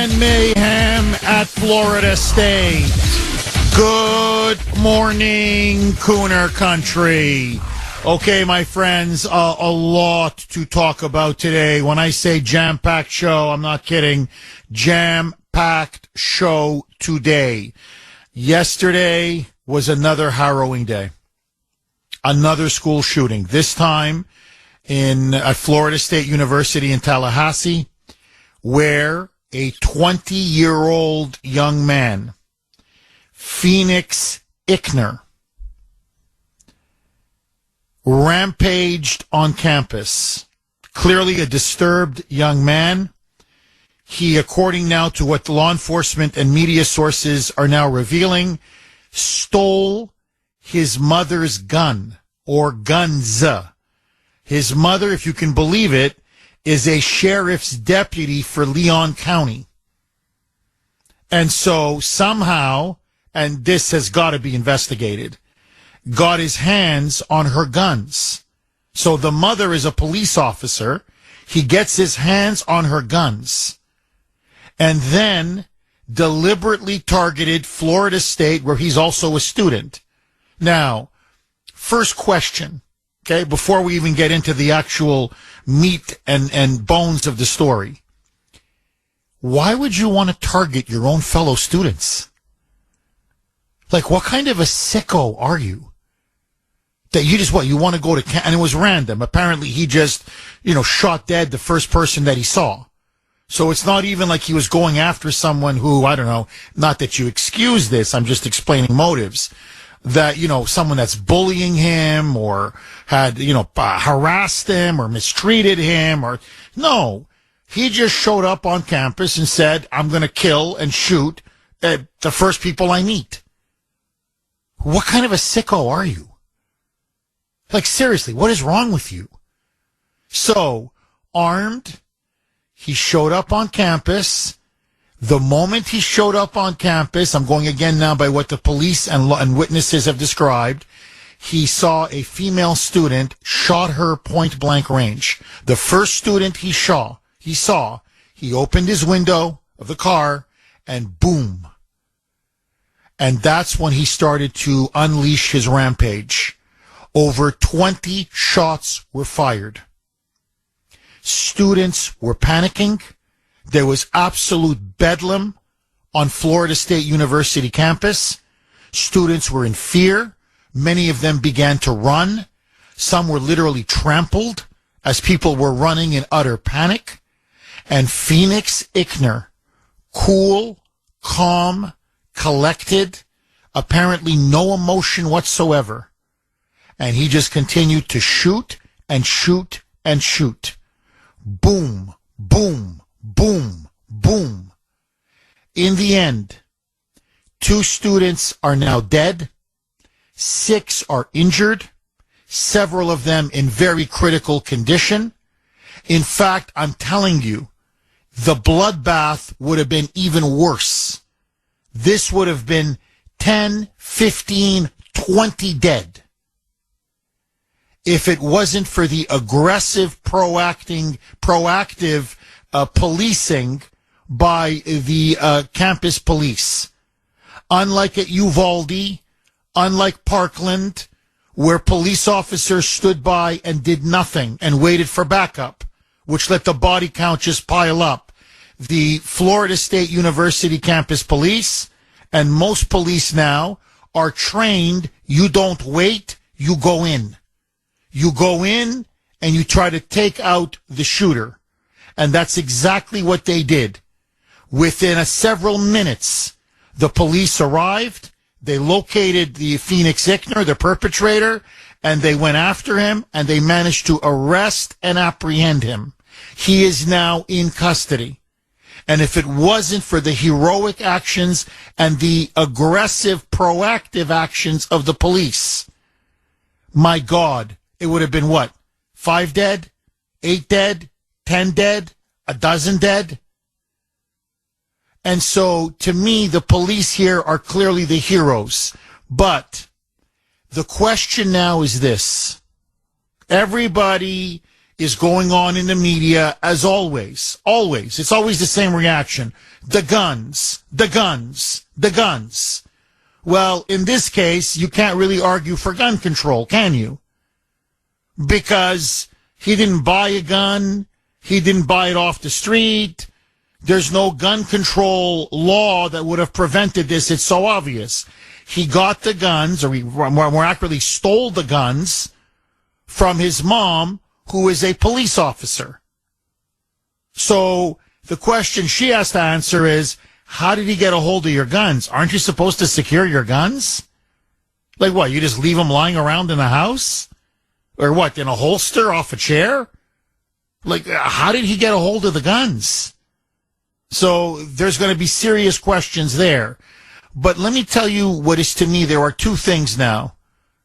and mayhem at Florida State. Good morning, Kuner country. Okay, my friends, a lot to talk about today. When I say jam-packed show, I'm not kidding. Jam-packed show today. Yesterday was another harrowing day. Another school shooting. This time at Florida State University in Tallahassee, where a 20-year-old young man, Phoenix Kuhner, rampaged on campus. Clearly a disturbed young man. He, according now to what the law enforcement and media sources are now revealing, stole his mother's gun, or guns. His mother, if you can believe it, is a sheriff's deputy for Leon County. And so somehow, and this has got to be investigated, got his hands on her guns. So the mother is a police officer. He gets his hands on her guns and then deliberately targeted Florida State, where he's also a student. Now, first question, okay, before we even get into the actual meat and bones of the story. Why would you want to target your own fellow students? Like, what kind of a sicko are you? That you just, you want to go to, and it was random. Apparently he just, shot dead the first person that he saw. So it's not even like he was going after someone who, I don't know, not that you excuse this, I'm just explaining motives. That, someone that's bullying him or had, harassed him or mistreated him no, he just showed up on campus and said, I'm going to kill and shoot the first people I meet. What kind of a sicko are you? Like, seriously, what is wrong with you? So, armed, he showed up on campus. The moment he showed up on campus, I'm going again now by what the police and witnesses have described, he saw a female student, shot her point blank range. The first student he saw, he opened his window of the car and boom. And that's when he started to unleash his rampage. Over 20 shots were fired. Students were panicking. There was absolute bedlam on Florida State University campus. Students were in fear. Many of them began to run. Some were literally trampled as people were running in utter panic. And Phoenix Kuhner, cool, calm, collected, apparently no emotion whatsoever. And he just continued to shoot and shoot and shoot. Boom, boom, boom, boom. In the end, 2 students are now dead. 6 are injured. Several of them in very critical condition. In fact, I'm telling you, the bloodbath would have been even worse. This would have been 10, 15, 20 dead. If it wasn't for the aggressive, proactive policing by the campus police. Unlike at Uvalde, unlike Parkland, where police officers stood by and did nothing and waited for backup, which let the body count just pile up. The Florida State University campus police and most police now are trained, you don't wait, you go in. You go in and you try to take out the shooter. And that's exactly what they did. Within several minutes, the police arrived. They located the Phoenix Kuhner, the perpetrator, and they went after him, and they managed to arrest and apprehend him. He is now in custody. And if it wasn't for the heroic actions and the aggressive, proactive actions of the police, my God, it would have been what? 5 dead? 8 dead? 10 dead? 12 dead? And so, to me, the police here are clearly the heroes. But the question now is this. Everybody is going on in the media as always. Always. It's always the same reaction. The guns, the guns, the guns. Well, in this case, you can't really argue for gun control, can you? Because he didn't buy a gun. He didn't buy it off the street. There's no gun control law that would have prevented this. It's so obvious. He got the guns, or he more accurately stole the guns from his mom, who is a police officer. So the question she has to answer is, how did he get a hold of your guns? Aren't you supposed to secure your guns? Like what, you just leave them lying around in the house? Or what, in a holster off a chair? Like, how did he get a hold of the guns? So there's going to be serious questions there. But let me tell you what is, to me, there are two things now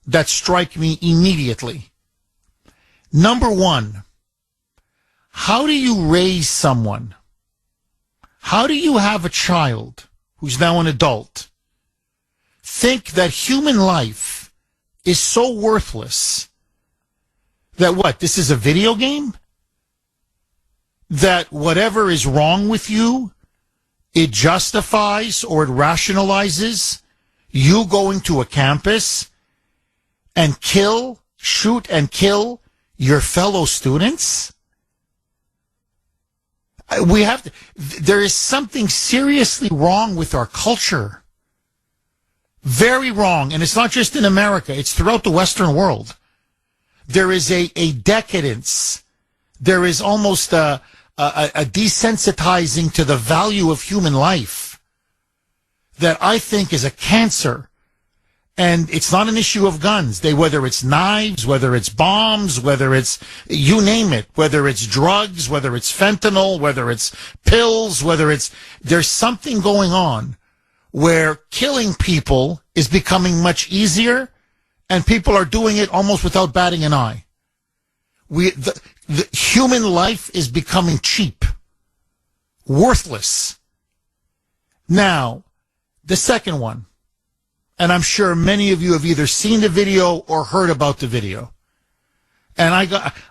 that strike me immediately. Number one, how do you raise someone? How do you have a child who's now an adult think that human life is so worthless that what, this is a video game? That whatever is wrong with you, it justifies or it rationalizes you going to a campus and shoot and kill your fellow students? There is something seriously wrong with our culture. Very wrong. And it's not just in America. It's throughout the Western world. There is a decadence. There is almost a desensitizing to the value of human life that I think is a cancer. And it's not an issue of guns. Whether it's knives, whether it's bombs, whether it's, you name it, whether it's drugs, whether it's fentanyl, whether it's pills, there's something going on where killing people is becoming much easier and people are doing it almost without batting an eye. The human life is becoming cheap, worthless. Now, the second one, and I'm sure many of you have either seen the video or heard about the video. And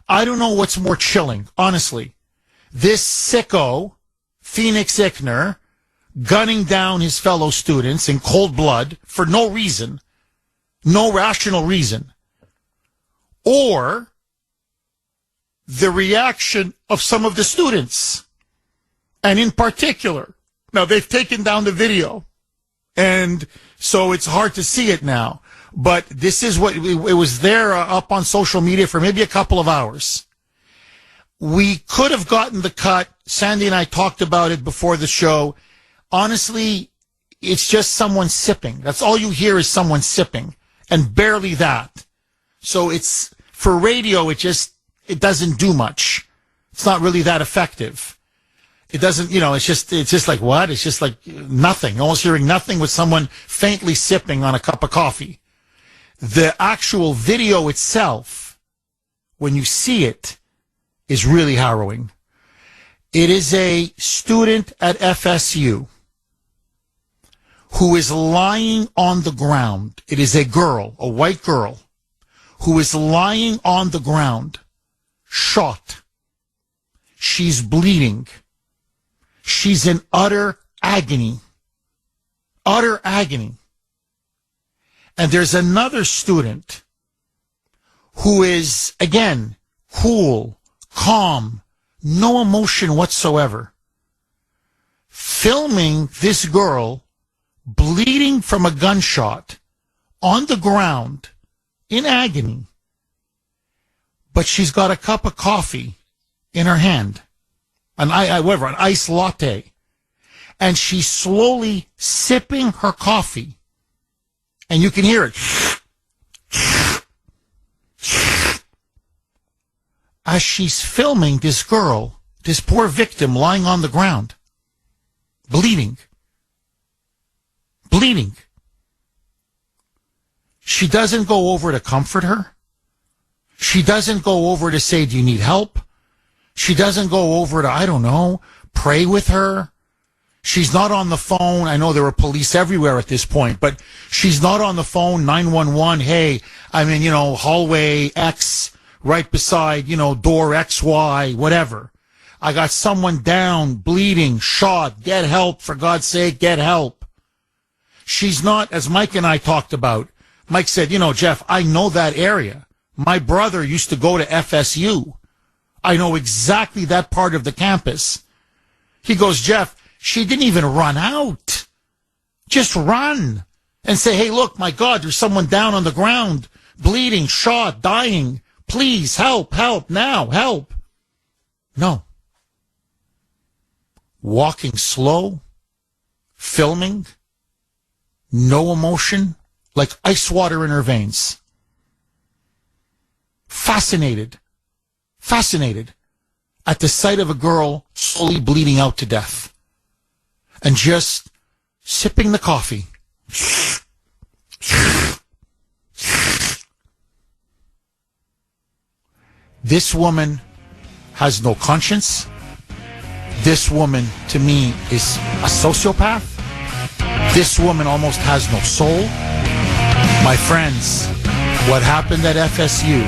I don't know what's more chilling, honestly. This sicko, Phoenix Kuner, gunning down his fellow students in cold blood for no reason, no rational reason. Or the reaction of some of the students. And in particular, now they've taken down the video, and so it's hard to see it now. But this is what, it was there up on social media for maybe a couple of hours. We could have gotten the cut. Sandy and I talked about it before the show. Honestly, it's just someone sipping. That's all you hear is someone sipping, and barely that. So it's, for radio, it doesn't do much. It's not really that effective. It doesn't, it's just like what? It's just like nothing, almost hearing nothing with someone faintly sipping on a cup of coffee. The actual video itself, when you see it, is really harrowing. It is a student at FSU who is lying on the ground. It is a girl, a white girl, who is lying on the ground, shot. She's bleeding. She's in utter agony. Utter agony. And there's another student who is, again, cool, calm, no emotion whatsoever, filming this girl bleeding from a gunshot on the ground in agony. But she's got a cup of coffee in her hand, an iced latte, and she's slowly sipping her coffee, and you can hear it as she's filming this girl, this poor victim lying on the ground, bleeding. She doesn't go over to comfort her. She doesn't go over to say, do you need help? She doesn't go over to, I don't know, pray with her. She's not on the phone. I know there are police everywhere at this point, but she's not on the phone, 911. Hey, I'm in, hallway X right beside, door XY, whatever. I got someone down, bleeding, shot. Get help, for God's sake, get help. She's not, as Mike and I talked about. Mike said, Jeff, I know that area. My brother used to go to FSU. I know exactly that part of the campus. He goes, Jeff, she didn't even run out. Just run and say, hey, look, my God, there's someone down on the ground, bleeding, shot, dying. Please, help now, help. No. Walking slow, filming, no emotion, like ice water in her veins. Fascinated at the sight of a girl slowly bleeding out to death. And just sipping the coffee. This woman has no conscience. This woman, to me, is a sociopath. This woman almost has no soul. My friends, what happened at FSU,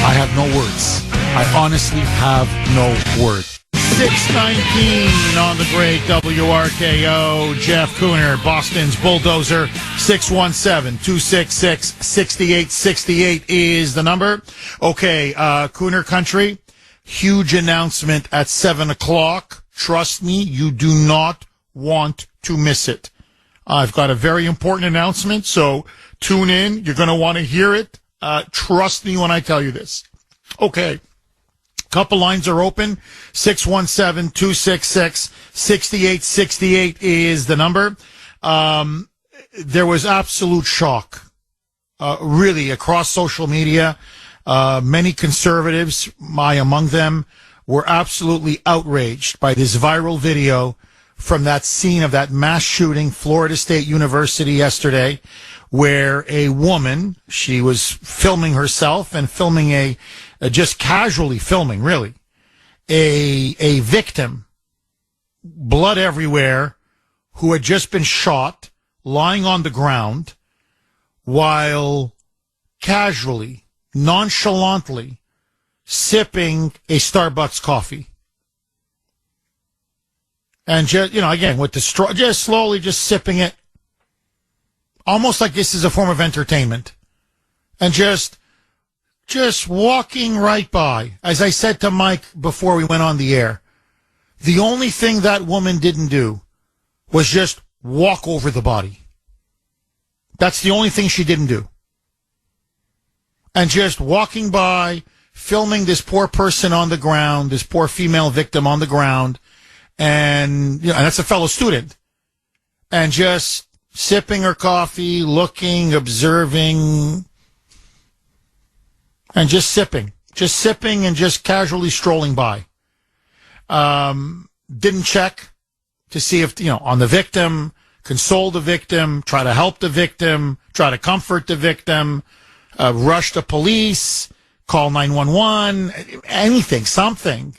I have no words. I honestly have no words. 619 on the great WRKO. Jeff Kuhner, Boston's Bulldozer. 617-266-6868 is the number. Okay, Kuhner Country. Huge announcement at 7 o'clock. Trust me, you do not want to miss it. I've got a very important announcement, so tune in. You're going to want to hear it. Trust me when I tell you this. Okay. Couple lines are open. 617-266-6868 is the number. There was absolute shock, really, across social media. Many conservatives, I among them, were absolutely outraged by this viral video from that scene of that mass shooting, Florida State University yesterday, where a woman, she was filming herself and filming just casually filming, really, a victim, blood everywhere, who had just been shot, lying on the ground, while casually, nonchalantly sipping a Starbucks coffee. And just, again, with the straw, just slowly just sipping it, almost like this is a form of entertainment. And just walking right by. As I said to Mike before we went on the air, the only thing that woman didn't do was just walk over the body. That's the only thing she didn't do. And just walking by, filming this poor person on the ground, this poor female victim on the ground, and that's a fellow student, and just sipping her coffee, looking, observing, and just sipping and just casually strolling by. Didn't check to see if, on the victim, console the victim, try to help the victim, try to comfort the victim, rush the police, call 911, anything, something.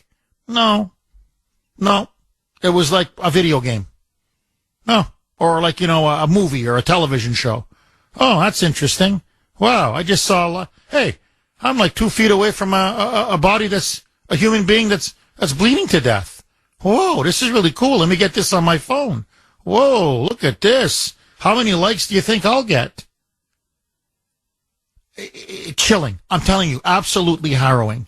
No. It was like a video game. No. Or like, a movie or a television show. Oh, that's interesting. Wow, I just saw, hey, I'm like 2 feet away from a body that's a human being that's bleeding to death. Whoa, this is really cool. Let me get this on my phone. Whoa, look at this. How many likes do you think I'll get? Chilling. I'm telling you, absolutely harrowing.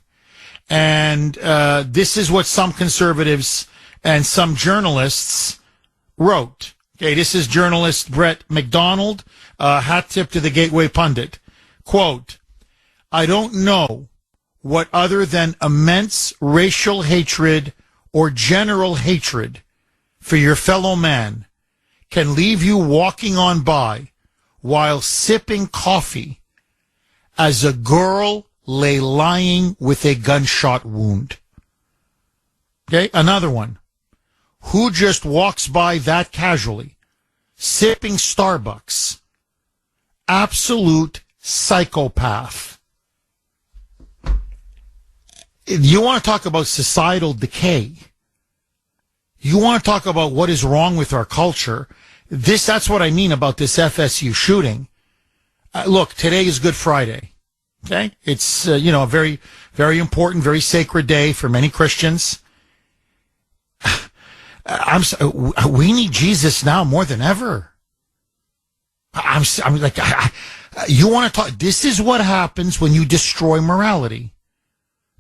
And this is what some conservatives and some journalists wrote. Okay, this is journalist Brett McDonald, hat tip to the Gateway Pundit. Quote, I don't know what other than immense racial hatred or general hatred for your fellow man can leave you walking on by while sipping coffee as a girl lay lying with a gunshot wound. Okay, another one. Who just walks by that casually, sipping Starbucks? Absolute psychopath. You want to talk about societal decay. You want to talk about what is wrong with our culture. That's what I mean about this FSU shooting. Look, today is Good Friday. Okay? It's, a very, very important, very sacred day for many Christians. We need Jesus now more than ever. You want to talk, this is what happens when you destroy morality.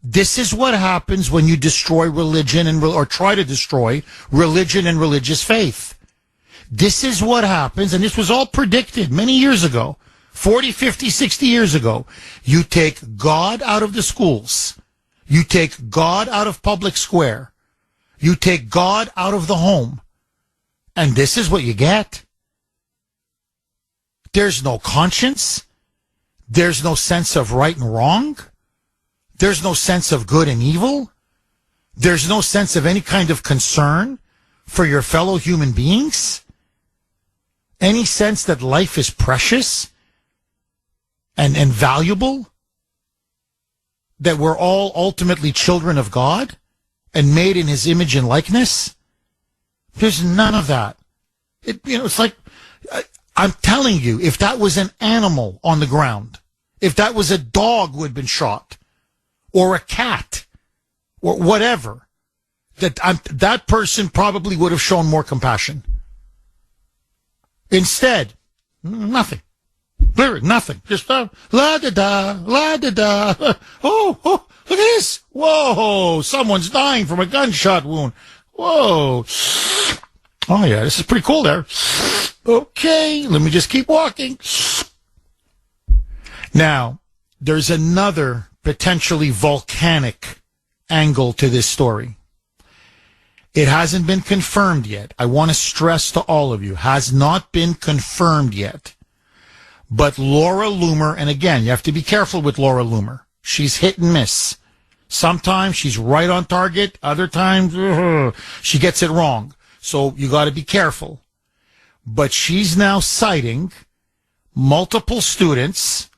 This is what happens when you destroy religion or try to destroy religion and religious faith. This is what happens, and this was all predicted many years ago, 40, 50, 60 years ago. You take God out of the schools. You take God out of public square. You take God out of the home. And this is what you get. There's no conscience. There's no sense of right and wrong. There's no sense of good and evil. There's no sense of any kind of concern for your fellow human beings. Any sense that life is precious and valuable. That we're all ultimately children of God and made in his image and likeness. There's none of that. It's like, I'm telling you, if that was an animal on the ground, if that was a dog who had been shot, or a cat, or whatever, that person probably would have shown more compassion. Instead, nothing. Literally, nothing. Just la-da-da, la-da-da. Oh, look at this. Whoa, someone's dying from a gunshot wound. Whoa. Oh, yeah, this is pretty cool there. Okay, let me just keep walking. Now, there's another potentially volcanic angle to this story. It hasn't been confirmed yet. I want to stress to all of you, has not been confirmed yet. But Laura Loomer, and again, you have to be careful with Laura Loomer. She's hit and miss. Sometimes she's right on target. Other times, she gets it wrong. So you got to be careful. But she's now citing multiple students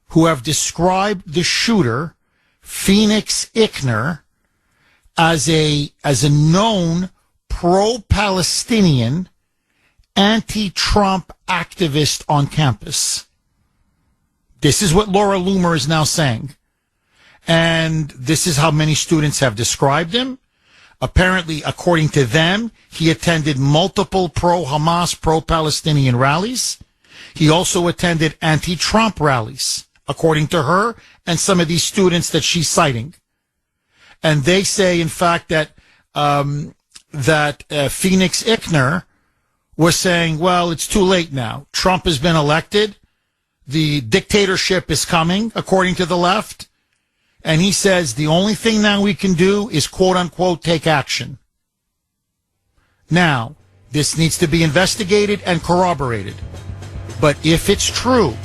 who have described the shooter, Phoenix Kuner, as a known pro-Palestinian, anti-Trump activist on campus. This is what Laura Loomer is now saying. And this is how many students have described him. Apparently, according to them, he attended multiple pro-Hamas, pro-Palestinian rallies. He also attended anti-Trump rallies, according to her and some of these students that she's citing. And they say, in fact, that Phoenix Kuner was saying, well, it's too late now. Trump has been elected. The dictatorship is coming, according to the left. And he says the only thing now we can do is, quote unquote, take action. Now, this needs to be investigated and corroborated. But if it's true,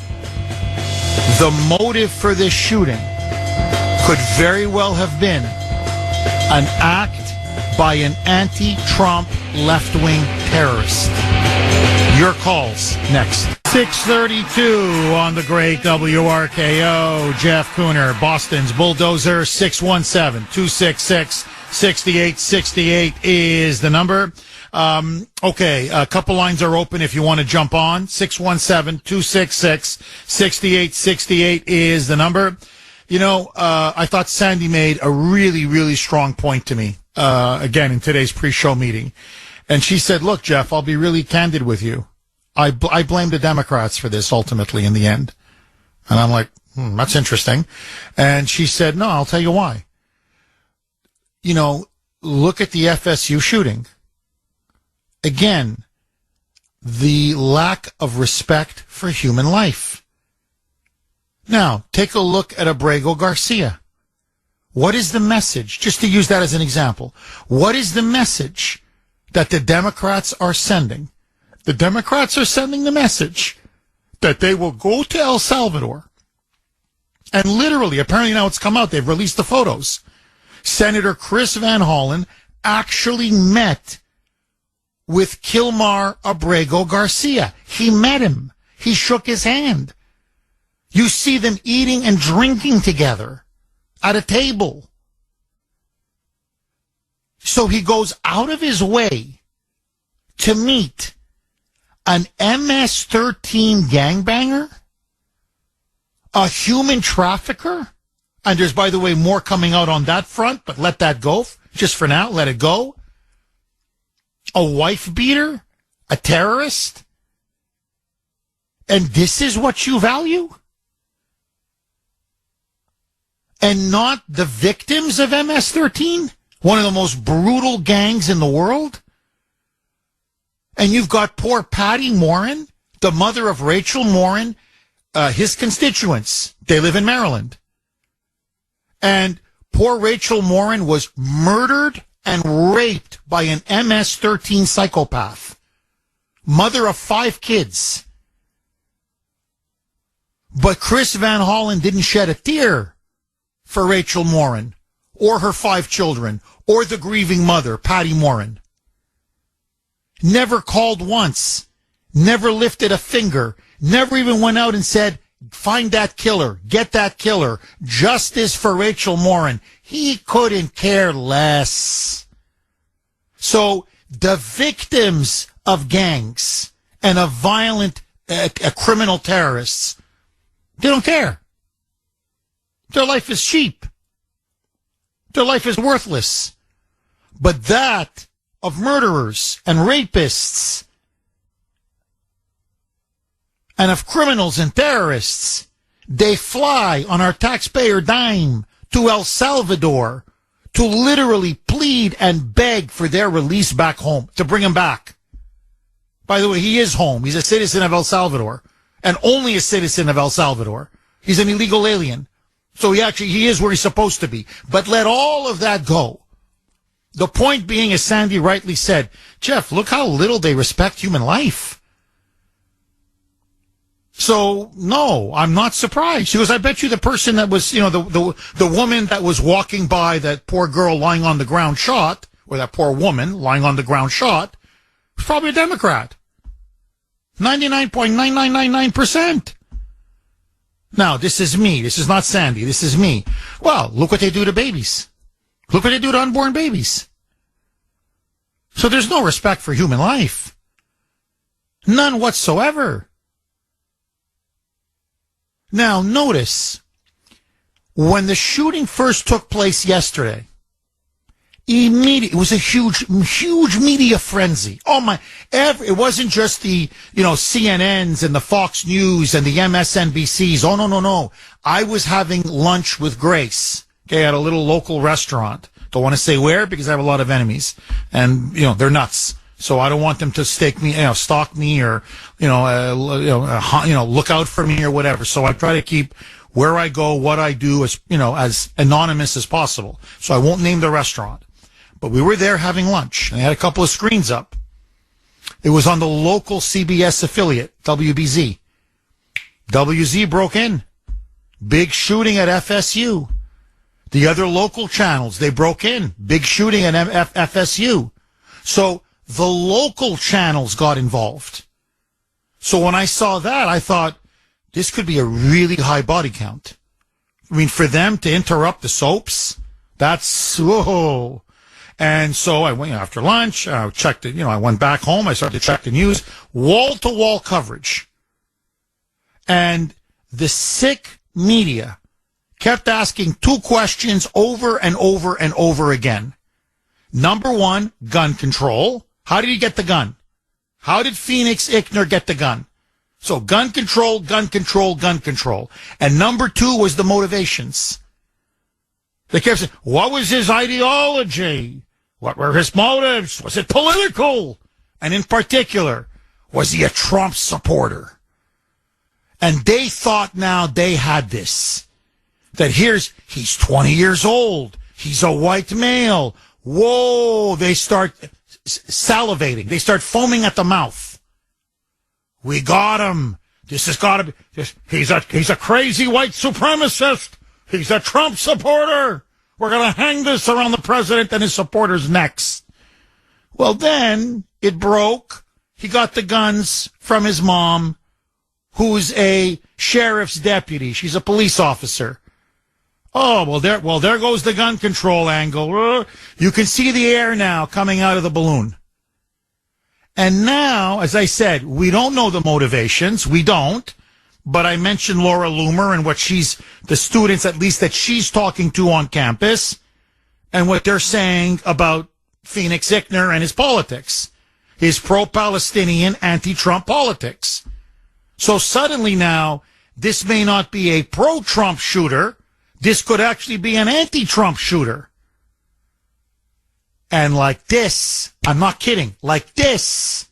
the motive for this shooting could very well have been an act by an anti-Trump left-wing terrorist. Your calls next. 6:32 on the great WRKO. Jeff Kuner, Boston's Bulldozer. 617-266-6868 is the number. Okay, a couple lines are open if you want to jump on. 617-266-6868 is the number. I thought Sandy made a really, really strong point to me, again, in today's pre-show meeting. And she said, look, Jeff, I'll be really candid with you. I blame the Democrats for this ultimately in the end. And I'm like, that's interesting. And she said, no, I'll tell you why. Look at the FSU shooting. Again, the lack of respect for human life. Now, take a look at Abrego Garcia. What is the message? Just to use that as an example. What is the message that the Democrats are sending? The Democrats are sending the message that they will go to El Salvador. And literally, apparently now it's come out, they've released the photos. Senator Chris Van Hollen actually met with Kilmar Abrego Garcia. He met him. He shook his hand. You see them eating and drinking together at a table. So he goes out of his way to meet an MS-13 gangbanger, A human trafficker? And there's, by the way, more coming out on that front, but let that go. Just for now, let it go. A wife beater? A terrorist? And this is what you value? And not the victims of MS-13? One of the most brutal gangs in the world? And you've got poor Patty Morin, the mother of Rachel Morin, his constituents. They live in Maryland. And poor Rachel Morin was murdered and raped by an MS-13 psychopath. Mother of 5 kids. But Chris Van Hollen didn't shed a tear for Rachel Morin, or her 5 children, or the grieving mother, Patty Morin. Never called once. Never lifted a finger. Never even went out and said, find that killer. Get that killer. Justice for Rachel Morin. He couldn't care less. So the victims of gangs and of violent criminal terrorists, they don't care. Their life is cheap. Their life is worthless. But that of murderers and rapists and of criminals and terrorists, they fly on our taxpayer dime to El Salvador to literally plead and beg for their release back home, to bring him back. By the way, he is home. He's a citizen of El Salvador, and only a citizen of El Salvador. He's an illegal alien. So he is where he's supposed to be. But let all of that go. The point being, as Sandy rightly said, Jeff, look how little they respect human life. So, no, I'm not surprised. She goes, I bet you the person that was, the woman that was walking by that poor girl lying on the ground shot, or that poor woman lying on the ground shot, was probably a Democrat. 99.9999%. Now, this is me. This is not Sandy. This is me. Well, look what they do to babies. Look what they do to unborn babies. So there's no respect for human life. None whatsoever. Now, notice, when the shooting first took place yesterday, it was a huge media frenzy. Oh my, it wasn't just the, CNNs and the Fox News and the MSNBCs. Oh, no. I was having lunch with Grace, okay, at a little local restaurant. Don't want to say where because I have a lot of enemies and, they're nuts. So I don't want them to stalk me or, look out for me or whatever. So I try to keep where I go, what I do as anonymous as possible. So I won't name the restaurant. But we were there having lunch, and they had a couple of screens up. It was on the local CBS affiliate, WBZ. WZ broke in. Big shooting at FSU. The other local channels, they broke in. Big shooting at FSU. So the local channels got involved. So when I saw that, I thought, this could be a really high body count. I mean, for them to interrupt the soaps, that's, whoa. And so I went after lunch, I checked it, I went back home, I started to check the news, wall-to-wall coverage. And the sick media kept asking 2 questions over and over and over again. Number 1, gun control. How did he get the gun? How did Phoenix Ickner get the gun? So gun control, gun control, gun control. And number 2 was the motivations. They kept saying, what was his ideology? What were his motives? Was it political? And in particular, was he a Trump supporter? And they thought now they had this. That he's 20 years old. He's a white male. Whoa, they start salivating. They start foaming at the mouth. We got him. This has got to be, he's a crazy white supremacist. He's a Trump supporter. We're going to hang this around the president and his supporters' necks. Well, then it broke. He got the guns from his mom, who's a sheriff's deputy. She's a police officer. Oh, well, there goes the gun control angle. You can see the air now coming out of the balloon. And now, as I said, we don't know the motivations. We don't. but I mentioned Laura Loomer and the students at least that she's talking to on campus and what they're saying about Phoenix Kuhner and his politics, his pro-Palestinian, anti-Trump politics. So suddenly now, this may not be a pro-Trump shooter. This could actually be an anti-Trump shooter. And like this, I'm not kidding, like this,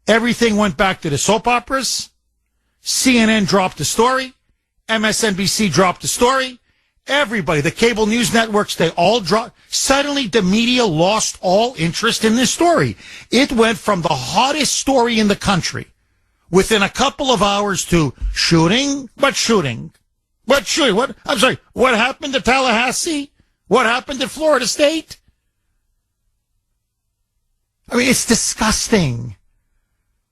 everything went back to the soap operas. CNN dropped the story. MSNBC dropped the story. Everybody, the cable news networks, they all dropped. Suddenly, the media lost all interest in this story. It went from the hottest story in the country within a couple of hours to shooting. What? I'm sorry, what happened to Tallahassee? What happened to Florida State? I mean, it's disgusting.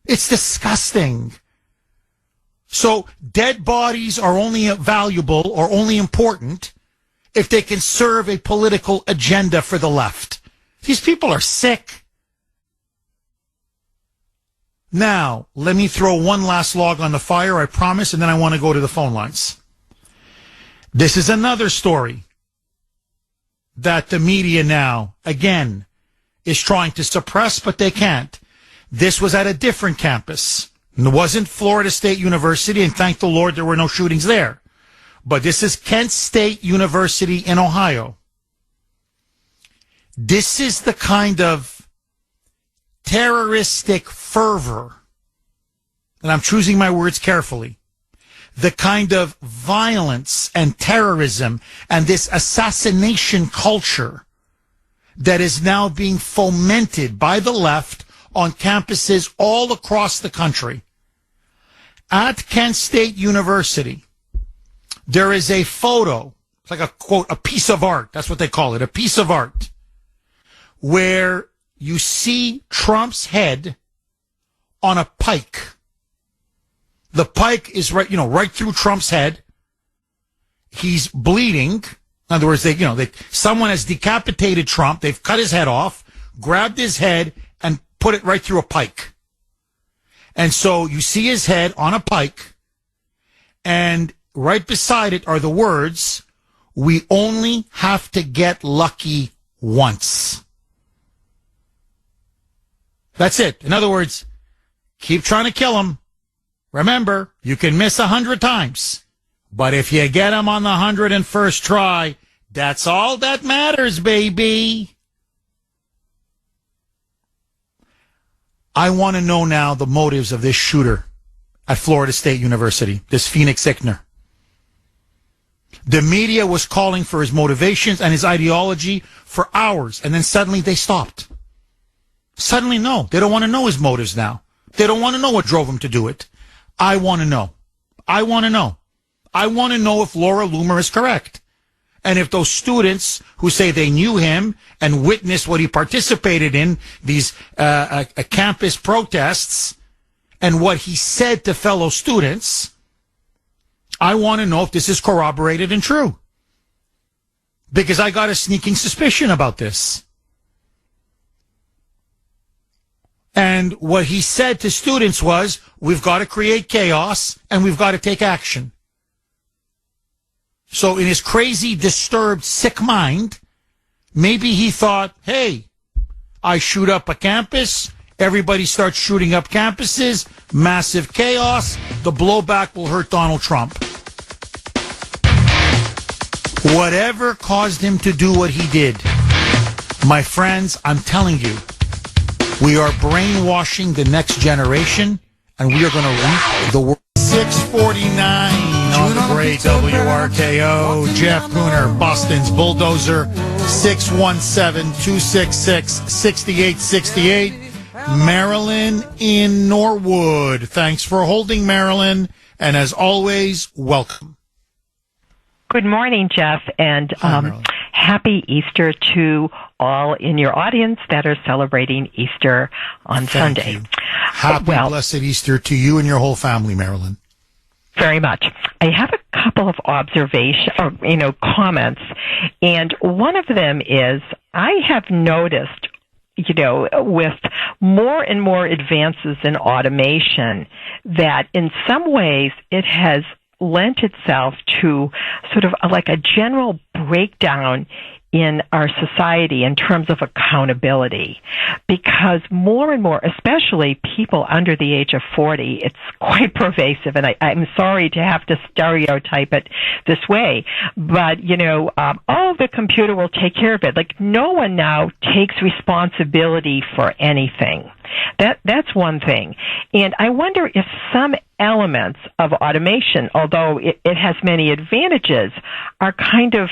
It's disgusting. So dead bodies are only valuable or only important if they can serve a political agenda for the left. These people are sick. Now, let me throw one last log on the fire, I promise, and then I want to go to the phone lines. This is another story that the media now, again, is trying to suppress, but they can't. This was at a different campus. It wasn't Florida State University, and thank the Lord there were no shootings there. But this is Kent State University in Ohio. This is the kind of terroristic fervor, and I'm choosing my words carefully, the kind of violence and terrorism and this assassination culture that is now being fomented by the left on campuses all across the country. At Kent State University, there is a photo, it's like a quote, a piece of art, that's what they call it, a piece of art, where you see Trump's head on a pike. The pike is right through Trump's head. He's bleeding. In other words, someone has decapitated Trump. They've cut his head off, grabbed his head, and put it right through a pike. And so you see his head on a pike, and right beside it are the words, "We only have to get lucky once." That's it. In other words, keep trying to kill him. Remember, you can miss 100 times, but if you get him on the 101st try, that's all that matters, baby. I want to know now the motives of this shooter at Florida State University, this Phoenix Kuhner. The media was calling for his motivations and his ideology for hours, and then suddenly they stopped. Suddenly, no. They don't want to know his motives now. They don't want to know what drove him to do it. I want to know. I want to know. I want to know if Laura Loomer is correct. And if those students who say they knew him and witnessed what he participated in, these campus protests, and what he said to fellow students, I want to know if this is corroborated and true. Because I got a sneaking suspicion about this. And what he said to students was, we've got to create chaos and we've got to take action. So in his crazy, disturbed, sick mind, maybe he thought, hey, I shoot up a campus, everybody starts shooting up campuses, massive chaos, the blowback will hurt Donald Trump. Whatever caused him to do what he did, my friends, I'm telling you, we are brainwashing the next generation, and we are going to reap the world. 649 on the great WRKO. Jeff Kuner, Boston's Bulldozer, 617-266-6868. Marilyn in Norwood. Thanks for holding, Marilyn. And as always, welcome. Good morning, Jeff, and happy Easter to all in your audience that are celebrating Easter on Sunday. You. Happy, blessed Easter to you and your whole family, Marilyn. Very much. I have a couple of comments, and one of them is I have noticed, with more and more advances in automation that in some ways it has lent itself to sort of like a general breakdown in our society in terms of accountability, because more and more, especially people under the age of 40, it's quite pervasive, and I'm sorry to have to stereotype it this way, but, oh, the computer will take care of it. Like, no one now takes responsibility for anything. That's one thing. And I wonder if some elements of automation, although it has many advantages, are kind of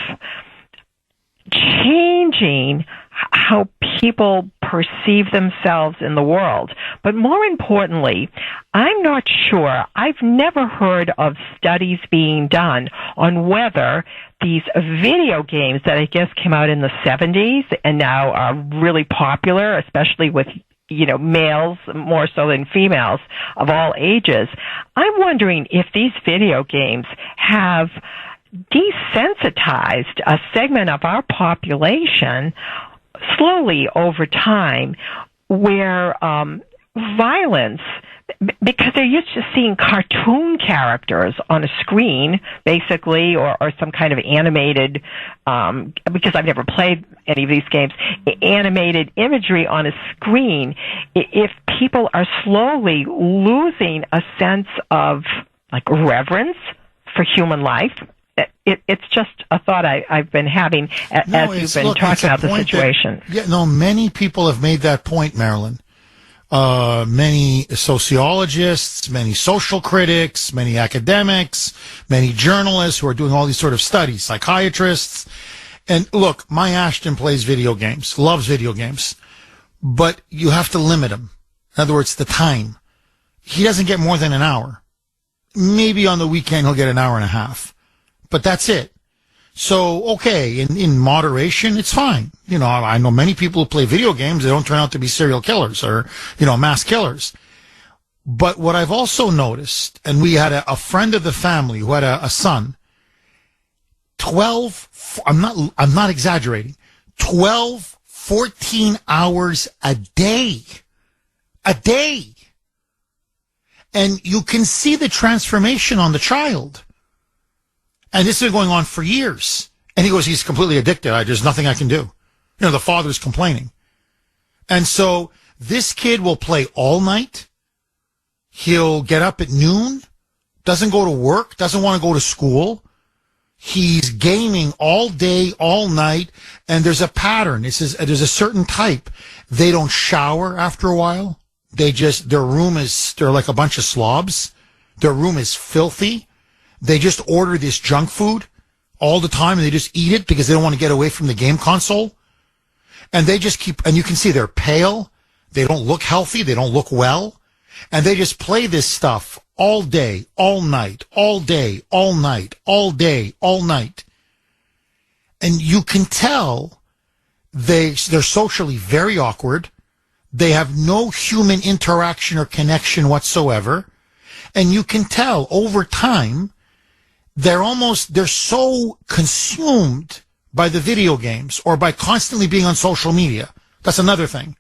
changing how people perceive themselves in the world. But more importantly, I'm not sure, I've never heard of studies being done on whether these video games that I guess came out in the 70s and now are really popular, especially with males more so than females of all ages. I'm wondering if these video games have desensitized a segment of our population slowly over time, where violence, because they're used to seeing cartoon characters on a screen, basically, or some kind of animated, because I've never played any of these games, animated imagery on a screen. If people are slowly losing a sense of like reverence for human life, it's just a thought I've been having as you've been talking about the situation. Many people have made that point, Marilyn. Many sociologists, many social critics, many academics, many journalists who are doing all these sort of studies, psychiatrists. And look, my Ashton plays video games, loves video games, but you have to limit him. In other words, the time. He doesn't get more than an hour. Maybe on the weekend he'll get an hour and a half. But that's it. So, okay, in moderation, it's fine. I know many people who play video games, they don't turn out to be serial killers or, mass killers. But what I've also noticed, and we had a friend of the family who had a son, I'm not exaggerating, 12, 14 hours a day. A day. And you can see the transformation on the child. And this has been going on for years. And he goes, he's completely addicted. There's nothing I can do. The father's complaining. And so this kid will play all night. He'll get up at noon, doesn't go to work, doesn't want to go to school. He's gaming all day, all night. And there's a pattern. There's a certain type. They don't shower after a while. They're like a bunch of slobs. Their room is filthy. They just order this junk food all the time and they just eat it because they don't want to get away from the game console. And they just and you can see they're pale. They don't look healthy. They don't look well. And they just play this stuff all day, all night, all day, all night, all day, all night. And you can tell they're socially very awkward. They have no human interaction or connection whatsoever. And you can tell over time, they're so consumed by the video games or by constantly being on social media. That's another thing.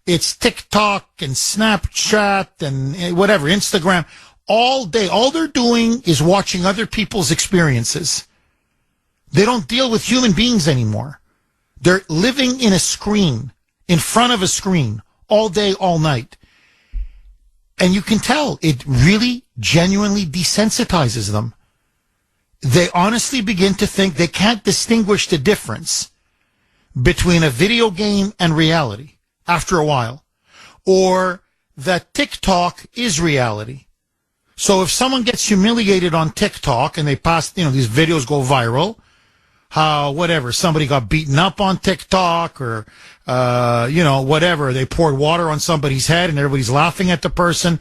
It's TikTok and Snapchat and whatever, Instagram. All day, all they're doing is watching other people's experiences. They don't deal with human beings anymore. They're living in a screen, in front of a screen, all day, all night. And you can tell it really genuinely desensitizes them. They honestly begin to think they can't distinguish the difference between a video game and reality after a while, or that TikTok is reality. So if someone gets humiliated on TikTok and they pass, these videos go viral, how, whatever, somebody got beaten up on TikTok or, whatever, they poured water on somebody's head and everybody's laughing at the person.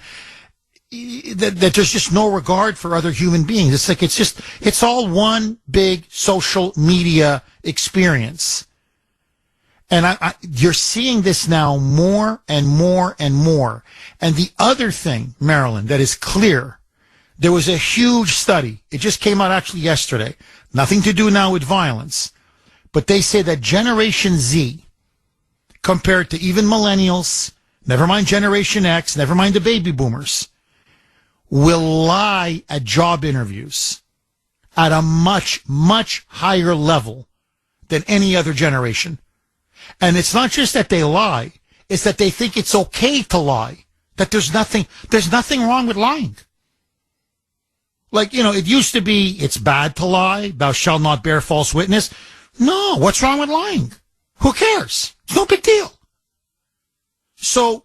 That there's just no regard for other human beings. It's like, it's all one big social media experience. And you're seeing this now more and more and more. And the other thing, Marilyn, that is clear, there was a huge study. It just came out actually yesterday. Nothing to do now with violence. But they say that Generation Z, compared to even millennials, never mind Generation X, never mind the baby boomers, will lie at job interviews at a much, much higher level than any other generation. And it's not just that they lie, it's that they think it's okay to lie, that there's nothing wrong with lying. Like, it used to be, it's bad to lie, thou shalt not bear false witness. No, what's wrong with lying? Who cares? It's no big deal. So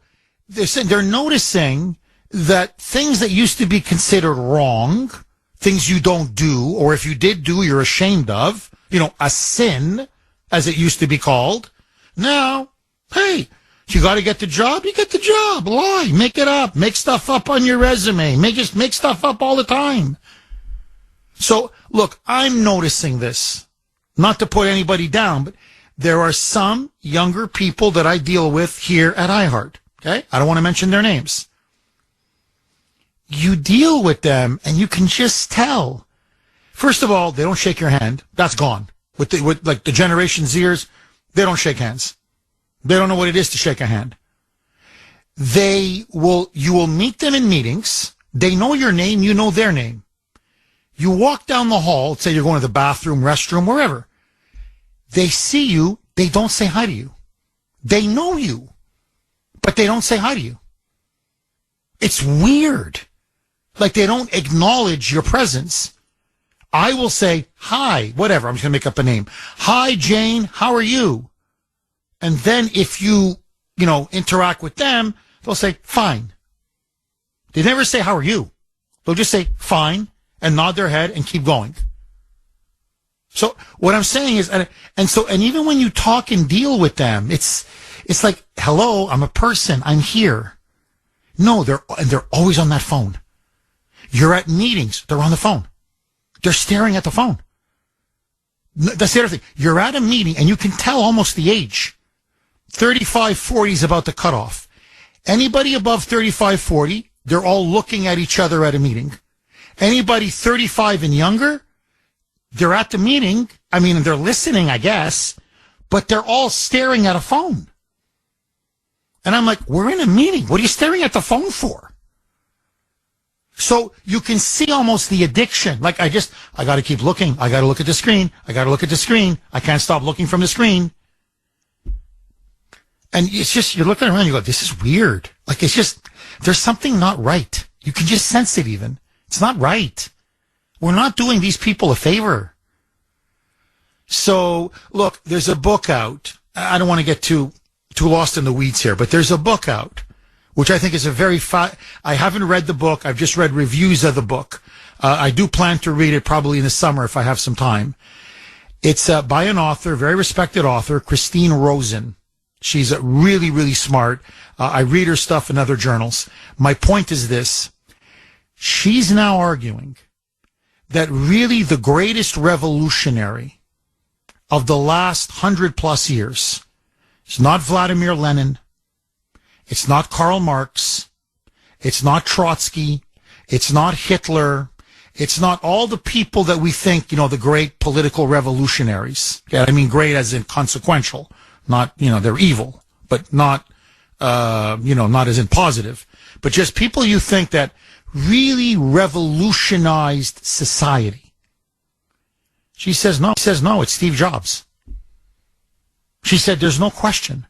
they're noticing that things that used to be considered wrong, things you don't do, or if you did do, you're ashamed of, a sin, as it used to be called. Now, hey, you got to get the job, you get the job. Lie, make it up, make stuff up on your resume, make stuff up all the time. So, look, I'm noticing this, not to put anybody down, but there are some younger people that I deal with here at iHeart. Okay? I don't want to mention their names. You deal with them and you can just tell. First of all, they don't shake your hand. That's gone. With the Generation Zers, they don't shake hands. They don't know what it is to shake a hand. You will meet them in meetings. They know your name. You know their name. You walk down the hall, say you're going to the bathroom, restroom, wherever. They see you. They don't say hi to you. They know you, but they don't say hi to you. It's weird. Like they don't acknowledge your presence. I will say, hi, whatever. I'm just going to make up a name. Hi, Jane. How are you? And then if you interact with them, they'll say, fine. They never say, how are you? They'll just say, fine, and nod their head and keep going. So what I'm saying is, and even when you talk and deal with them, it's like, hello, I'm a person. I'm here. No, they're always on that phone. You're at meetings. They're on the phone. They're staring at the phone. That's the other thing. You're at a meeting and you can tell almost the age. 35, 40 is about the cutoff. Anybody above 35, 40, they're all looking at each other at a meeting. Anybody 35 and younger, they're at the meeting. I mean, they're listening, I guess, but they're all staring at a phone. And I'm like, we're in a meeting. What are you staring at the phone for? So you can see almost the addiction. Like I got to keep looking. I got to look at the screen. I got to look at the screen. I can't stop looking from the screen. And it's just, you're looking around, you go, this is weird. Like it's just, there's something not right. You can just sense it even. It's not right. We're not doing these people a favor. So look, there's a book out. I don't want to get too lost in the weeds here, but there's a book out, which I think is I haven't read the book. I've just read reviews of the book. I do plan to read it probably in the summer if I have some time. It's by an author, very respected author, Christine Rosen. She's really, really smart. I read her stuff in other journals. My point is this. She's now arguing that really the greatest revolutionary of the last 100+ years is not Vladimir Lenin. It's not Karl Marx. It's not Trotsky. It's not Hitler. It's not all the people that we think, the great political revolutionaries. Yeah, I mean, great as in consequential. Not, they're evil, but not, not as in positive. But just people you think that really revolutionized society. She says no. It's Steve Jobs. She said there's no question.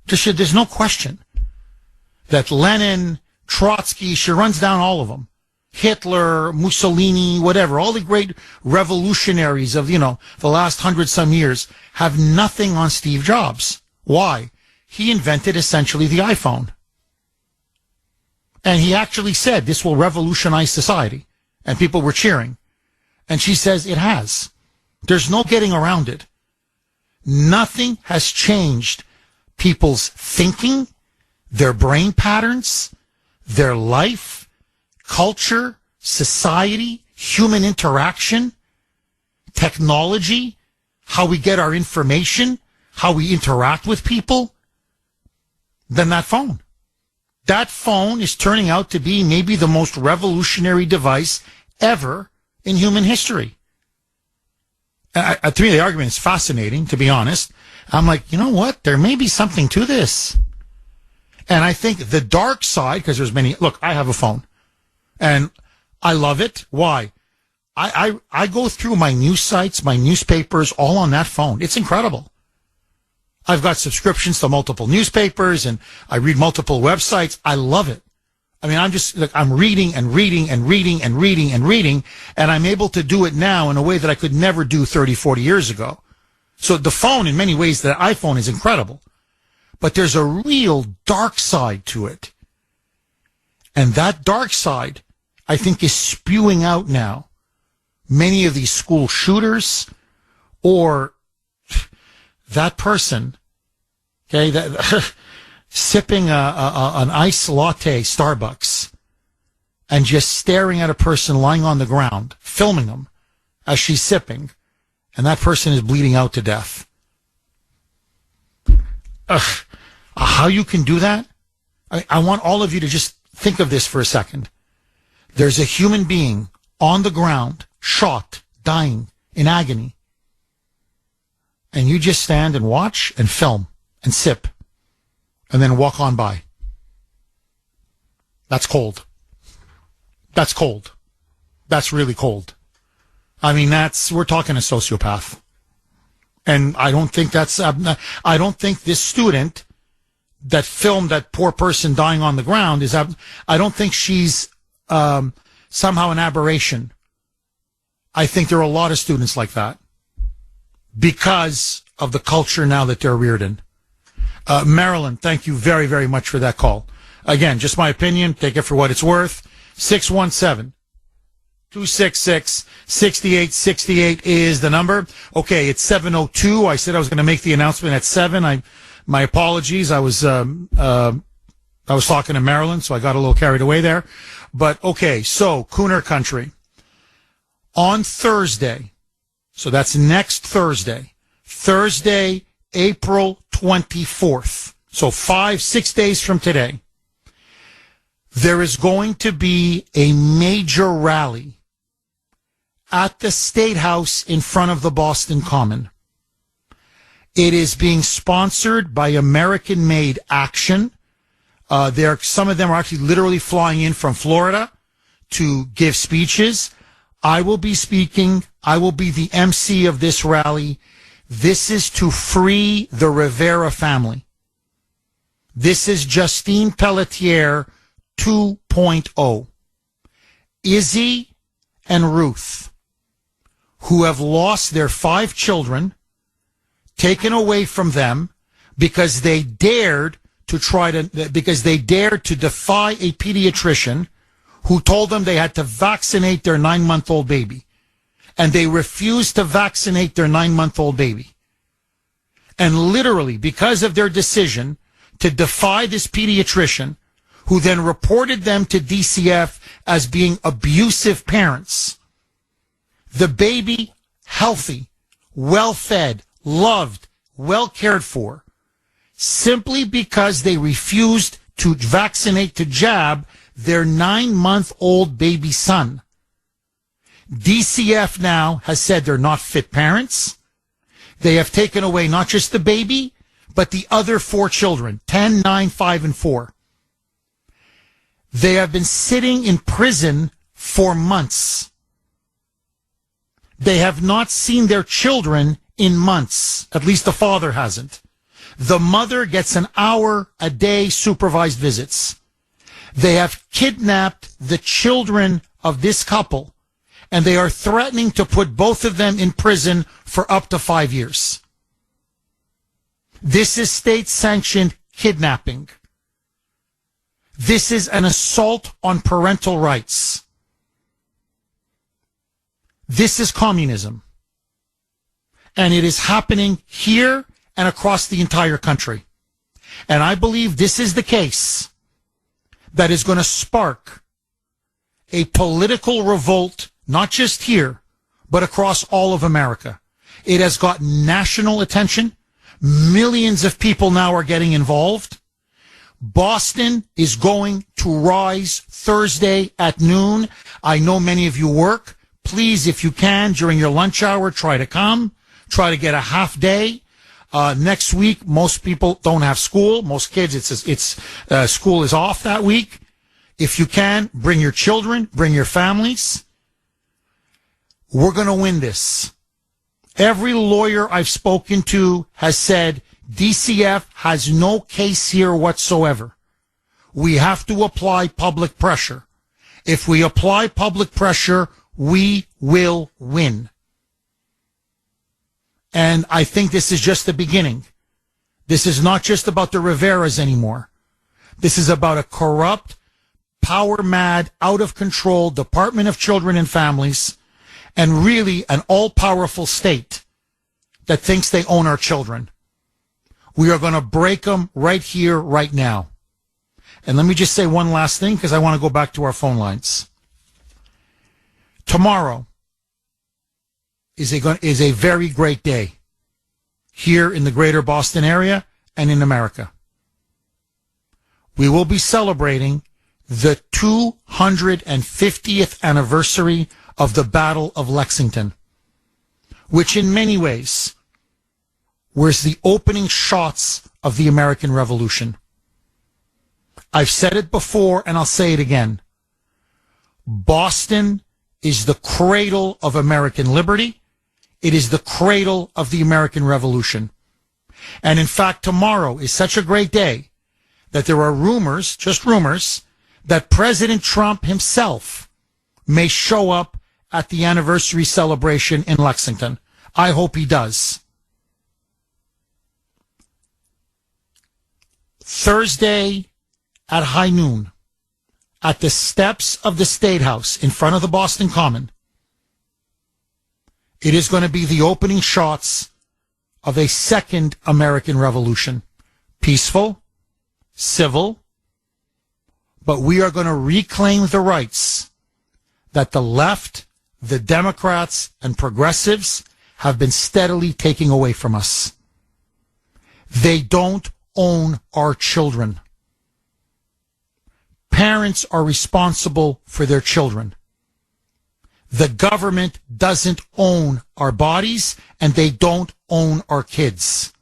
There's no question that Lenin, Trotsky, she runs down all of them. Hitler, Mussolini, whatever, all the great revolutionaries of, the last 100-some years have nothing on Steve Jobs. Why? He invented essentially the iPhone. And he actually said this will revolutionize society. And people were cheering. And she says it has. There's no getting around it. Nothing has changed people's thinking, their brain patterns, their life, culture, society, human interaction, technology, how we get our information, how we interact with people, than that phone. That phone is turning out to be maybe the most revolutionary device ever in human history. To me, the argument is fascinating, to be honest. I'm like, you know what? There may be something to this. And I think the dark side, because there's many, look, I have a phone and I love it. Why? I go through my news sites, my newspapers, all on that phone. It's incredible. I've got subscriptions to multiple newspapers and I read multiple websites. I love it. I mean, I'm reading and reading and reading and reading and reading, and I'm able to do it now in a way that I could never do 30, 40 years ago. So the phone, in many ways, the iPhone is incredible. But there's a real dark side to it. And that dark side, I think, is spewing out now. Many of these school shooters or that person, okay, that sipping an iced latte Starbucks and just staring at a person lying on the ground, filming them as she's sipping, and that person is bleeding out to death. How you can do that? I want all of you to just think of this for a second. There's a human being on the ground, shot, dying, in agony. And you just stand and watch and film and sip and then walk on by. That's cold. That's cold. That's really cold. I mean, we're talking a sociopath. And I don't think I don't think this student that filmed that poor person dying on the ground I don't think she's somehow an aberration. I think there are a lot of students like that because of the culture now that they're reared in. Marilyn, thank you very, very much for that call. Again, just my opinion. Take it for what it's worth. 617-266-6868 is the number. Okay, it's 7:02. I said I was going to make the announcement at 7. My apologies. I was talking to Marilyn, so I got a little carried away there. But okay, so Kuner country. On Thursday, so that's next Thursday, April 24th, so 5-6 days from today, there is going to be a major rally at the State House in front of the Boston Common. It is being sponsored by American-made Action. Some of them are actually literally flying in from Florida to give speeches. I will be speaking. I will be the MC of this rally. This is to free the Rivera family. This is Justine Pelletier 2.0. Izzy and Ruth, who have lost their 5 children, taken away from them because they dared to defy a pediatrician who told them they had to vaccinate their 9-month-old baby. And they refused to vaccinate their 9-month-old baby. And literally, because of their decision to defy this pediatrician, who then reported them to DCF as being abusive parents, the baby, healthy, well-fed, loved, well cared for, simply because they refused to vaccinate, to jab their 9-month-old baby son. DCF now has said they're not fit parents. They have taken away not just the baby, but the other 4 children, 10, 9, 5, and 4. They have been sitting in prison for months. They have not seen their children in months. At least the father hasn't. The mother gets an hour a day supervised visits. They have kidnapped the children of this couple, and they are threatening to put both of them in prison for up to 5 years. This is state-sanctioned kidnapping. This is an assault on parental rights. This is communism. And it is happening here and across the entire country. And I believe this is the case that is going to spark a political revolt, not just here, but across all of America. It has got national attention. Millions of people now are getting involved. Boston is going to rise Thursday at noon. I know many of you work. Please, if you can, during your lunch hour, try to come. Try to get a half day. Next week, most people don't have school. Most kids, school is off that week. If you can, bring your children, bring your families. We're going to win this. Every lawyer I've spoken to has said DCF has no case here whatsoever. We have to apply public pressure. If we apply public pressure, we will win. And I think this is just the beginning. This is not just about the Riveras anymore. This is about a corrupt, power-mad, out-of-control Department of Children and Families, and really an all-powerful state that thinks they own our children. We are going to break them right here, right now. And let me just say one last thing, because I want to go back to our phone lines. Tomorrow is a very great day here in the greater Boston area and in America. We will be celebrating the 250th anniversary of the Battle of Lexington, which in many ways was the opening shots of the American Revolution. I've said it before and I'll say it again. Boston is the cradle of American liberty. It is the cradle of the American Revolution. And in fact, tomorrow is such a great day that there are rumors, just rumors, that President Trump himself may show up at the anniversary celebration in Lexington. I hope he does. Thursday at high noon, at the steps of the State House in front of the Boston Common, it is going to be the opening shots of a second American Revolution. Peaceful, civil, but we are going to reclaim the rights that the left, the Democrats, and progressives have been steadily taking away from us. They don't own our children. Parents are responsible for their children. The government doesn't own our bodies, and they don't own our kids.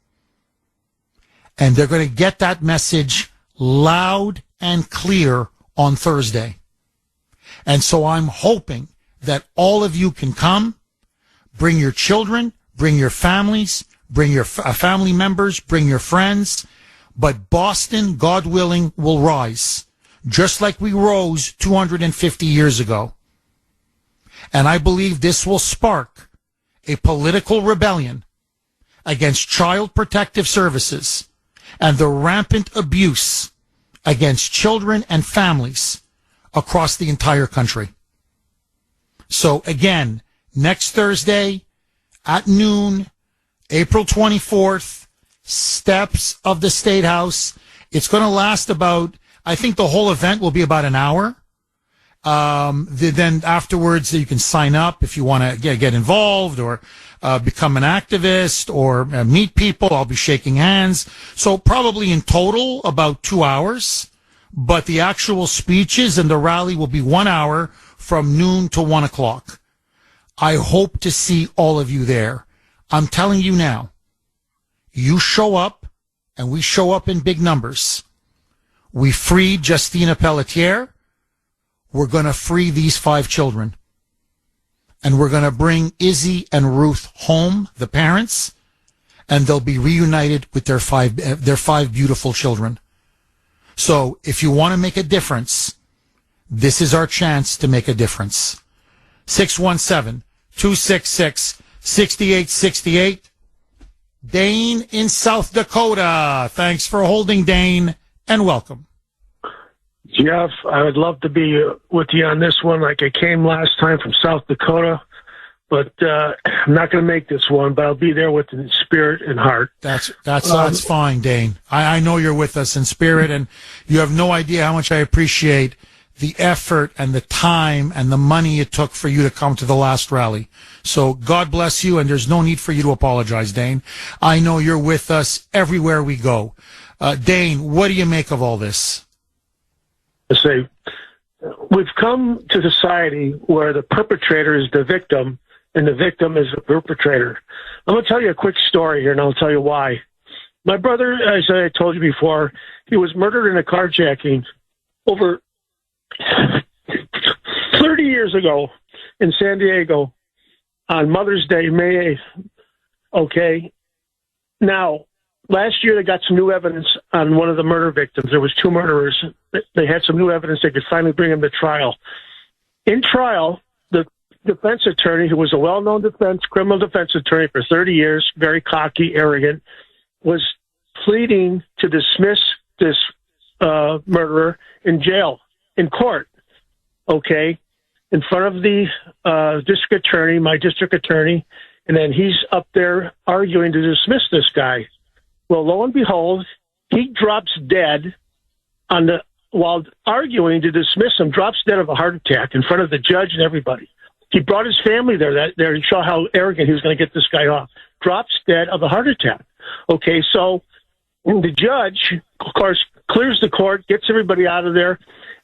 And they're going to get that message loud and clear on Thursday. And so I'm hoping that all of you can come, bring your children, bring your families, bring your family members, bring your friends. But Boston, God willing, will rise, just like we rose 250 years ago. And I believe this will spark a political rebellion against Child Protective Services and the rampant abuse against children and families across the entire country. So again, next Thursday at noon, April 24th, steps of the State House. It's going to last about, I think the whole event will be about an hour. Then afterwards you can sign up if you want to get involved or become an activist or meet people. I'll be shaking hands. So probably in total about 2 hours, but the actual speeches and the rally will be 1 hour from noon to 1 o'clock. I hope to see all of you there. I'm telling you now, you show up and we show up in big numbers. We freed Justina Pelletier. We're going to free these 5 children. And we're going to bring Izzy and Ruth home, the parents, and they'll be reunited with their five beautiful children. So if you want to make a difference, this is our chance to make a difference. 617-266-6868. Dane in South Dakota. Thanks for holding, Dane, and welcome. Jeff, I would love to be with you on this one like I came last time from South Dakota, but I'm not going to make this one, but I'll be there with in spirit and heart. That's fine, Dane. I know you're with us in spirit, and you have no idea how much I appreciate the effort and the time and the money it took for you to come to the last rally. So God bless you, and there's no need for you to apologize, Dane. I know you're with us everywhere we go. Dane, what do you make of all this? I say, we've come to society where the perpetrator is the victim and the victim is the perpetrator. I'm going to tell you a quick story here, and I'll tell you why. My brother, as I told you before, he was murdered in a carjacking over 30 years ago in San Diego on Mother's Day, May 8th. Okay. Now, last year they got some new evidence on one of the murder victims. There was 2 murderers. They had some new evidence. They could finally bring him to trial. In trial, the defense attorney, who was a well-known criminal defense attorney for 30 years, very cocky, arrogant, was pleading to dismiss this murderer in jail, in court, okay, in front of the district attorney, my district attorney, and then he's up there arguing to dismiss this guy. Well, lo and behold, he drops dead while arguing to dismiss him, drops dead of a heart attack in front of the judge and everybody. He brought his family there to show how arrogant he was going to get this guy off. Drops dead of a heart attack. Okay, so the judge, of course, clears the court, gets everybody out of there,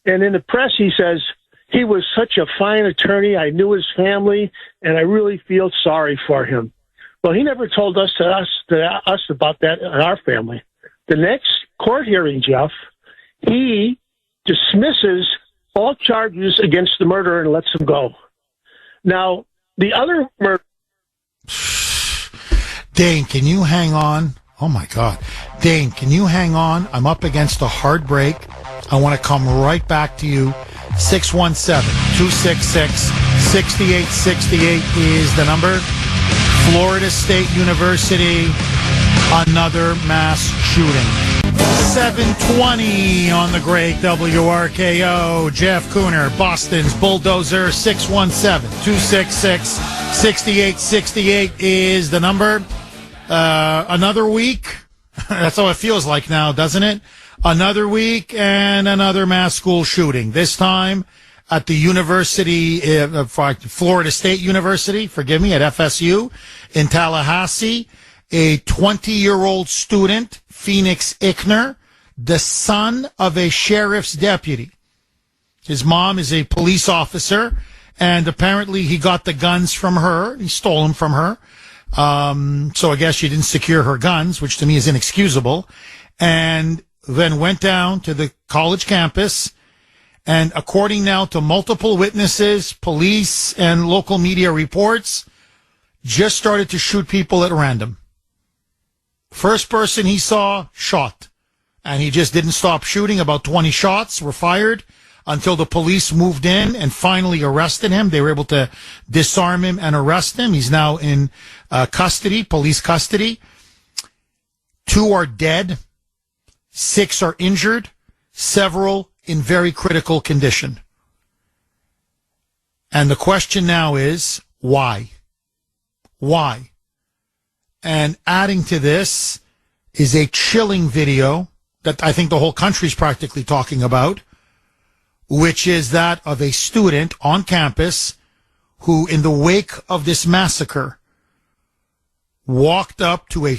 and in the press he says, he was such a fine attorney, I knew his family, and I really feel sorry for him. Well, he never told us about that in our family. The next court hearing, Jeff, he dismisses all charges against the murderer and lets him go. Now, the other murder... Dane, can you hang on? Oh, my God. Dane, can you hang on? I'm up against a hard break. I want to come right back to you. 617-266-6868 is the number. Florida State University, another mass shooting. 720 on the great WRKO. Jeff Kuhner, Boston's Bulldozer. 617-266-6868 is the number. Another week. That's how it feels like now, doesn't it? Another week and another mass school shooting. This time at the University of Florida State University, at FSU in Tallahassee. A 20-year-old student, Phoenix Kuhner, the son of a sheriff's deputy. His mom is a police officer, and apparently he got the guns from her. He stole them from her. So I guess she didn't secure her guns, which to me is inexcusable. And then went down to the college campus, and according now to multiple witnesses, police, and local media reports, just started to shoot people at random. First person he saw, shot. And he just didn't stop shooting. About 20 shots were fired until the police moved in and finally arrested him. They were able to disarm him and arrest him. He's now in custody, police custody. 2 are dead. 6 are injured, several in very critical condition. And the question now is, why? Why? And adding to this is a chilling video that I think the whole country is practically talking about, which is that of a student on campus who, in the wake of this massacre, walked up to a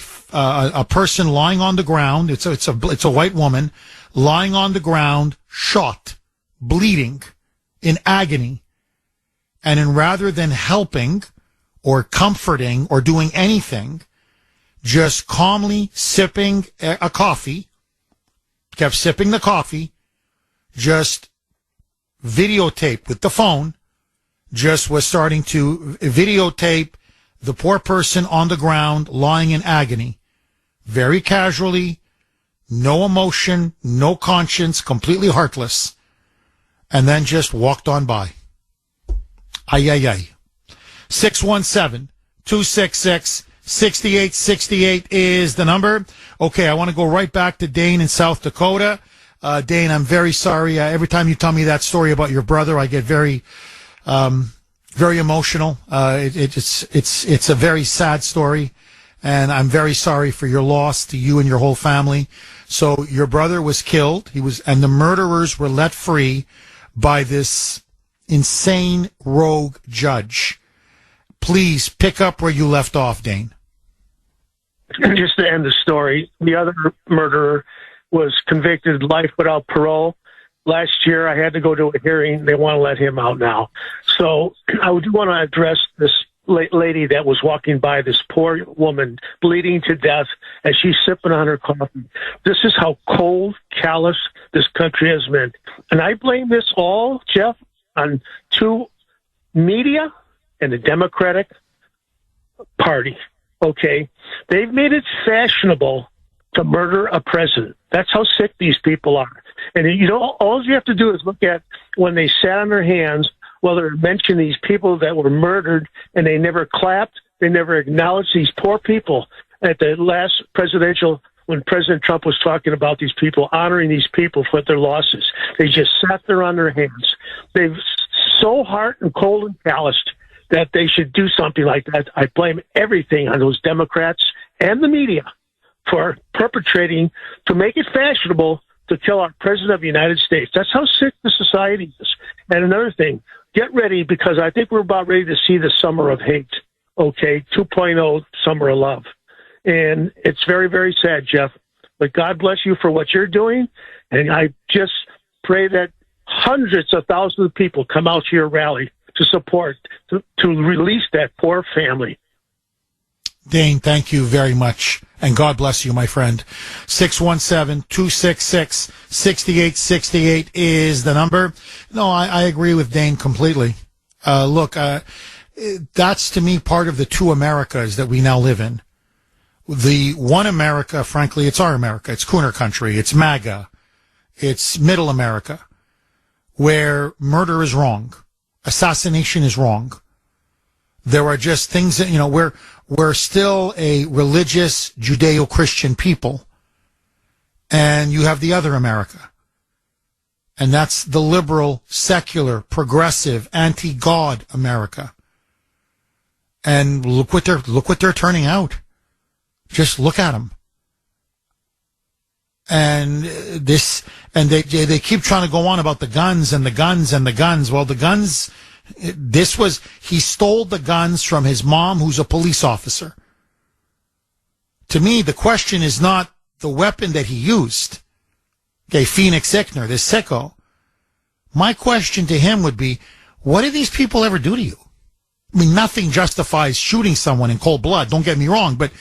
person lying on the ground. It's a white woman lying on the ground, shot, bleeding, in agony. And rather than helping or comforting or doing anything, just calmly sipping a coffee, kept sipping the coffee, just videotaped with the phone, just was starting to videotape the poor person on the ground lying in agony, very casually, no emotion, no conscience, completely heartless, and then just walked on by. Ay, ay, ay. 617-266-6868 is the number. Okay, I want to go right back to Dane in South Dakota. Dane, I'm very sorry. Every time you tell me that story about your brother, I get very emotional. It's a very sad story, and I'm very sorry for your loss to you and your whole family. So your brother was killed. And the murderers were let free by this insane rogue judge. Please pick up where you left off, Dane. Just to end the story, the other murderer was convicted life without parole. Last year, I had to go to a hearing. They want to let him out now. So I do want to address this lady that was walking by, this poor woman bleeding to death as she's sipping on her coffee. This is how cold, callous this country has been. And I blame this all, Jeff, on two media and the Democratic Party. Okay? They've made it fashionable to murder a president. That's how sick these people are. And all you have to do is look at when they sat on their hands, whether it mentioned these people that were murdered, and they never clapped, they never acknowledged these poor people at the last presidential, when President Trump was talking about these people, honoring these people for their losses. They just sat there on their hands. They've so hard and cold and calloused that they should do something like that. I blame everything on those Democrats and the media for perpetrating to make it fashionable to kill our President of the United States. That's how sick the society is. And another thing, get ready, because I think we're about ready to see the summer of hate, okay? 2.0 summer of love. And it's very, very sad, Jeff. But God bless you for what you're doing. And I just pray that hundreds of thousands of people come out to your rally to support, to release that poor family. Dane, thank you very much. And God bless you, my friend. 617-266-6868 is the number. No, I agree with Dane completely. Look, that's to me part of the two Americas that we now live in. The one America, frankly, it's our America. It's Kuner country. It's MAGA. It's middle America, where murder is wrong. Assassination is wrong. There are just things that, we're still a religious Judeo-Christian people. And you have the other America. And that's the liberal, secular, progressive, anti-God America. And look what they're turning out. Just look at them. And they keep trying to go on about the guns and the guns and the guns. Well, the guns, he stole the guns from his mom, who's a police officer. To me, the question is not the weapon that he used. Okay, Phoenix Ickner, this sicko. My question to him would be, what did these people ever do to you? I mean, nothing justifies shooting someone in cold blood, don't get me wrong, but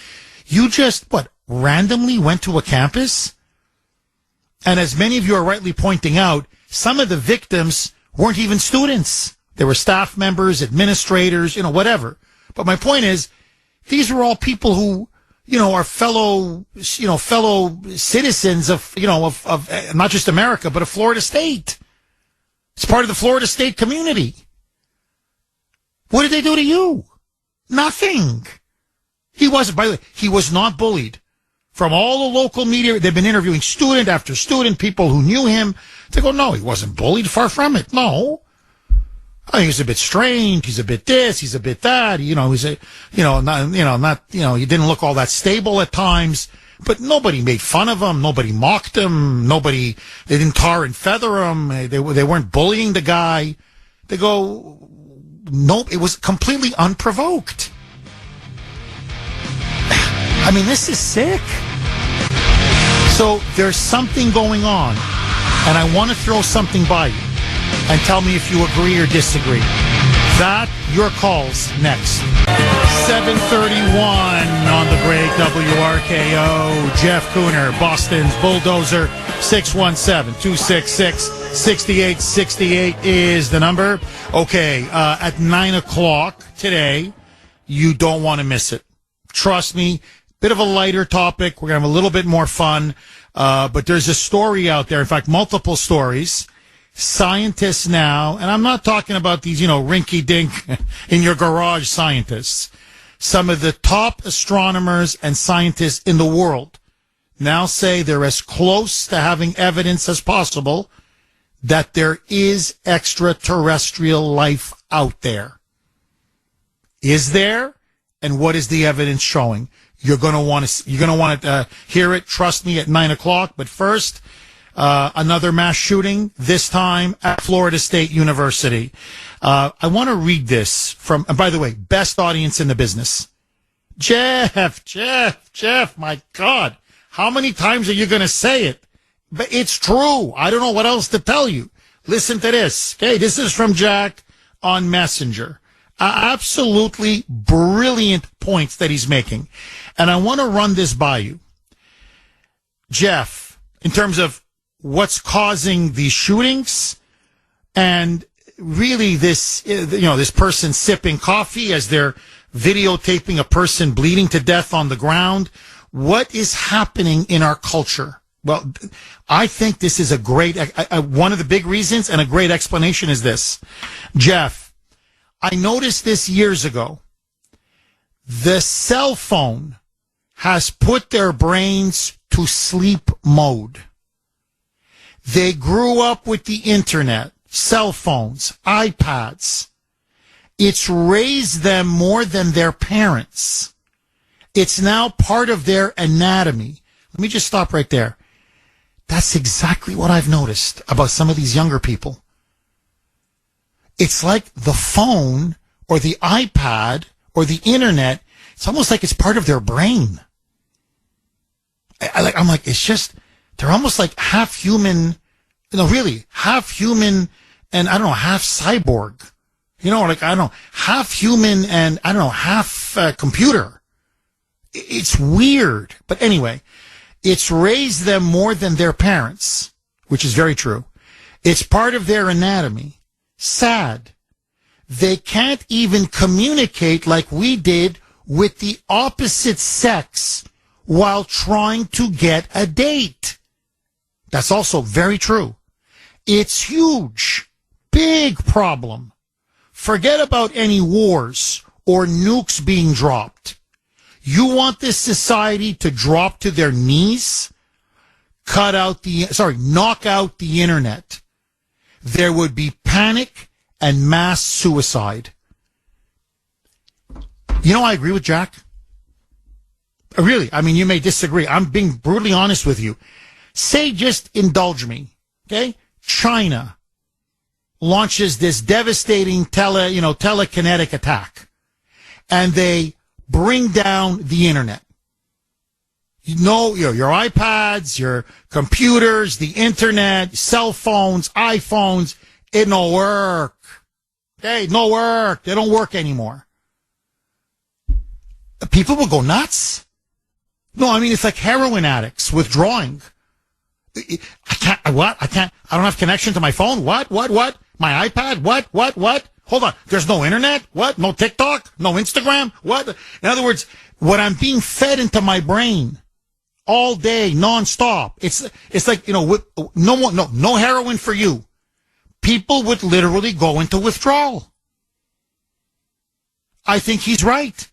you just, randomly went to a campus? And as many of you are rightly pointing out, some of the victims weren't even students. They were staff members, administrators, whatever. But my point is, these were all people who, are fellow citizens of not just America, but of Florida State. It's part of the Florida State community. What did they do to you? Nothing. He was not bullied. From all the local media, they've been interviewing student after student, people who knew him. They go, no, he wasn't bullied. Far from it. No. I think he's a bit strange. He's a bit this. He's a bit that. He didn't look all that stable at times. But nobody made fun of him. Nobody mocked him. They didn't tar and feather him. They weren't bullying the guy. They go, nope, it was completely unprovoked. I mean, this is sick. So there's something going on, and I want to throw something by you and tell me if you agree or disagree. Your calls next. 7:31 on the break, WRKO. Jeff Kuner, Boston's Bulldozer. 617-266-6868 is the number. Okay, at 9 o'clock today, you don't want to miss it. Trust me. Bit of a lighter topic. We're going to have a little bit more fun. But there's a story out there. In fact, multiple stories. Scientists now, and I'm not talking about these, rinky-dink in your garage scientists. Some of the top astronomers and scientists in the world now say they're as close to having evidence as possible that there is extraterrestrial life out there. Is there? And what is the evidence showing? You're going to want to hear it. Trust me, at 9 o'clock. But first, another mass shooting, this time at Florida State University. I want to read this from, and by the way, best audience in the business. Jeff, my God. How many times are you going to say it? But it's true. I don't know what else to tell you. Listen to this. Okay, this is from Jack on Messenger. Absolutely brilliant points that he's making. And I want to run this by you. Jeff, in terms of what's causing these shootings and really this, this person sipping coffee as they're videotaping a person bleeding to death on the ground. What is happening in our culture? Well, I think this is a great, one of the big reasons and a great explanation is this. Jeff, I noticed this years ago. The cell phone has put their brains to sleep mode. They grew up with the internet, cell phones, iPads. It's raised them more than their parents. It's now part of their anatomy. Let me just stop right there. That's exactly what I've noticed about some of these younger people. It's like the phone or the iPad or the internet, it's almost like it's part of their brain. I'm like, it's just, they're almost like half human, really, half human and I don't know, half cyborg. Half human and half computer. It's weird. But anyway, it's raised them more than their parents, which is very true. It's part of their anatomy. Sad. They can't even communicate like we did with the opposite sex while trying to get a date. That's also very true. It's huge. Big problem. Forget about any wars or nukes being dropped. You want this society to drop to their knees? Knock out the internet. There would be panic and mass suicide. I agree with Jack. Really, you may disagree. I'm being brutally honest with you. Say, just indulge me, okay? China launches this devastating telekinetic attack, and they bring down the internet. Your iPads, your computers, the internet, cell phones, iPhones, it no work. Okay, no work. They don't work anymore. People will go nuts. No, it's like heroin addicts withdrawing. I don't have connection to my phone. What? My iPad? What? Hold on. There's no internet? What? No TikTok? No Instagram? What? In other words, what I'm being fed into my brain all day, nonstop. It's like, no heroin for you. People would literally go into withdrawal. I think he's right.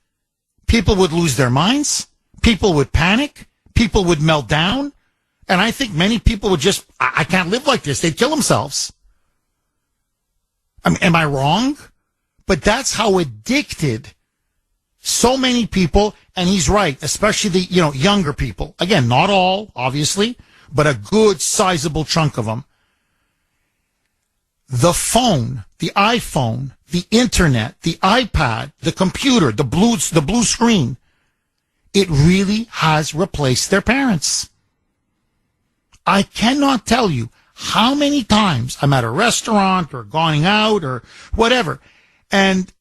People would lose their minds. People would panic. People would melt down. And I think many people would just, I can't live like this. They'd kill themselves. Am I wrong? But that's how addicted so many people, and he's right, especially the, younger people. Again, not all, obviously, but a good sizable chunk of them. The phone, the iPhone, the internet, the iPad, the computer, the blue screen, it really has replaced their parents. I cannot tell you how many times I'm at a restaurant or going out or whatever, and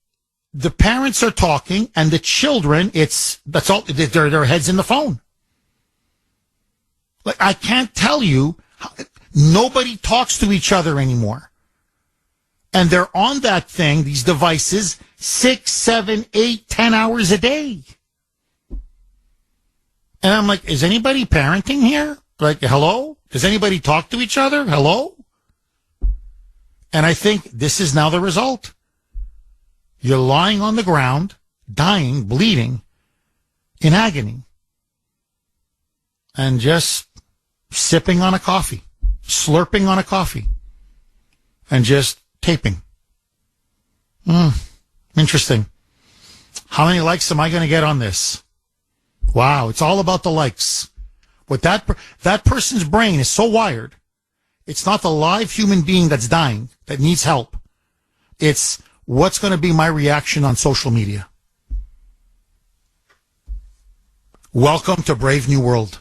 the parents are talking, and the children, that's all, their heads in the phone. Like, I can't tell you, nobody talks to each other anymore. And they're on that thing, these devices, 6, 7, 8, 10 hours a day. And I'm like, is anybody parenting here? Like, hello? Does anybody talk to each other? Hello? And I think this is now the result. You're lying on the ground, dying, bleeding, in agony, and just sipping on a coffee, slurping on a coffee, and just taping. Interesting. How many likes am I going to get on this? Wow, it's all about the likes. But that person's brain is so wired. It's not the live human being that's dying, that needs help. It's what's going to be my reaction on social media. Welcome to Brave New World.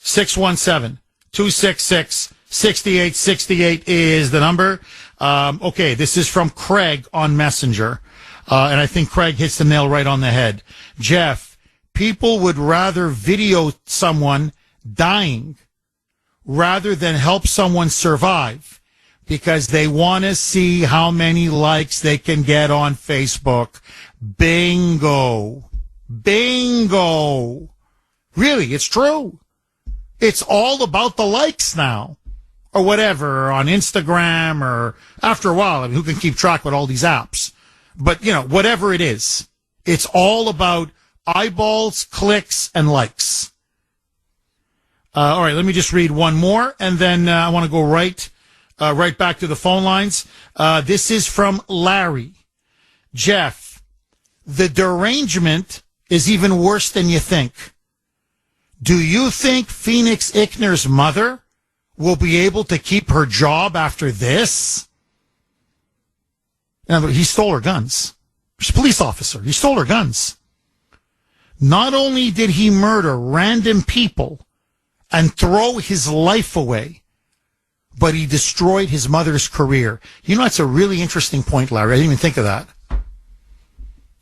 617-266-6868 is the number. Okay, this is from Craig on Messenger. And I think Craig hits the nail right on the head. Jeff, people would rather video someone dying rather than help someone survive because they want to see how many likes they can get on Facebook. Bingo. Bingo. Really, it's true. It's all about the likes now. Or whatever, on Instagram, or after a while, I mean, who can keep track with all these apps? But, whatever it is, it's all about eyeballs, clicks, and likes. All right, let me just read one more, and then I want to go right back to the phone lines. This is from Larry. Jeff, the derangement is even worse than you think. Do you think Phoenix Ickner's mother will be able to keep her job after this? Now, he stole her guns. She's a police officer. He stole her guns. Not only did he murder random people and throw his life away, but he destroyed his mother's career. That's a really interesting point, Larry. I didn't even think of that.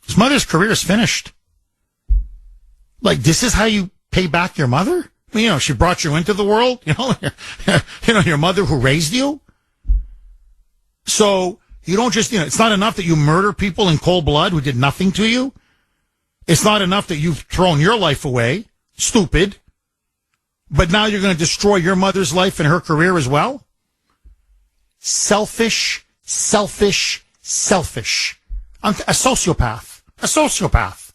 His mother's career is finished. Like, this is how you pay back your mother? She brought you into the world, your mother who raised you. So you don't just, it's not enough that you murder people in cold blood who did nothing to you. It's not enough that you've thrown your life away. Stupid. But now you're going to destroy your mother's life and her career as well? Selfish, selfish, selfish. I'm a sociopath. A sociopath.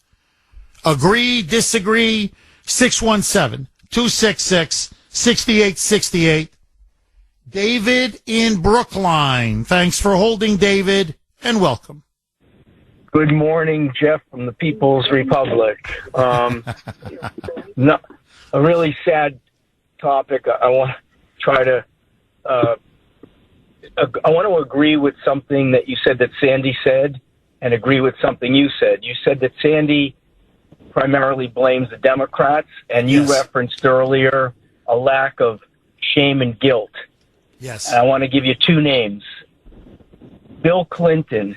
Agree, disagree, 617-266-6868. David in Brookline. Thanks for holding, David, and welcome. Good morning, Jeff from the People's Republic. No, a really sad topic. I want to try to. I want to agree with something that you said that Sandy said, and agree with something you said. You said that Sandy primarily blames the Democrats, and you referenced earlier a lack of shame and guilt. Yes. And I want to give you two names. Bill Clinton,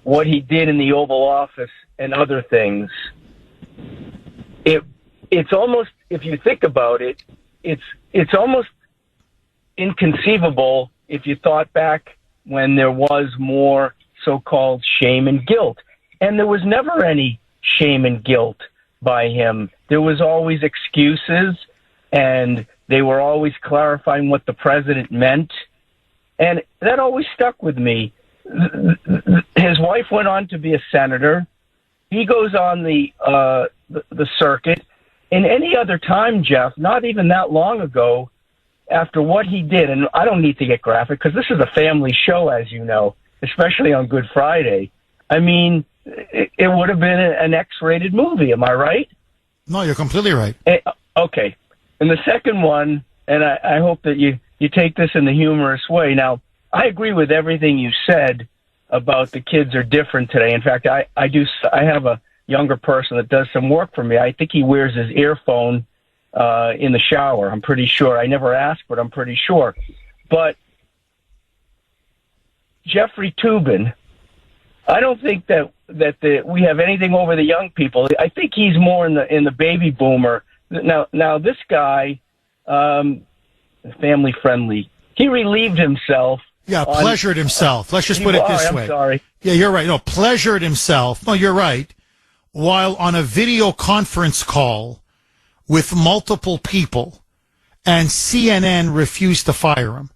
what he did in the Oval Office and other things. It's almost, if you think about it, it's almost inconceivable if you thought back when there was more so-called shame and guilt. And there was never any shame and guilt by him. There was always excuses, and they were always clarifying what the president meant. And that always stuck with me. His wife went on to be a senator. He goes on the circuit. In any other time, Jeff, not even that long ago, after what he did, and I don't need to get graphic because this is a family show, as you know, especially on Good Friday. I mean, it would have been an X-rated movie. Am I right? No, you're completely right. Okay. And the second one, and I hope that you take this in the humorous way. Now, I agree with everything you said about the kids are different today. In fact, I have a younger person that does some work for me. I think he wears his earphone in the shower. I'm pretty sure. I never asked, but I'm pretty sure. But Jeffrey Toobin, I don't think that we have anything over the young people. I think he's more in the baby boomer. Now this guy, family friendly. He relieved himself. Yeah, pleasured himself. Let's just put it this way. I'm sorry. Yeah, you're right. No, pleasured himself. No, you're right. While on a video conference call with multiple people, and CNN refused to fire him.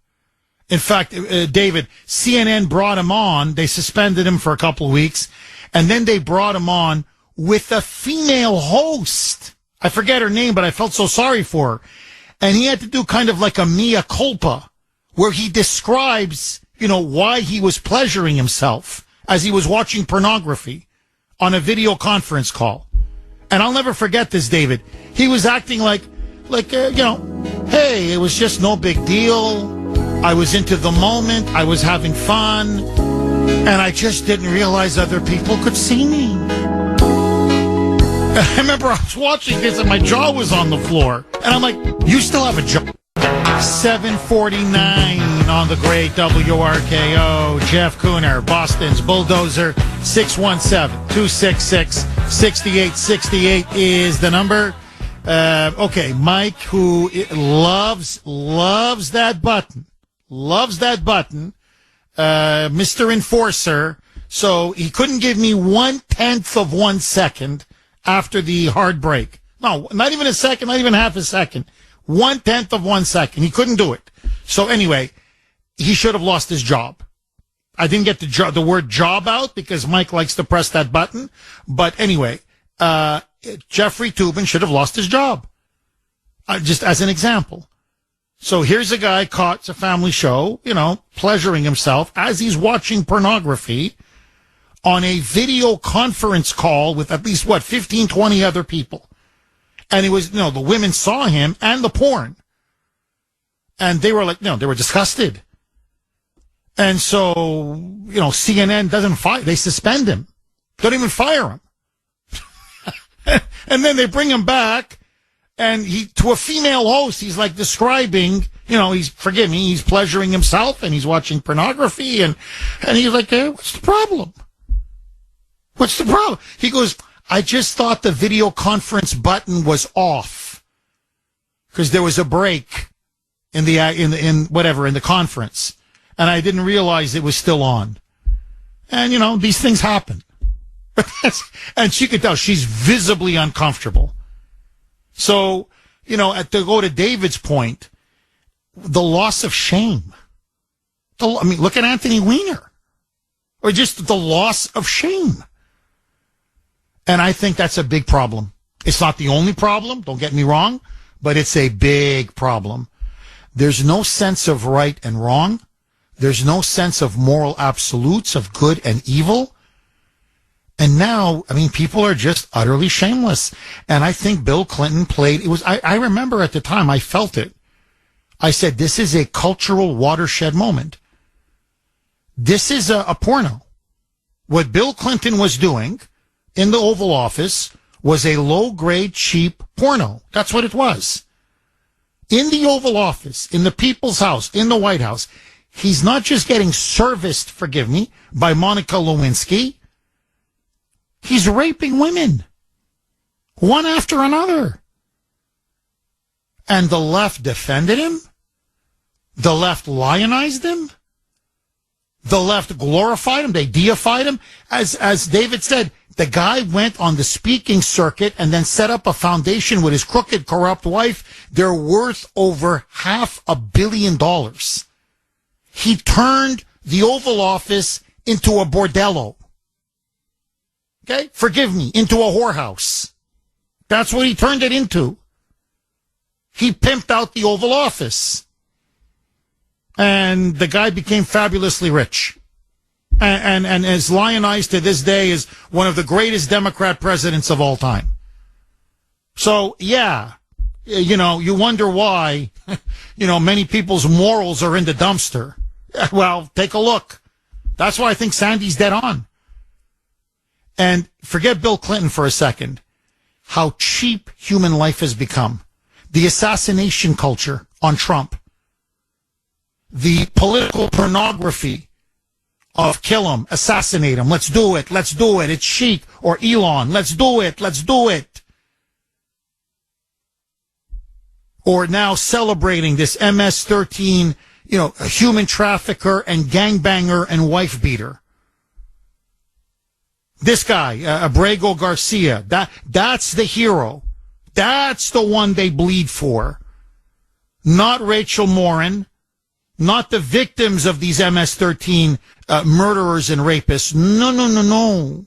In fact, David, CNN brought him on. They suspended him for a couple of weeks, and then they brought him on with a female host. I forget her name, but I felt so sorry for her. And he had to do kind of like a mea culpa, where he describes, why he was pleasuring himself as he was watching pornography on a video conference call. And I'll never forget this, David. He was acting like, hey, it was just no big deal. I was into the moment. I was having fun. And I just didn't realize other people could see me. I remember I was watching this and my jaw was on the floor. And I'm like, you still have a jaw? 7:49 on the great WRKO. Jeff Kuhner, Boston's Bulldozer. 617-266-6868 is the number. Okay, Mike, who loves that button. Mr. Enforcer. So he couldn't give me 1/10 of 1 second after the hard break. No, not even a second, not even half a second. 1/10 of 1 second. He couldn't do it. So anyway, he should have lost his job. I didn't get the word job out because Mike likes to press that button. But anyway, Jeffrey Toobin should have lost his job. Just as an example. So here's a guy caught, it's a family show, pleasuring himself as he's watching pornography on a video conference call with at least, 15, 20 other people. And it was, the women saw him and the porn. And they were like, they were disgusted. And so, CNN doesn't fire, they suspend him. Don't even fire him. And then they bring him back, and to a female host, he's like describing, he's pleasuring himself, and he's watching pornography, and he's like, hey, what's the problem? What's the problem? He goes, I just thought the video conference button was off because there was a break in the conference, and I didn't realize it was still on. And these things happen. And she could tell she's visibly uncomfortable. So, to go to David's point, the loss of shame. Look at Anthony Weiner. Or just the loss of shame. And I think that's a big problem. It's not the only problem, don't get me wrong, but it's a big problem. There's no sense of right and wrong. There's no sense of moral absolutes of good and evil. And now, people are just utterly shameless. And I think Bill Clinton I remember at the time, I felt it. I said, this is a cultural watershed moment. This is a porno. What Bill Clinton was doing in the Oval Office was a low-grade, cheap porno. That's what it was. In the Oval Office, in the People's House, in the White House, he's not just getting serviced, by Monica Lewinsky. He's raping women, one after another. And the left defended him. The left lionized him. The left glorified him. They deified him. As David said, the guy went on the speaking circuit and then set up a foundation with his crooked, corrupt wife. They're worth over $500 million. He turned the Oval Office into a bordello. Okay? Forgive me, into a whorehouse. That's what he turned it into. He pimped out the Oval Office. And the guy became fabulously rich. And is lionized to this day as one of the greatest Democrat presidents of all time. So, yeah, you wonder why, many people's morals are in the dumpster. Well, take a look. That's why I think Sandy's dead on. And forget Bill Clinton for a second. How cheap human life has become. The assassination culture on Trump. The political pornography of kill him, assassinate him, let's do it, it's chic. Or Elon, let's do it. Or now celebrating this MS-13, a human trafficker and gangbanger and wife beater. This guy, Abrego Garcia, that's the hero. That's the one they bleed for. Not Rachel Morin, not the victims of these MS-13 murderers and rapists. No.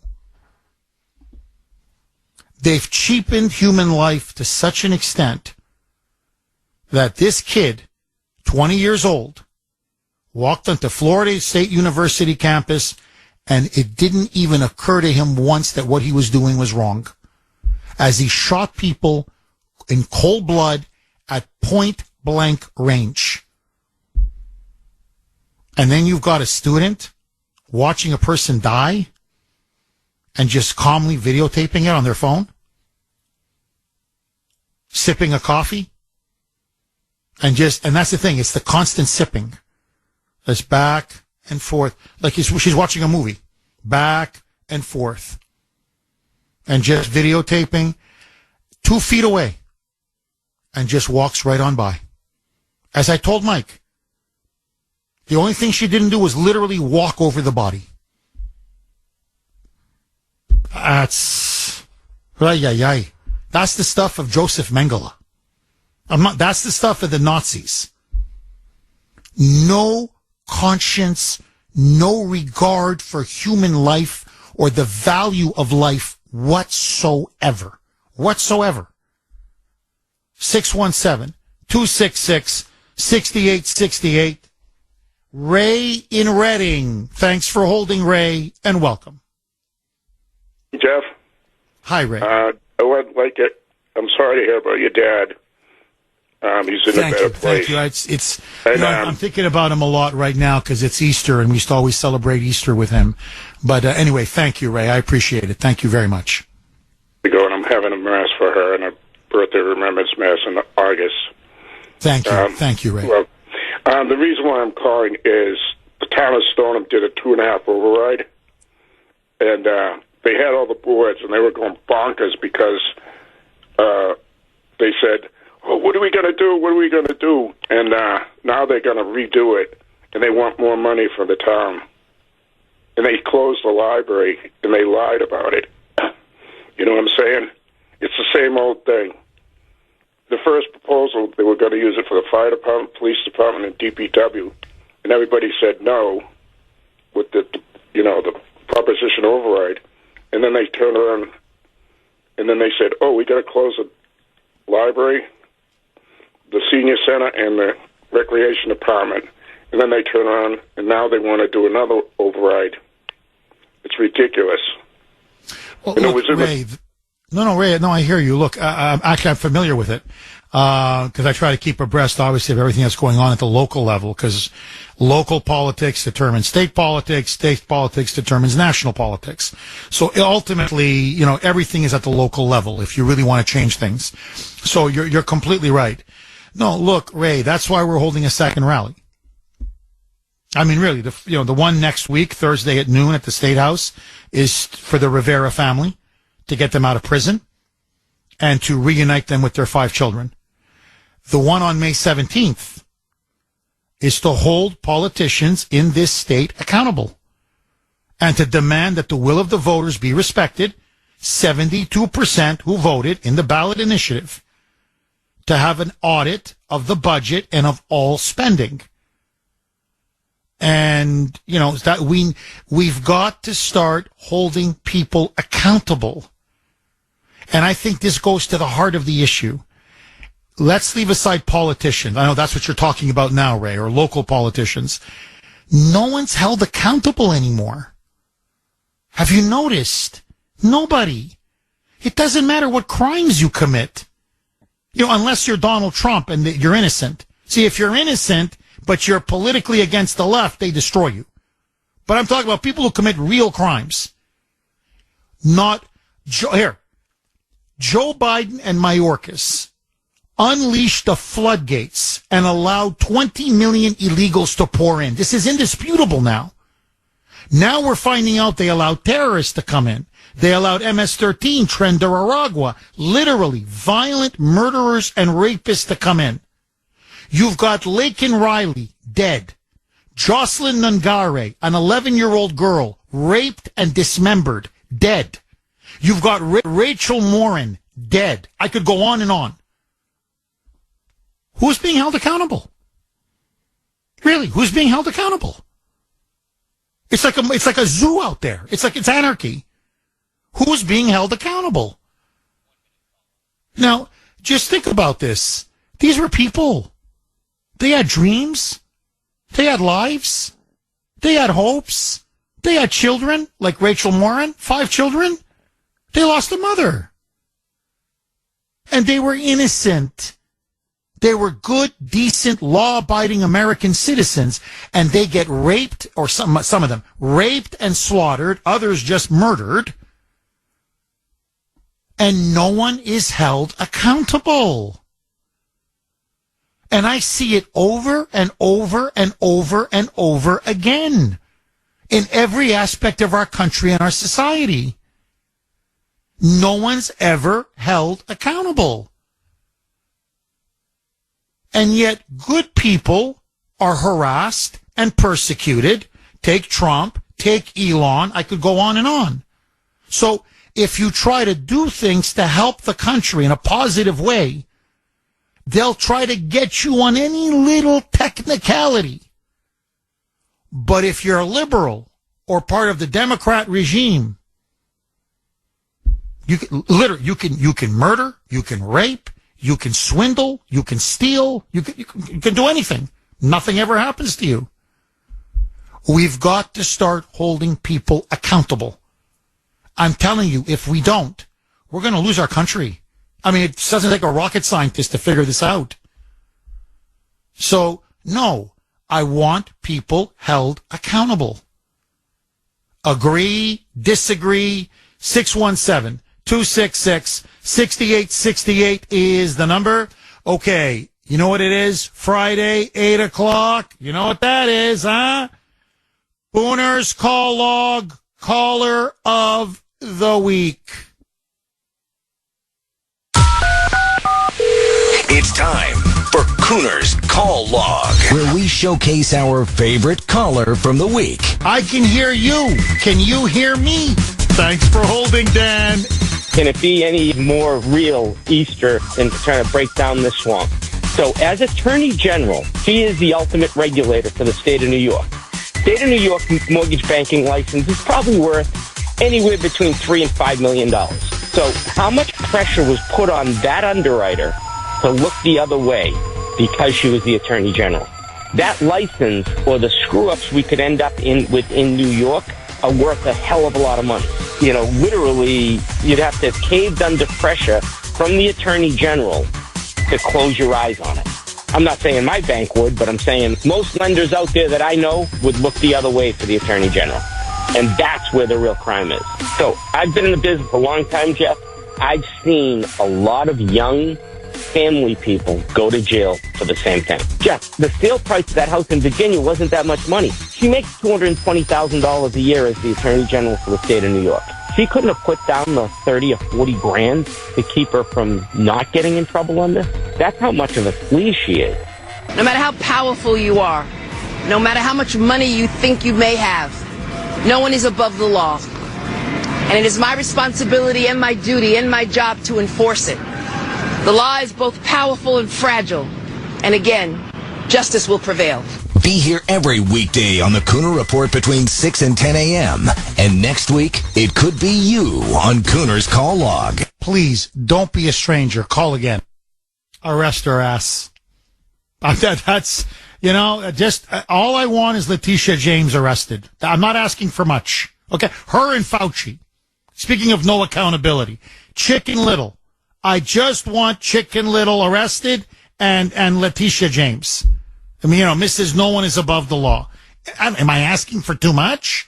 They've cheapened human life to such an extent that this kid, 20 years old, walked onto Florida State University campus, and it didn't even occur to him once that what he was doing was wrong. As he shot people in cold blood at point blank range. And then you've got a student watching a person die and just calmly videotaping it on their phone, sipping a coffee. And that's the thing. It's the constant sipping. It's back and forth. Like she's watching a movie. Back and forth. And just videotaping 2 feet away. And just walks right on by. As I told Mike, the only thing she didn't do was literally walk over the body. That's the stuff of Joseph Mengele. That's the stuff of the Nazis. No conscience, no regard for human life or the value of life whatsoever. 617-266-6868. Ray in Reading. Thanks for holding, Ray, and welcome. Jeff? Hi, Ray. I would like it. I'm sorry to hear about your dad. He's in a better place. Thank you. I'm thinking about him a lot right now because it's Easter, and we used to always celebrate Easter with him. But anyway, thank you, Ray. I appreciate it. Thank you very much. And I'm having a mass for her and a birthday remembrance mass in August. Thank you. Thank you, Ray. Well, the reason why I'm calling is the town of Stoneham did a 2.5 override, and they had all the boards, and they were going bonkers because they said, "Oh, what are we going to do? What are we going to do?" And now they're going to redo it, and they want more money from the town. And they closed the library, and they lied about it. You know what I'm saying? It's the same old thing. The first proposal, they were going to use it for the fire department, police department, and DPW, and everybody said no with the proposition override. And then they turned around, and then they said, "Oh, we got to close the library, the senior center, and the recreation department." And then they turn around, and now they want to do another override. It's ridiculous. Well, look, Ray, Ray, I hear you. Look, I'm familiar with it because I try to keep abreast, obviously, of everything that's going on at the local level because local politics determines state politics determines national politics. So ultimately, everything is at the local level if you really want to change things. So you're completely right. No, look, Ray, that's why we're holding a second rally. I mean, really, the one next week, Thursday at noon at the State House, is for the Rivera family to get them out of prison and to reunite them with their 5 children. The one on May 17th is to hold politicians in this state accountable and to demand that the will of the voters be respected. 72% who voted in the ballot initiative to have an audit of the budget and of all spending. And, that we've got to start holding people accountable. And I think this goes to the heart of the issue. Let's leave aside politicians. I know that's what you're talking about now, Ray, or local politicians. No one's held accountable anymore. Have you noticed? Nobody. It doesn't matter what crimes you commit. Unless you're Donald Trump and you're innocent. See, if you're innocent, but you're politically against the left, they destroy you. But I'm talking about people who commit real crimes. Joe Biden and Mayorkas unleashed the floodgates and allowed 20 million illegals to pour in. This is indisputable now. Now we're finding out they allowed terrorists to come in. They allowed MS-13, Tren de Aragua, literally violent murderers and rapists to come in. You've got Laken Riley, dead. Jocelyn Nungare, an 11-year-old girl, raped and dismembered, dead. You've got Rachel Morin, dead. I could go on and on. Who's being held accountable? Really, who's being held accountable? It's like a zoo out there. It's anarchy. Who's being held accountable? Now, just think about this. These were people. They had dreams. They had lives. They had hopes. They had children, like Rachel Morin, 5 children. They lost a mother. And they were innocent. They were good, decent, law-abiding American citizens, and they get raped, or some of them, raped and slaughtered, others just murdered, and no one is held accountable. And I see it over and over and over and over again in every aspect of our country and our society. No one's ever held accountable. And yet good people are harassed and persecuted. Take Trump, take Elon. I could go on and on. So if you try to do things to help the country in a positive way, they'll try to get you on any little technicality. But if you're a liberal or part of the Democrat regime, you can murder, you can rape, you can swindle, you can steal, you can do anything. Nothing ever happens to you. We've got to start holding people accountable. I'm telling you, if we don't, we're going to lose our country. I mean, it doesn't take a rocket scientist to figure this out. So, no, I want people held accountable. Agree, disagree, 617-266-6868 is the number. Okay, you know what it is? Friday, 8 o'clock. You know what that is, huh? Kuhner's Call Log, Caller of the Week. It's time for Kuner's Call Log, where we showcase our favorite caller from the week. I can hear you. Can you hear me? Thanks for holding, Dan. Can it be any more real Easter than trying to break down this swamp? So as Attorney General, she is the ultimate regulator for the state of New York. State of New York mortgage banking license is probably worth anywhere between $3 and $5 million. So how much pressure was put on that underwriter to look the other way because she was the Attorney General? That license or the screw-ups we could end up with in New York are worth a hell of a lot of money. You know, literally, you'd have to have caved under pressure from the Attorney General to close your eyes on it. I'm not saying my bank would, but I'm saying most lenders out there that I know would look the other way for the Attorney General. And that's where the real crime is. So I've been in the business a long time, Jeff. I've seen a lot of young family people go to jail for the same thing. Jeff, the sale price of that house in Virginia wasn't that much money. She makes $220,000 a year as the Attorney General for the state of New York. She couldn't have put down the 30 or 40 grand to keep her from not getting in trouble on this. That's how much of a sleaze she is. No matter how powerful you are, no matter how much money you think you may have, no one is above the law. And it is my responsibility and my duty and my job to enforce it. The law is both powerful and fragile. And again, justice will prevail. Be here every weekday on the Kuner Report between 6 and 10 a.m. And next week, it could be you on Kuner's Call Log. Please, don't be a stranger. Call again. Arrest her ass. That's, you know, just all I want is Letitia James arrested. I'm not asking for much. Okay? Her and Fauci. Speaking of no accountability. Chicken Little. I just want Chicken Little arrested and Letitia James. I mean, you know, Mrs. No One is above the law. Am I asking for too much?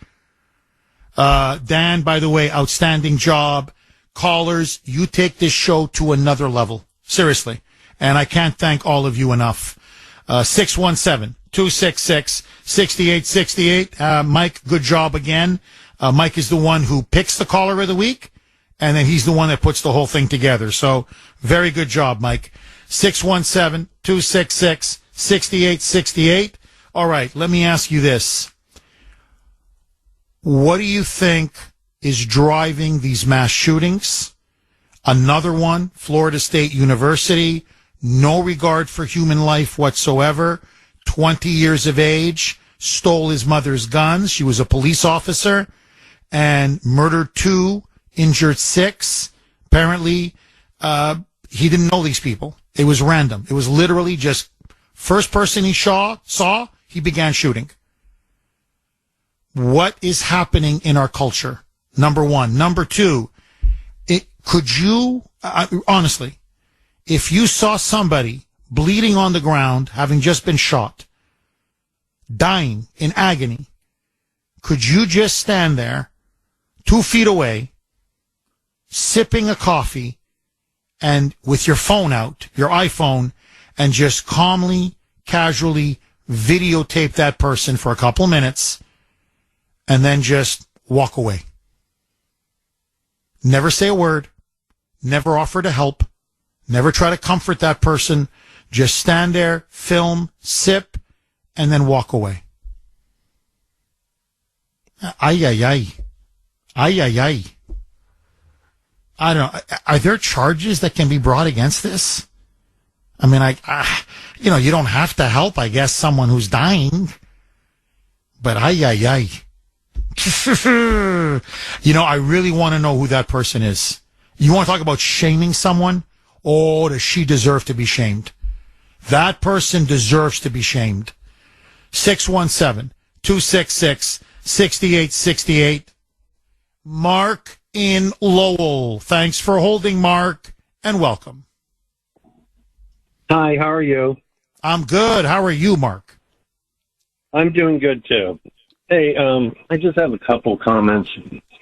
Dan, by the way, outstanding job. Callers, you take this show to another level. Seriously. And I can't thank all of you enough. 617-266-6868. Mike, good job again. Mike is the one who picks the caller of the week, and then he's the one that puts the whole thing together. So, very good job, Mike. 617-266-6868. All right, let me ask you this. What do you think is driving these mass shootings? Another one, Florida State University, no regard for human life whatsoever, 20 years of age, stole his mother's guns. She was a police officer, and murdered 2, injured 6. Apparently, he didn't know these people. It was random. It was literally just first person he saw, he began shooting. What is happening in our culture? Number one. Number two, could you, honestly, if you saw somebody bleeding on the ground, having just been shot, dying in agony, could you just stand there 2 feet away, sipping a coffee, and with your phone out, your iPhone, and just calmly, casually videotape that person for a couple minutes and then just walk away. Never say a word. Never offer to help. Never try to comfort that person. Just stand there, film, sip, and then walk away. Ay, ay, ay. Ay, ay, ay. I don't know. Are there charges that can be brought against this? I mean, you don't have to help, I guess, someone who's dying. But ay, ay, ay. I really want to know who that person is. You want to talk about shaming someone? Oh, does she deserve to be shamed? That person deserves to be shamed. 617-266-6868. Mark in Lowell. Thanks for holding, Mark, and welcome. Hi, how are you? I'm good. How are you, Mark? I'm doing good, too. Hey, I just have a couple comments.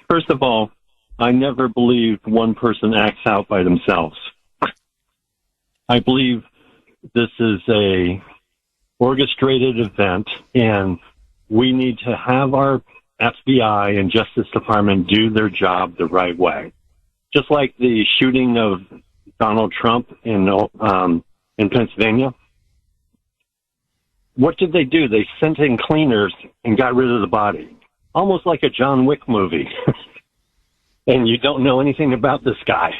First of all, I never believed one person acts out by themselves. I believe this is a orchestrated event, and we need to have our FBI and Justice Department do their job the right way. Just like the shooting of Donald Trump in Pennsylvania. What did they do? They sent in cleaners and got rid of the body. Almost like a John Wick movie. And you don't know anything about this guy.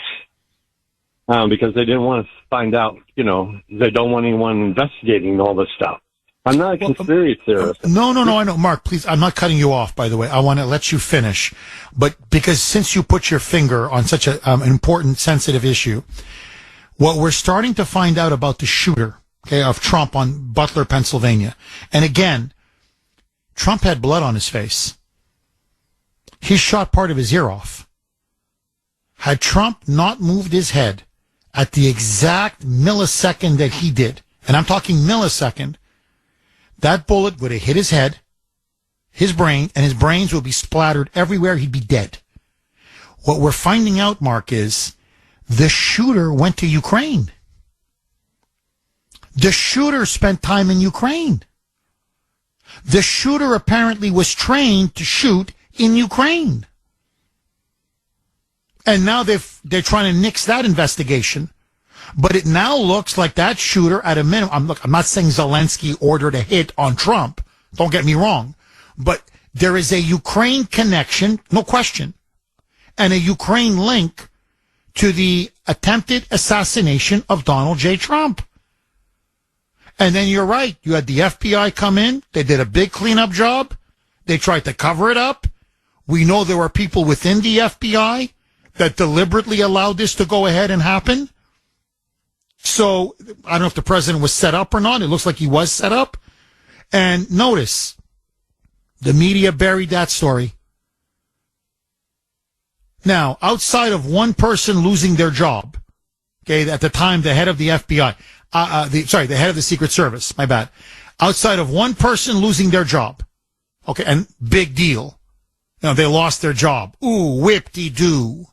Because they didn't want to find out, they don't want anyone investigating all this stuff. I'm not a conspiracy theorist. No, I know. Mark, please, I'm not cutting you off, by the way. I want to let you finish. But because since you put your finger on such an important, sensitive issue, what we're starting to find out about the shooter, of Trump on Butler, Pennsylvania. And again, Trump had blood on his face. He shot part of his ear off. Had Trump not moved his head at the exact millisecond that he did, and I'm talking millisecond, that bullet would have hit his head, his brain, and his brains would be splattered everywhere. He'd be dead. What we're finding out, Mark, is the shooter went to Ukraine. The shooter spent time in Ukraine. The shooter apparently was trained to shoot in Ukraine. And now they're trying to nix that investigation. But it now looks like that shooter, at a minimum, I'm not saying Zelensky ordered a hit on Trump. Don't get me wrong. But there is a Ukraine connection, no question, and a Ukraine link to the attempted assassination of Donald J. Trump. And then you're right. You had the FBI come in. They did a big cleanup job. They tried to cover it up. We know there were people within the FBI that deliberately allowed this to go ahead and happen. So I don't know if the president was set up or not. It looks like he was set up. And notice, the media buried that story. Now, outside of one person losing their job, at the time, the head of the FBI, the head of the Secret Service, my bad. Outside of one person losing their job, and big deal. They lost their job. Ooh, whip-de-doo.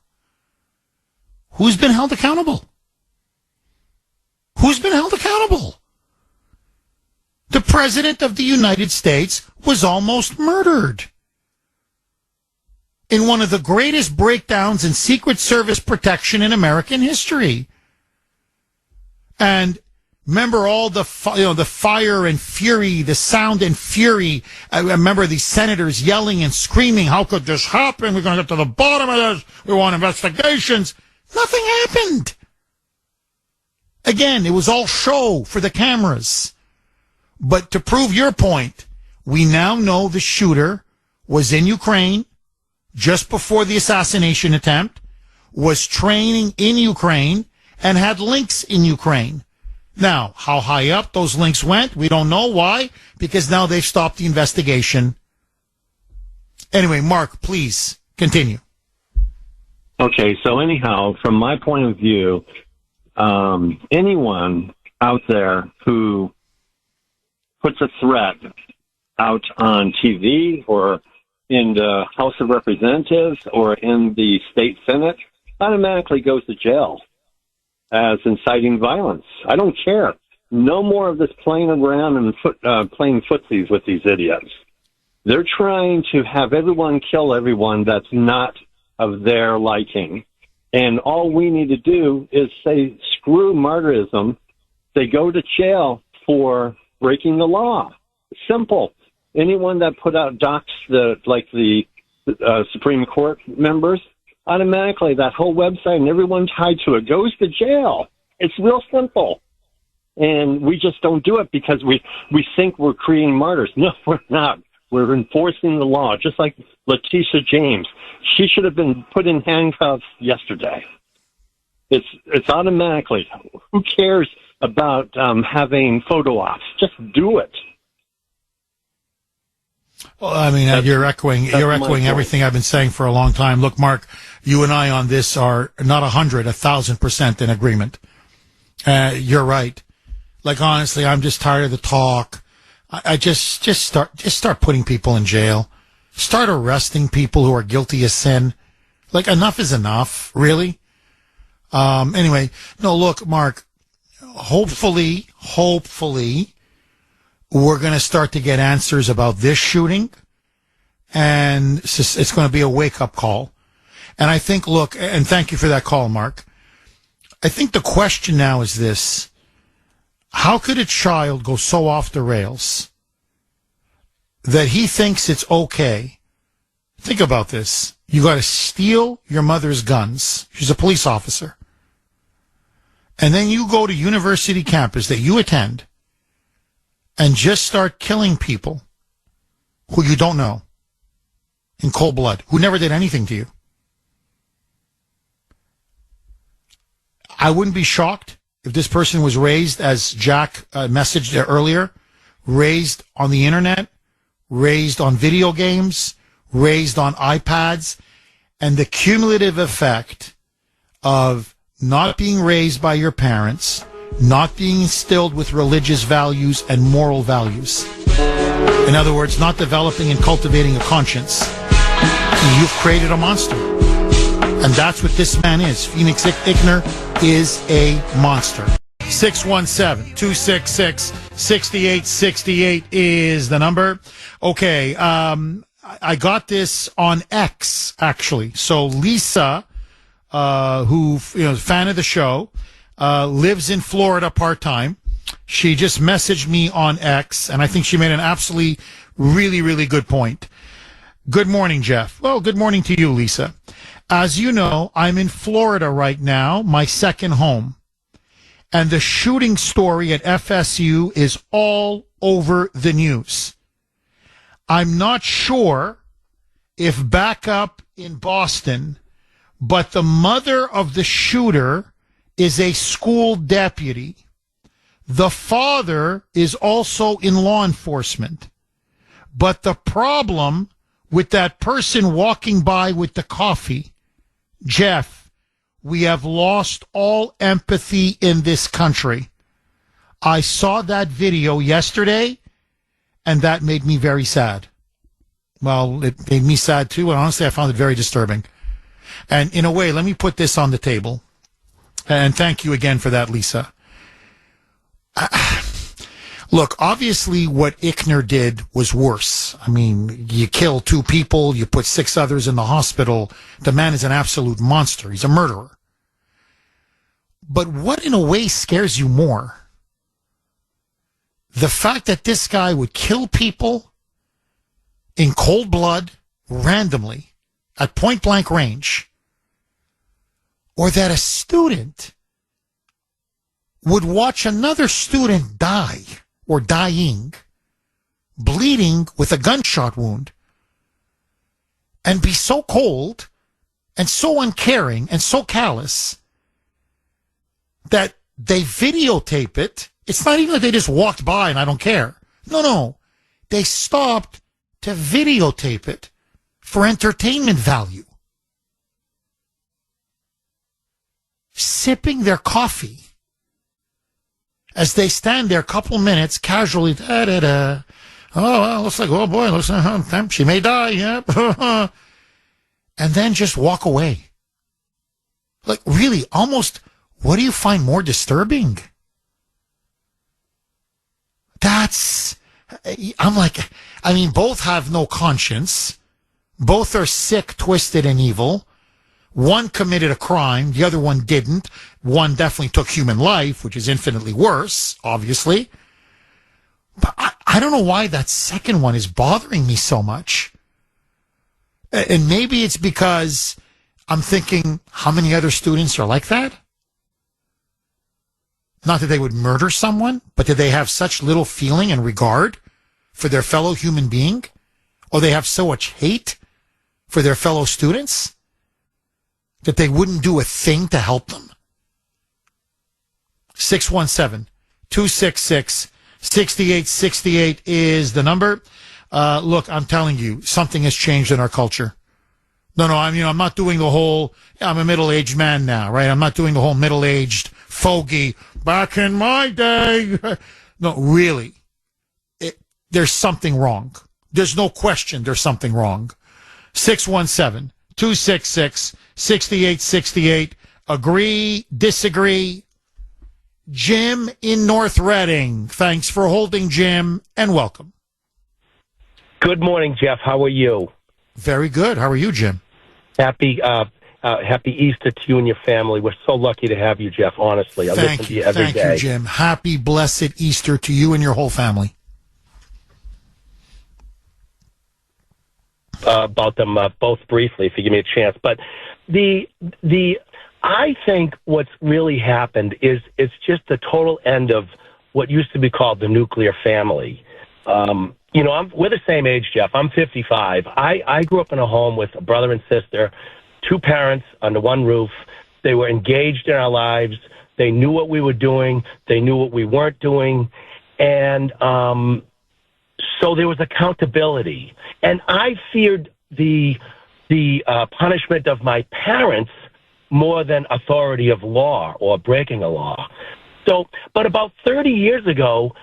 Who's been held accountable? Who's been held accountable? The President of the United States was almost murdered in one of the greatest breakdowns in Secret Service protection in American history. And remember all the fire and fury, the sound and fury. I remember the senators yelling and screaming, how could this happen? We're going to get to the bottom of this. We want investigations. Nothing happened. Again, it was all show for the cameras. But to prove your point, we now know the shooter was in Ukraine just before the assassination attempt, was training in Ukraine, and had links in Ukraine. Now, how high up those links went, we don't know. Why? Because now they've stopped the investigation. Anyway, Mark, please continue. Okay, so anyhow, from my point of view, anyone out there who puts a threat out on TV or in the House of Representatives or in the state Senate automatically goes to jail as inciting violence. I don't care. No more of this playing around and playing footsies with these idiots. They're trying to have everyone kill everyone that's not of their liking. And all we need to do is say, screw martyrism. They go to jail for breaking the law. Simple. Anyone that put out docs, the Supreme Court members, automatically that whole website and everyone tied to it goes to jail. It's real simple. And we just don't do it because we think we're creating martyrs. No, we're not. We're enforcing the law, just like Letitia James. She should have been put in handcuffs yesterday. It's automatically. Who cares about having photo ops? Just do it. Well, I mean, you're echoing everything I've been saying for a long time. Look, Mark, you and I on this are not 1,000% in agreement. You're right. Like, honestly, I'm just tired of the talk. I just start putting people in jail. Start arresting people who are guilty of sin. Like, enough is enough, really. Anyway, no, look, Mark, hopefully, we're going to start to get answers about this shooting, and it's going to be a wake-up call. And I think, look, and thank you for that call, Mark. I think the question now is this. How could a child go so off the rails that he thinks it's okay? Think about this. You got to steal your mother's guns. She's a police officer. And then you go to university campus that you attend and just start killing people who you don't know in cold blood, who never did anything to you. I wouldn't be shocked if this person was raised, as Jack messaged earlier, raised on the internet, raised on video games, raised on iPads, and the cumulative effect of not being raised by your parents, not being instilled with religious values and moral values. In other words, not developing and cultivating a conscience. You've created a monster. And that's what this man is. Phoenix Kuhner is a monster. 617-266-6868 is the number. Okay, I got this on X, actually. So Lisa, who, fan of the show, lives in Florida part-time. She just messaged me on X, and I think she made an absolutely really, really good point. Good morning, Jeff. Well, good morning to you, Lisa. As you know, I'm in Florida right now, my second home. And the shooting story at FSU is all over the news. I'm not sure if back up in Boston, but the mother of the shooter is a school deputy. The father is also in law enforcement. But the problem with that person walking by with the coffee, Jeff, we have lost all empathy in this country. I saw that video yesterday, and that made me very sad. Well, it made me sad too, and honestly, I found it very disturbing. And in a way, let me put this on the table. And thank you again for that, Lisa. Look, obviously what Kuhner did was worse. I mean, you kill 2 people, you put 6 others in the hospital. The man is an absolute monster. He's a murderer. But what in a way scares you more? The fact that this guy would kill people in cold blood, randomly, at point blank range, or that a student would watch another student die or dying, bleeding with a gunshot wound, and be so cold and so uncaring and so callous that they videotape it. It's not even that they just walked by and I don't care. No. They stopped to videotape it for entertainment value. Sipping their coffee as they stand there a couple minutes casually, Oh, well, looks like, oh boy, looks like she may die, yeah. And then just walk away. Like, really, almost, what do you find more disturbing? I'm like, I mean, both have no conscience. Both are sick, twisted, and evil. One committed a crime. The other one didn't. One definitely took human life, which is infinitely worse, obviously. But I don't know why that second one is bothering me so much. And maybe it's because I'm thinking, how many other students are like that? Not that they would murder someone, but that they have such little feeling and regard for their fellow human being? Or they have so much hate for their fellow students that they wouldn't do a thing to help them? 617-266-6868 is the number. Look, I'm telling you, something has changed in our culture. No, I'm not doing the whole, I'm a middle-aged man now, right? I'm not doing the whole middle-aged fogey, back in my day. No, really. There's something wrong. There's no question there's something wrong. 617-266-6868. Agree, disagree. Jim in North Reading. Thanks for holding, Jim, and welcome. Good morning, Jeff. How are you? Very good. How are you, Jim? Happy Easter to you and your family. We're so lucky to have you, Jeff, honestly. I listen to you every day. Thank you, Jim. Happy, blessed Easter to you and your whole family. About them both briefly, if you give me a chance. But I think what's really happened is it's just the total end of what used to be called the nuclear family. We're the same age, Jeff. I'm 55. I grew up in a home with a brother and sister, two parents under one roof. They were engaged in our lives. They knew what we were doing. They knew what we weren't doing. And so there was accountability. And I feared the punishment of my parents more than authority of law or breaking a law. But about 30 years ago,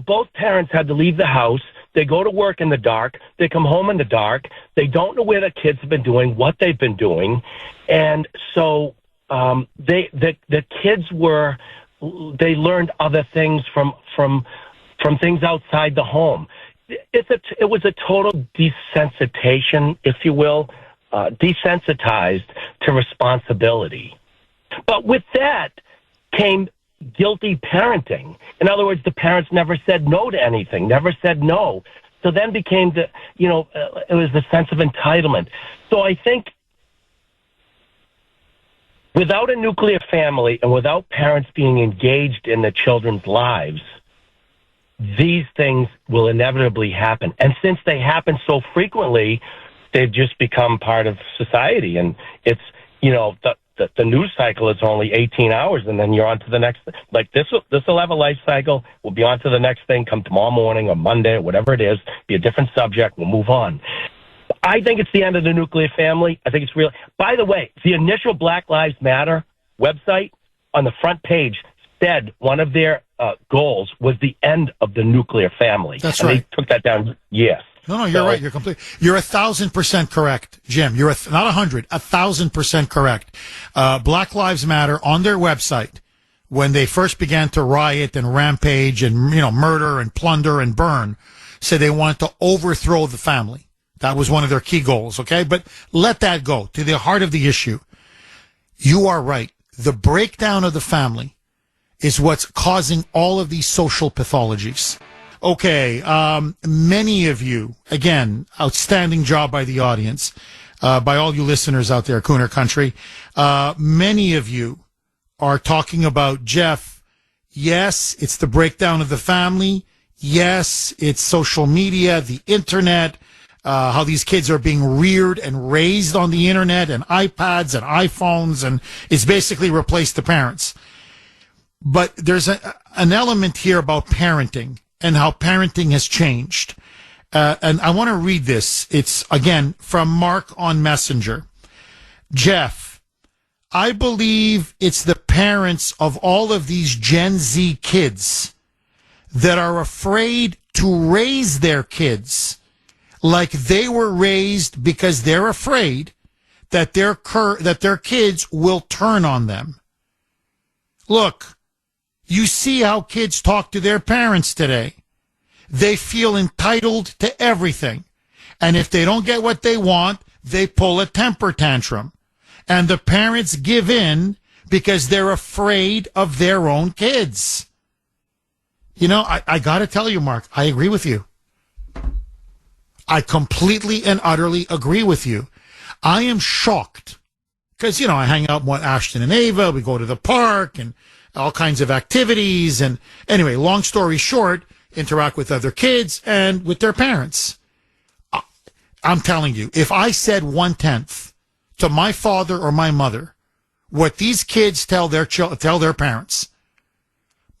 both parents had to leave the house. They go to work in the dark. They come home in the dark. They don't know where the kids have been doing, what they've been doing. And so the kids they learned other things from things outside the home. It was a total desensitization, if you will, desensitized to responsibility. But with that came guilty parenting. In other words, the parents never said no to anything, never said no. So then became it was the sense of entitlement. So I think without a nuclear family and without parents being engaged in the children's lives, these things will inevitably happen. And since they happen so frequently, they've just become part of society. And it's, the news cycle is only 18 hours, and then you're on to the next. Like this will have a life cycle. We'll be on to the next thing come tomorrow morning or Monday or whatever it is. Be a different subject. We'll move on. I think it's the end of the nuclear family. I think it's real. By the way, the initial Black Lives Matter website on the front page said one of their goals was the end of the nuclear family. That's and right. They took that down. Yes. No, you're right. You're 1,000% correct, Jim. You're not 100, 1,000% correct. Black Lives Matter on their website, when they first began to riot and rampage and, murder and plunder and burn, said they wanted to overthrow the family. That was one of their key goals. Okay. But let that go to the heart of the issue. You are right. The breakdown of the family is what's causing all of these social pathologies. Okay, many of you, again, outstanding job by the audience, by all you listeners out there, Kuner Country. Many of you are talking about, Jeff, yes, it's the breakdown of the family. Yes, it's social media, the internet, how these kids are being reared and raised on the internet and iPads and iPhones, and it's basically replaced the parents. But there's an element here about parenting and how parenting has changed. And I want to read this. It's, again, from Mark on Messenger. Jeff, I believe it's the parents of all of these Gen Z kids that are afraid to raise their kids like they were raised because they're afraid that their kids will turn on them. Look, you see how kids talk to their parents today. They feel entitled to everything. And if they don't get what they want, they pull a temper tantrum. And the parents give in because they're afraid of their own kids. You know, I got to tell you, Mark, I agree with you. I completely and utterly agree with you. I am shocked because, you know, I hang out with Ashton and Ava. We go to the park and all kinds of activities. And anyway, long story short, interact with other kids and with their parents. I'm telling you, if I said 1/10 to my father or my mother what these kids tell their parents,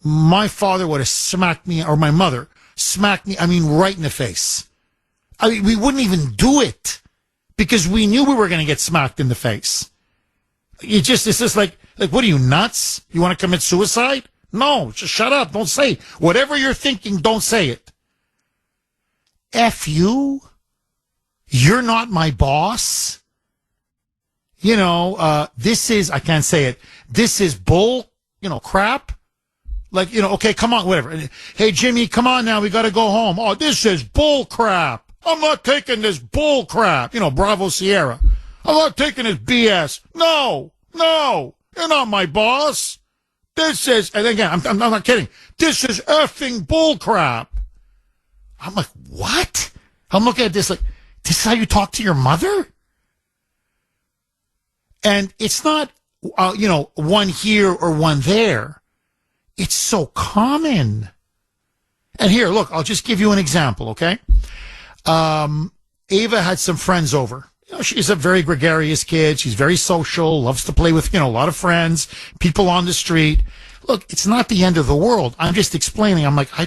my father would have smacked me, or my mother smacked me, I mean, right in the face. I mean, we wouldn't even do it because we knew we were going to get smacked in the face. It's just like, what are you, nuts? You want to commit suicide? No, just shut up. Don't say it. Whatever you're thinking, don't say it. F you. You're not my boss. You know, this is, I can't say it. This is bull, crap. Like, okay, come on, whatever. Hey, Jimmy, come on now. We got to go home. Oh, this is bull crap. I'm not taking this bull crap. Bravo Sierra. I'm not taking this BS. No, you're not my boss. This is, and again, I'm not kidding. This is effing bull crap. I'm like, what? I'm looking at this like, this is how you talk to your mother? And it's not, one here or one there. It's so common. And here, look, I'll just give you an example, okay? Ava had some friends over. She's a very gregarious kid. She's very social, loves to play with, a lot of friends, people on the street. Look, it's not the end of the world. I'm just explaining. I'm like, I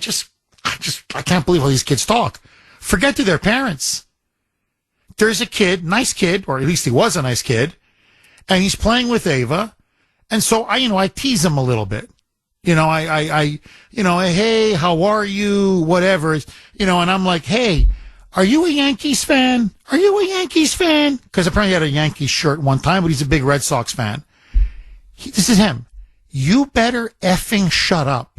can't believe how these kids talk. Forget to their parents. There's a kid, nice kid, or at least he was a nice kid, and he's playing with Ava. And so I tease him a little bit. Hey, how are you? Whatever. And I'm like, hey, are you a Yankees fan? Are you a Yankees fan? Because apparently he had a Yankees shirt one time, but he's a big Red Sox fan. This is him. You better effing shut up,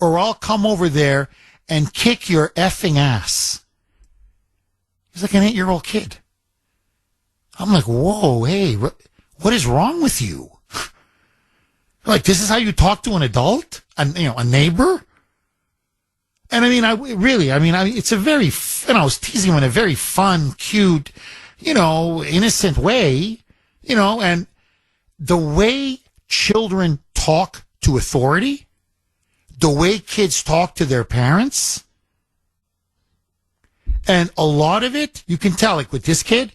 or I'll come over there and kick your effing ass. He's like an 8-year-old kid. I'm like, whoa, hey, what is wrong with you? Like, this is how you talk to an adult? A neighbor? And it's a very, I was teasing him in a very fun, cute, innocent way, and the way children talk to authority, the way kids talk to their parents, and a lot of it, you can tell, like with this kid,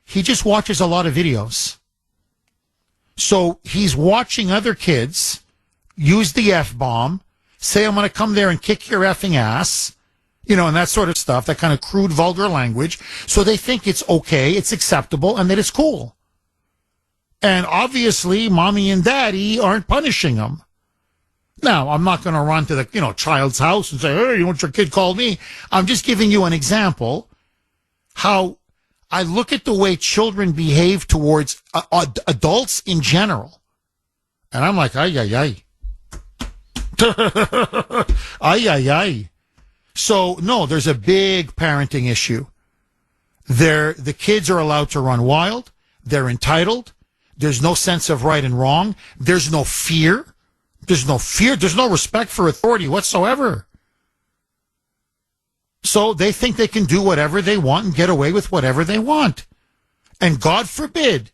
he just watches a lot of videos. So he's watching other kids use the F-bomb, say, I'm going to come there and kick your effing ass, and that sort of stuff, that kind of crude, vulgar language. So they think it's okay, it's acceptable, and that it's cool. And obviously, mommy and daddy aren't punishing them. Now, I'm not going to run to the, child's house and say, hey, you know what your kid called me? I'm just giving you an example how I look at the way children behave towards adults in general. And I'm like, ay, ay, ay. Ay, ay, ay. So, no, there's a big parenting issue. The kids are allowed to run wild. They're entitled. There's no sense of right and wrong. There's no fear. There's no fear. There's no respect for authority whatsoever. So they think they can do whatever they want and get away with whatever they want. And God forbid,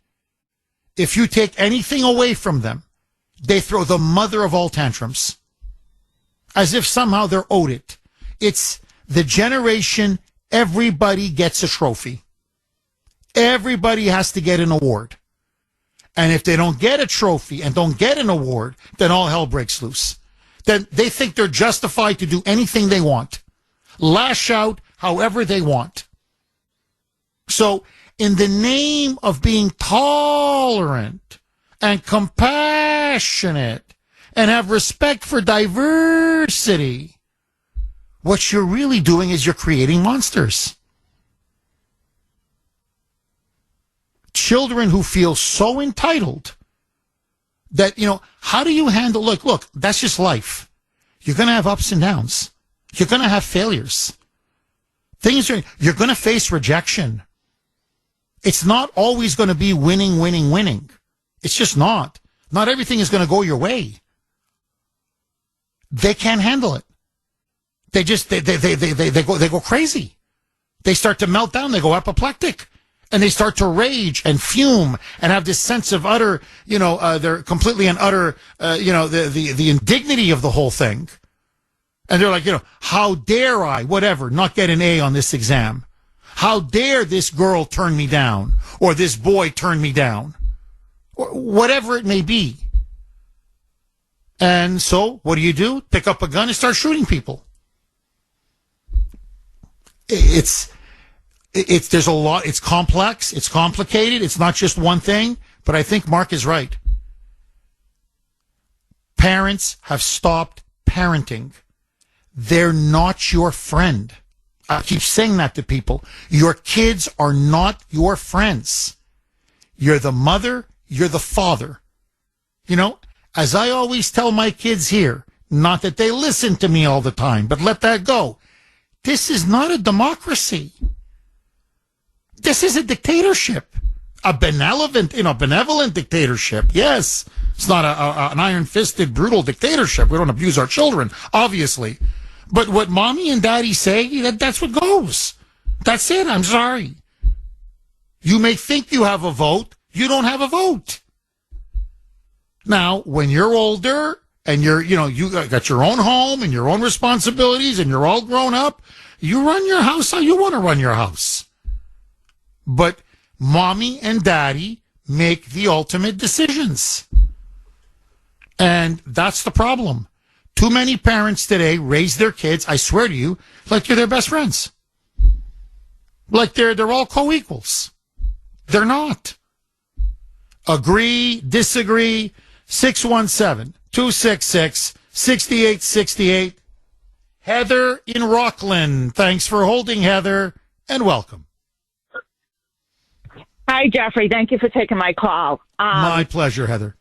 if you take anything away from them, they throw the mother of all tantrums. As if somehow they're owed it. It's the generation, everybody gets a trophy. Everybody has to get an award. And if they don't get a trophy and don't get an award, then all hell breaks loose. Then they think they're justified to do anything they want. Lash out however they want. So, in the name of being tolerant and compassionate and have respect for diversity, what you're really doing is you're creating monsters. Children who feel so entitled that, how do you handle, look, that's just life. You're going to have ups and downs. You're going to have failures. You're going to face rejection. It's not always going to be winning, winning, winning. It's just not. Not everything is going to go your way. They can't handle it. They go crazy. They start to melt down. They go apoplectic. And they start to rage and fume and have this sense of utter, they're completely and utter, the indignity of the whole thing. And they're like, how dare I, whatever, not get an A on this exam? How dare this girl turn me down or this boy turn me down? Or whatever it may be. And so what do? Pick up a gun and start shooting people. There's a lot. It's complex. It's complicated. It's not just one thing. But I think Mark is right. Parents have stopped parenting. They're not your friend. I keep saying that to people. Your kids are not your friends. You're the mother. You're the father. As I always tell my kids here, not that they listen to me all the time, but let that go. This is not a democracy. This is a dictatorship, a benevolent dictatorship. Yes, it's not an iron-fisted, brutal dictatorship. We don't abuse our children, obviously. But what mommy and daddy say, that's what goes. That's it. I'm sorry. You may think you have a vote. You don't have a vote. Now, when you're older and you got your own home and your own responsibilities and you're all grown up, you run your house how you want to run your house. But mommy and daddy make the ultimate decisions. And that's the problem. Too many parents today raise their kids, I swear to you, like they're their best friends. Like they're all co-equals. They're not. Agree, disagree, 617-266-6868. Heather in Rockland. Thanks for holding, Heather, and welcome. Hi, Jeffrey. Thank you for taking my call. My pleasure, Heather.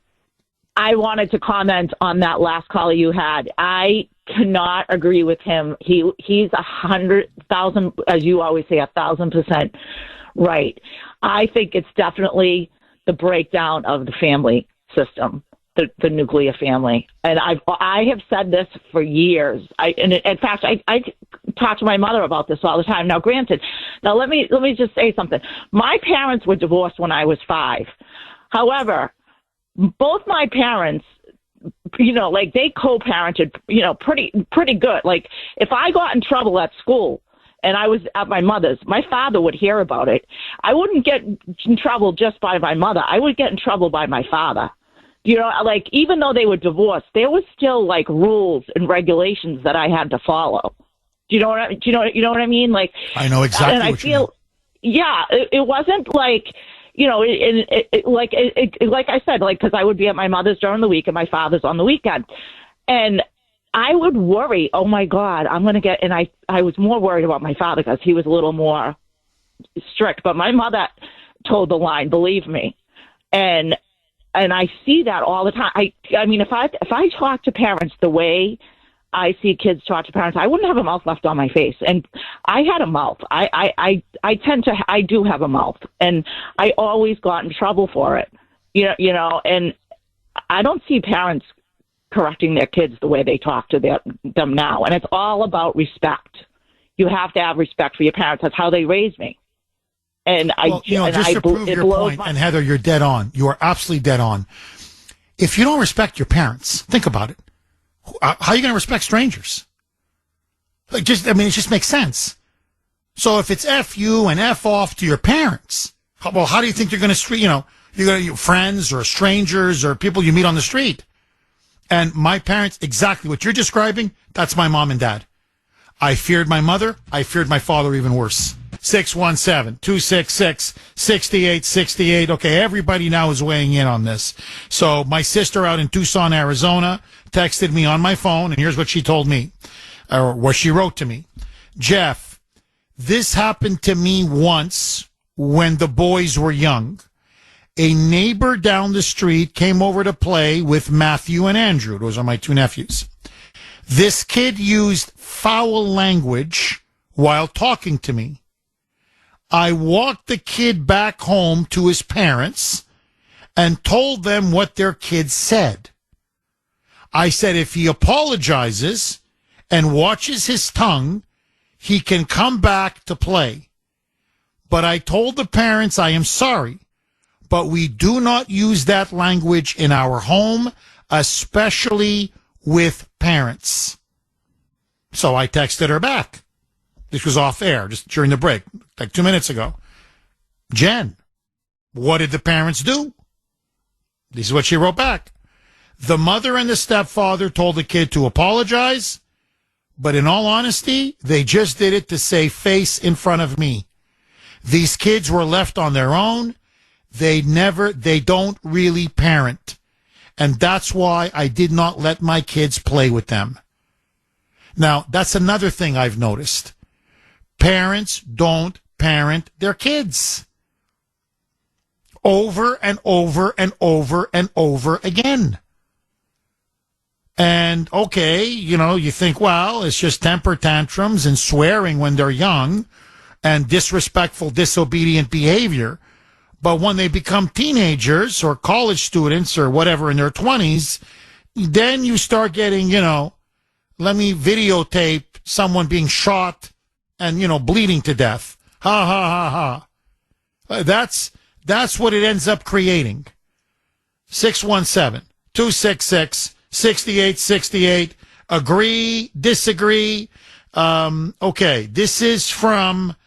I wanted to comment on that last call you had. I cannot agree with him. He's 100,000, as you always say, 1,000% right. I think it's definitely the breakdown of the family system, the nuclear family. And I have said this for years. In fact, I talk to my mother about this all the time. Now, granted, let me just say something. My parents were divorced when I was 5. However, both my parents, they co-parented, pretty good. Like, if I got in trouble at school and I was at my mother's, my father would hear about it. I wouldn't get in trouble just by my mother. I would get in trouble by my father. Even though they were divorced, there was still rules and regulations that I had to follow. Do you know what I mean? I know exactly. And I feel, yeah, it wasn't like I said, because I would be at my mother's during the week and my father's on the weekend. And I would worry, oh my God, I'm going to get, and I was more worried about my father because he was a little more strict, but my mother told the line, believe me. And I see that all the time. I mean, if I talk to parents the way I see kids talk to parents, I wouldn't have a mouth left on my face. And I had a mouth. I do have a mouth, and I always got in trouble for it. And I don't see parents correcting their kids the way they talk to them now. And it's all about respect. You have to have respect for your parents. That's how they raised me. And just to prove your point, and Heather, you're dead on. You are absolutely dead on. If you don't respect your parents, think about it. How are you going to respect strangers? It just makes sense. So if it's F you and F off to your parents, how do you think you're going to treat, you're going to friends or strangers or people you meet on the street? And my parents, exactly what you're describing, that's my mom and dad. I feared my mother. I feared my father even worse. 617-266-6868. Okay, everybody now is weighing in on this. So my sister out in Tucson, Arizona, texted me on my phone, and here's what she told me, or what she wrote to me. Jeff, this happened to me once when the boys were young. A neighbor down the street came over to play with Matthew and Andrew. Those are my 2 nephews. This kid used foul language while talking to me. I walked the kid back home to his parents and told them what their kid said. I said if he apologizes and watches his tongue, he can come back to play. But I told the parents I am sorry, but we do not use that language in our home, especially with parents. So I texted her back. This was off air, just during the break, like 2 minutes ago. Jen, what did the parents do? This is what she wrote back. The mother and the stepfather told the kid to apologize, but in all honesty, they just did it to save face in front of me. These kids were left on their own. They don't really parent. And that's why I did not let my kids play with them. Now, that's another thing I've noticed. Parents don't parent their kids. Over and over and over and over again. And, okay, you think, well, it's just temper tantrums and swearing when they're young and disrespectful, disobedient behavior. But when they become teenagers or college students or whatever in their 20s, then you start getting, let me videotape someone being shot and, bleeding to death. Ha, ha, ha, ha. That's what it ends up creating. 617-266-6868. Agree, disagree. Okay, this is from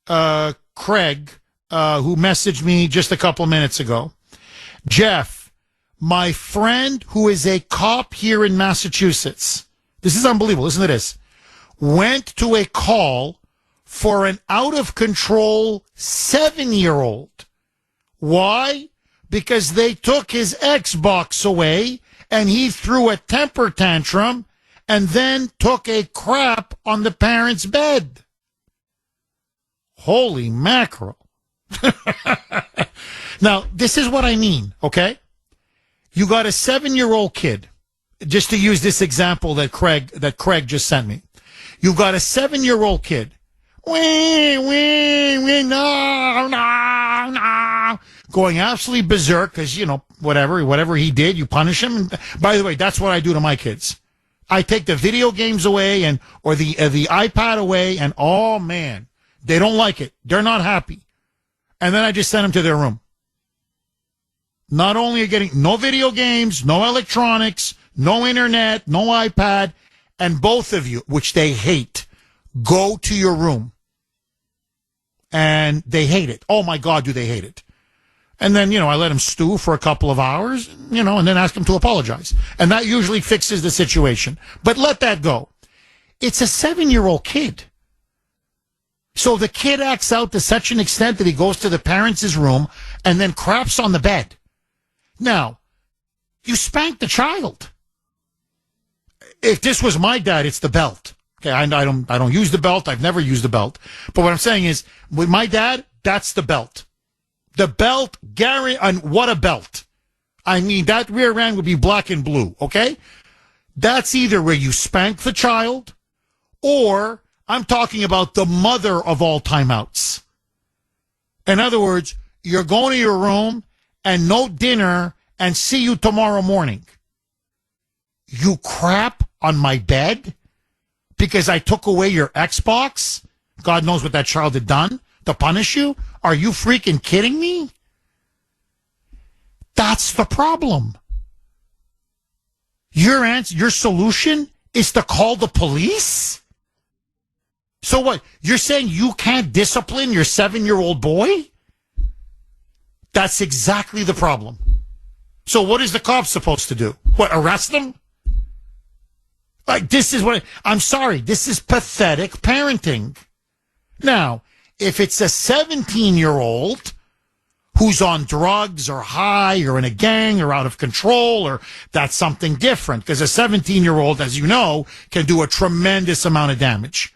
Craig, who messaged me just a couple minutes ago. Jeff, my friend who is a cop here in Massachusetts, this is unbelievable, listen to this, went to a call for an out-of-control 7-year-old. Why? Because they took his Xbox away and he threw a temper tantrum and then took a crap on the parents' bed. Holy mackerel. Now, this is what I mean, okay? You got a 7-year-old kid, just to use this example that Craig just sent me. You've got a 7-year-old kid. No. Going absolutely berserk because, whatever he did, you punish him. And by the way, that's what I do to my kids. I take the video games away or the iPad away, and oh man, they don't like it. They're not happy. And then I just send them to their room. Not only are getting no video games, no electronics, no internet, no iPad, and both of you, which they hate, go to your room. And they hate it. Oh my God, do they hate it. And then, I let them stew for a couple of hours, and then ask them to apologize. And that usually fixes the situation. But let that go. It's a 7-year-old kid. So the kid acts out to such an extent that he goes to the parents' room and then craps on the bed. Now, you spank the child. If this was my dad, it's the belt. Okay, I don't use the belt. I've never used the belt. But what I'm saying is, with my dad, that's the belt. The belt, Gary, and what a belt. I mean, that rear end would be black and blue, okay? That's either where you spank the child, or I'm talking about the mother of all timeouts. In other words, you're going to your room and no dinner and see you tomorrow morning. You crap on my bed because I took away your Xbox? God knows what that child had done to punish you? Are you freaking kidding me? That's the problem. Your answer, your solution is to call the police? So what? You're saying you can't discipline your 7-year-old boy? That's exactly the problem. So what is the cop supposed to do? What, arrest them? Like, this is what, I'm sorry, this is pathetic parenting. Now, if it's a 17-year-old who's on drugs or high or in a gang or out of control, or that's something different, because a 17-year-old, as you know, can do a tremendous amount of damage.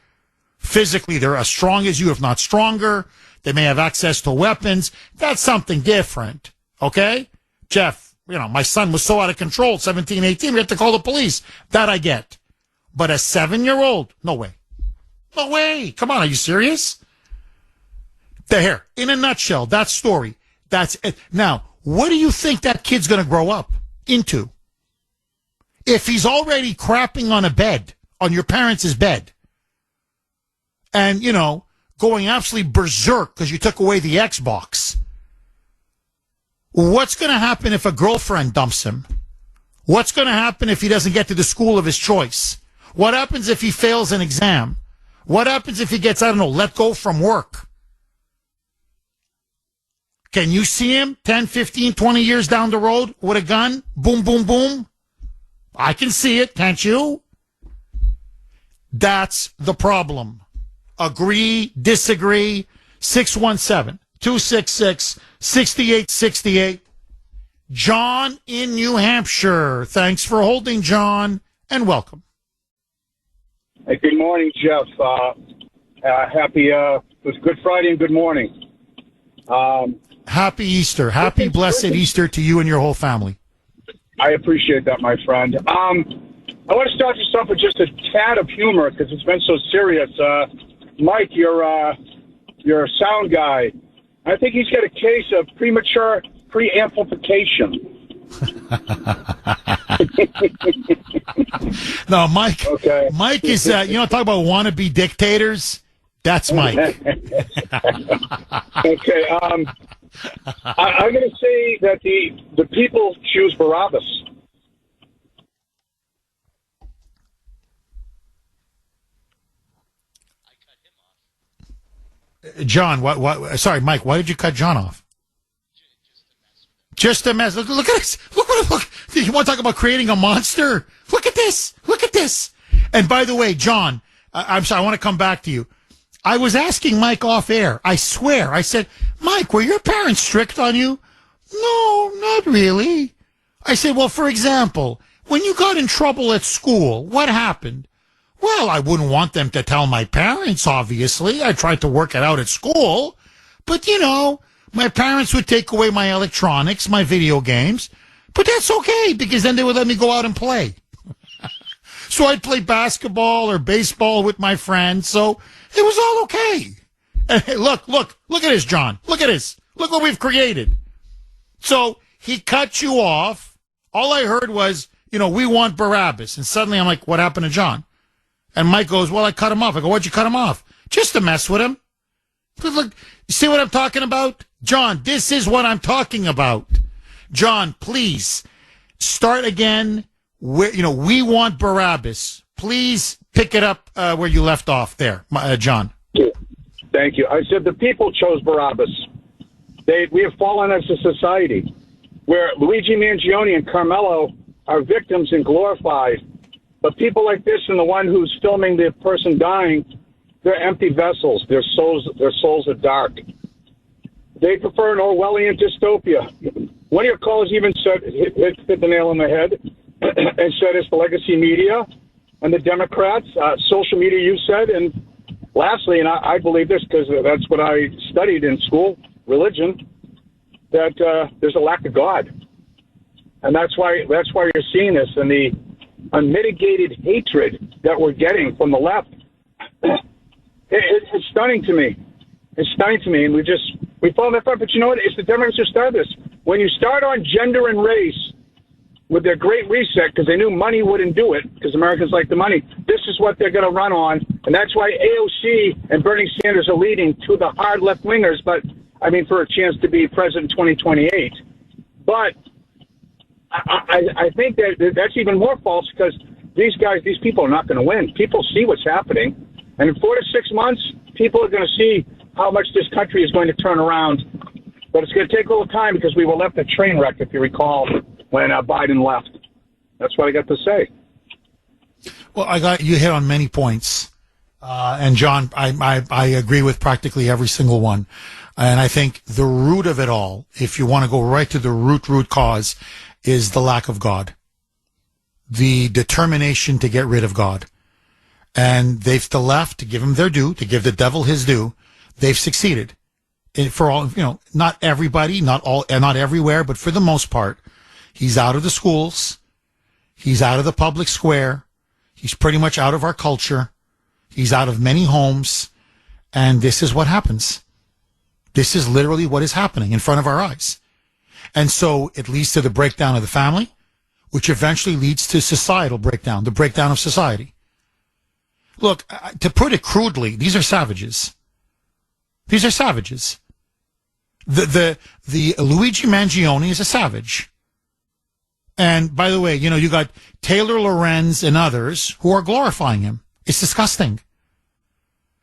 Physically, they're as strong as you, if not stronger. They may have access to weapons. That's something different, okay? Jeff, my son was so out of control, 17, 18, we have to call the police. That I get. But a 7-year-old? No way. No way. Come on, are you serious? There, in a nutshell, that story. That's it. Now, what do you think that kid's going to grow up into? If he's already crapping on a bed, on your parents' bed, and, you know, going absolutely berserk because you took away the Xbox, what's going to happen if a girlfriend dumps him? What's going to happen if he doesn't get to the school of his choice? What happens if he fails an exam? What happens if he gets, I don't know, let go from work? Can you see him 10, 15, 20 years down the road with a gun? Boom, boom, boom. I can see it, can't you? That's the problem. Agree, disagree, 617-266-6868. John in New Hampshire. Thanks for holding, John, and welcome. Hey, good morning, Jeff. Happy, it was Good Friday and good morning. Happy Easter. Happy blessed Easter to you and your whole family. I appreciate that, my friend. I want to start this off with just a tad of humor because it's been so serious. Mike, you're a sound guy. I think he's got a case of premature preamplification. No, Mike. Okay. Mike is, talk about wannabe dictators. That's Mike. Okay. I'm going to say that the people choose Barabbas. John, what? Sorry, Mike. Why did you cut John off? Just a mess. Look at this. Look. You want to talk about creating a monster? Look at this. Look at this. And by the way, John, I'm sorry. I want to come back to you. I was asking Mike off air. I swear. I said, Mike, were your parents strict on you? No, not really. I said, well, for example, when you got in trouble at school, what happened? Well, I wouldn't want them to tell my parents, obviously. I tried to work it out at school. But, my parents would take away my electronics, my video games. But that's okay, because then they would let me go out and play. So I'd play basketball or baseball with my friends. So it was all okay. And hey, look at this, John. Look at this. Look what we've created. So he cut you off. All I heard was, we want Barabbas. And suddenly I'm like, what happened to John? And Mike goes, well, I cut him off. I go, why'd you cut him off? Just to mess with him. Look, you see what I'm talking about? John, this is what I'm talking about. John, please start again. We want Barabbas. Please pick it up where you left off there, John. Thank you. I said the people chose Barabbas. We have fallen as a society where Luigi Mangione and Carmelo are victims and glorified. But people like this and the one who's filming the person dying, they're empty vessels. Their souls are dark. They prefer an Orwellian dystopia. One of your callers even said, hit the nail on the head, and said it's the legacy media and the Democrats, social media, you said. And lastly, and I believe this because that's what I studied in school, religion, that there's a lack of God. And that's why you're seeing this and the unmitigated hatred that we're getting from the left. It's stunning to me. It's stunning to me. And we fall in that front. But you know what? It's the Democrats who started this. When you start on gender and race with their great reset, because they knew money wouldn't do it, because Americans like the money, this is what they're going to run on. And that's why AOC and Bernie Sanders are leading to the hard left-wingers, for a chance to be president in 2028. But I think that's even more false because these people are not going to win. People see what's happening. And in 4 to 6 months, people are going to see how much this country is going to turn around. But it's going to take a little time because we were left a train wreck, if you recall, when Biden left. That's what I got to say. Well, you hit on many points. And John, I agree with practically every single one. And I think the root of it all, if you want to go right to the root cause, is the lack of God. The determination to get rid of God. And the left, to give them their due, to give the devil his due, they've succeeded. For all, not everybody, not everywhere, but for the most part, he's out of the schools. He's out of the public square. He's pretty much out of our culture. He's out of many homes. And this is what happens. This is literally what is happening in front of our eyes. And so it leads to the breakdown of the family, which eventually leads to societal breakdown, the breakdown of society. Look, to put it crudely, these are savages. These are savages. The Luigi Mangione is a savage. And by the way, you got Taylor Lorenz and others who are glorifying him. It's disgusting.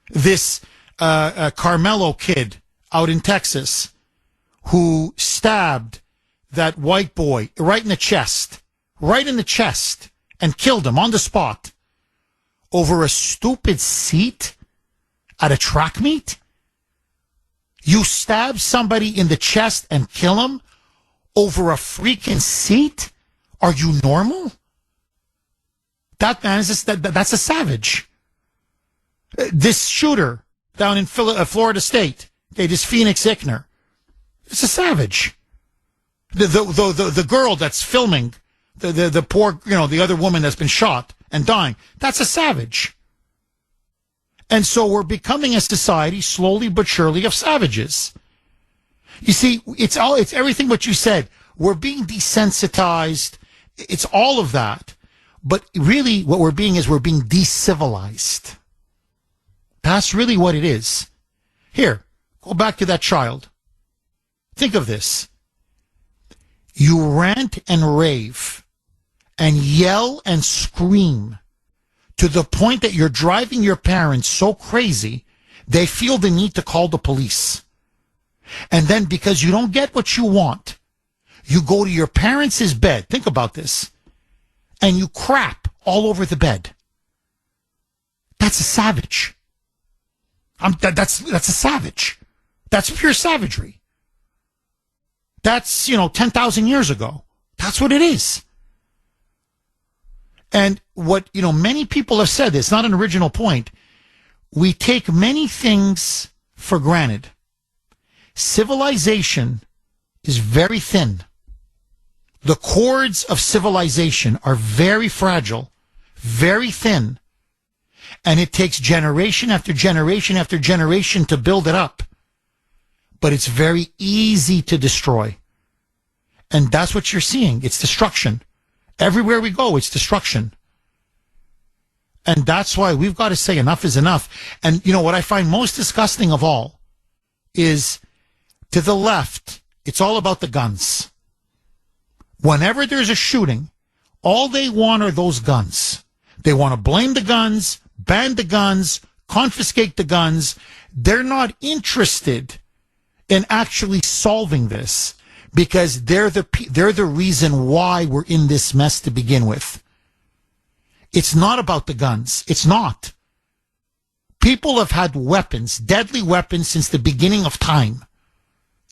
This Carmelo kid out in Texas who stabbed that white boy right in the chest, and killed him on the spot over a stupid seat at a track meet? You stab somebody in the chest and kill him over a freaking seat? Are you normal? That man is that's a savage. This shooter down in Florida State, this Phoenix Ickner, it's a savage. The girl that's filming the poor, the other woman that's been shot and dying, that's a savage. And so we're becoming a society slowly but surely of savages. You see, it's everything what you said. We're being desensitized. It's all of that. But really what we're being decivilized. That's really what it is. Here, go back to that child. Think of this. You rant and rave and yell and scream to the point that you're driving your parents so crazy, they feel the need to call the police. And then because you don't get what you want, you go to your parents' bed. Think about this. And you crap all over the bed. That's a savage. That's a savage. That's pure savagery. That's, 10,000 years ago. That's what it is. And what, many people have said, it's not an original point. We take many things for granted. Civilization is very thin. The cords of civilization are very fragile, very thin. And it takes generation after generation after generation to build it up. But it's very easy to destroy. And that's what you're seeing. It's destruction. Everywhere we go, it's destruction. And that's why we've got to say enough is enough. And what I find most disgusting of all is to the left, it's all about the guns. Whenever there's a shooting, all they want are those guns. They want to blame the guns, ban the guns, confiscate the guns. They're not interested in actually solving this because they're the reason why we're in this mess to begin with. It's not about the guns. It's not. People have had weapons, deadly weapons, since the beginning of time.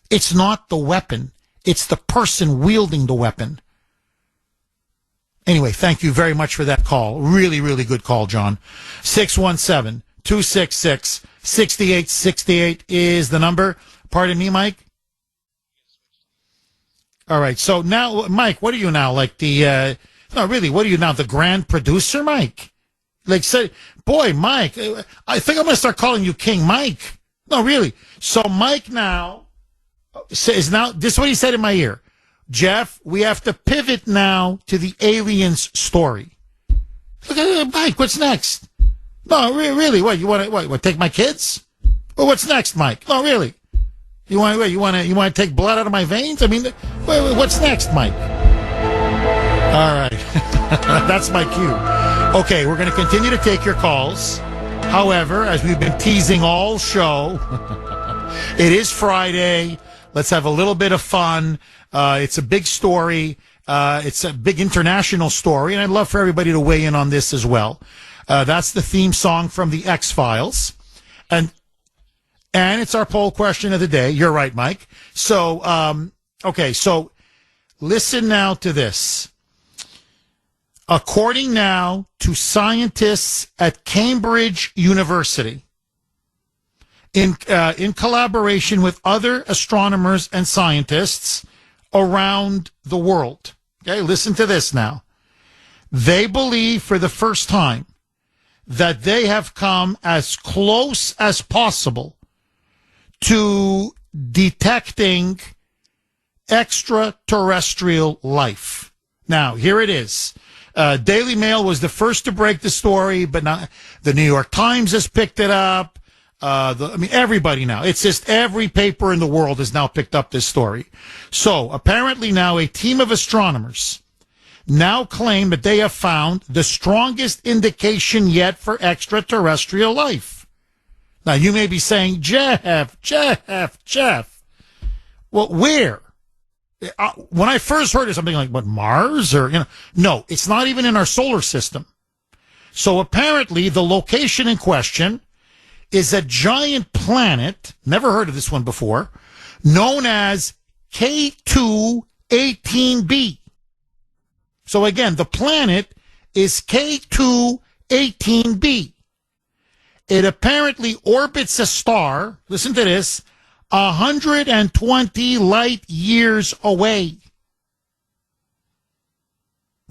It's not the weapon. It's the person wielding the weapon. Anyway, thank you very much for that call. Really, really good call, John. 617-266-6868 is the number. Pardon me, Mike? All right. So now, Mike, what are you now? Like the, no, really, what are you now? The grand producer, Mike? Like, say, boy, Mike, I think I'm going to start calling you King Mike. No, really. So Mike now says, this is what he said in my ear. Jeff, we have to pivot now to the aliens story. Look at Mike. What's next? No, really. What you want to take my kids? Well, what's next, Mike? No, really. You want to take blood out of my veins? I mean, what's next, Mike? All right, that's my cue. Okay, we're going to continue to take your calls. However, as we've been teasing all show, it is Friday. Let's have a little bit of fun. It's a big story. It's a big international story, and I'd love for everybody to weigh in on this as well. That's the theme song from the X-Files. And it's our poll question of the day. You're right, Mike. So, okay, so listen now to this. According now to scientists at Cambridge University, in collaboration with other astronomers and scientists around the world. Okay, listen to this now. They believe for the first time that they have come as close as possible to detecting extraterrestrial life. Now, here it is. Daily Mail was the first to break the story, but not the New York Times has picked it up. Everybody now. It's just every paper in the world has now picked up this story. So apparently now a team of astronomers now claim that they have found the strongest indication yet for extraterrestrial life. Now you may be saying, Jeff. Well, where? When I first heard it, something like, what, Mars? No, it's not even in our solar system. So apparently the location in question is a giant planet, never heard of this one before, known as K2-18b. So again, the planet is K2-18b. It apparently orbits a star, listen to this, 120 light years away.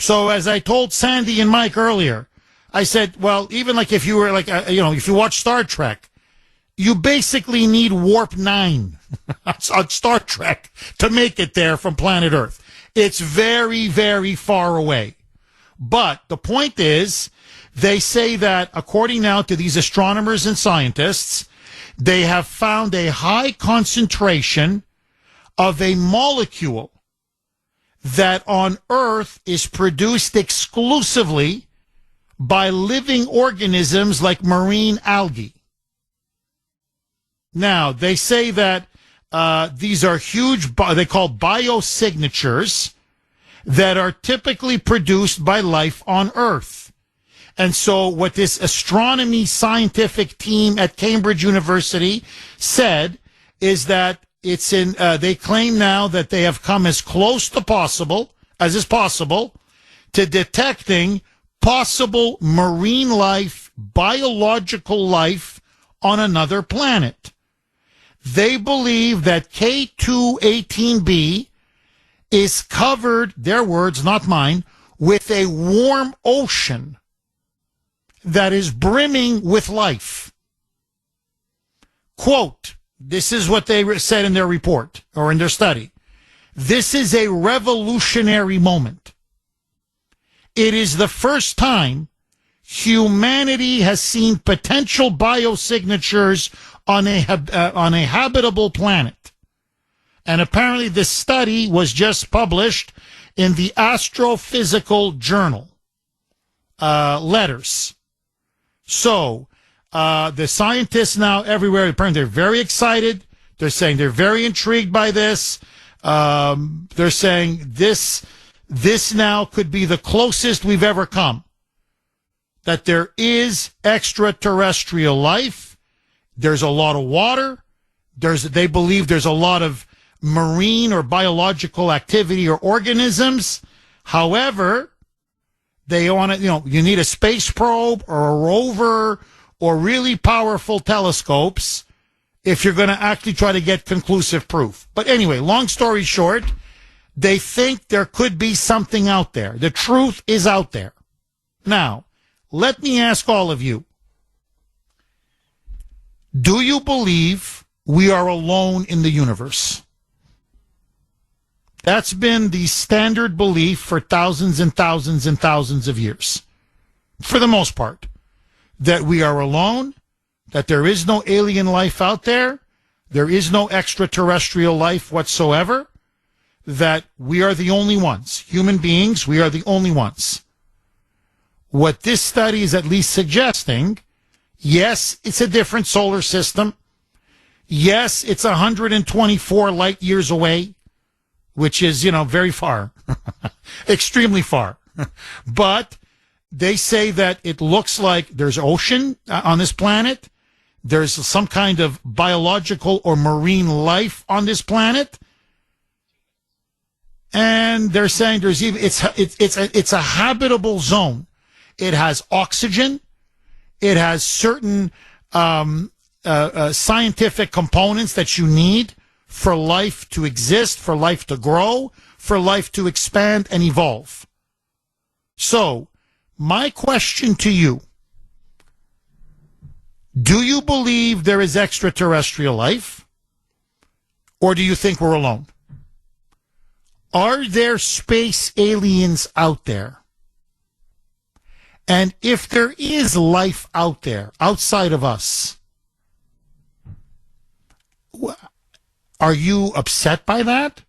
So as I told Sandy and Mike earlier, I said, well, even like if you were like, if you watch Star Trek, you basically need warp 9 on Star Trek to make it there from planet Earth. It's very, very far away. But the point is, they say that according now to these astronomers and scientists, they have found a high concentration of a molecule that on Earth is produced exclusively by living organisms like marine algae. Now, they say that these are huge, they call biosignatures that are typically produced by life on Earth. And so what this astronomy scientific team at Cambridge University said is that it's in, they claim now that they have come as close to possible, as is possible, to detecting possible marine life, biological life on another planet. They believe that K2-18b is covered, their words, not mine, with a warm ocean that is brimming with life. Quote, this is what they said in their report or in their study. This is a revolutionary moment. It is the first time humanity has seen potential biosignatures on a habitable planet. And apparently this study was just published in the Astrophysical Journal. Letters. So, the scientists now everywhere, apparently they're very excited. They're saying they're very intrigued by this. They're saying this now could be the closest we've ever come. That there is extraterrestrial life. There's a lot of water. They believe there's a lot of marine or biological activity or organisms. However, they want to, you need a space probe or a rover or really powerful telescopes if you're going to actually try to get conclusive proof. But anyway, long story short, they think there could be something out there. The truth is out there. Now, let me ask all of you, do you believe we are alone in the universe? That's been the standard belief for thousands and thousands and thousands of years, for the most part, that we are alone, that there is no alien life out there, there is no extraterrestrial life whatsoever, that we are the only ones. Human beings, we are the only ones. What this study is at least suggesting, yes, it's a different solar system. Yes, it's 124 light years away, which is, very far, extremely far. But they say that it looks like there's ocean on this planet. There's some kind of biological or marine life on this planet. And they're saying it's a habitable zone. It has oxygen. It has certain scientific components that you need for life to exist, for life to grow, for life to expand and evolve. So My question to you, do you believe there is extraterrestrial life? Or do you think we're alone? Are there space aliens out there? And if there is life out there, outside of us, are you upset by that?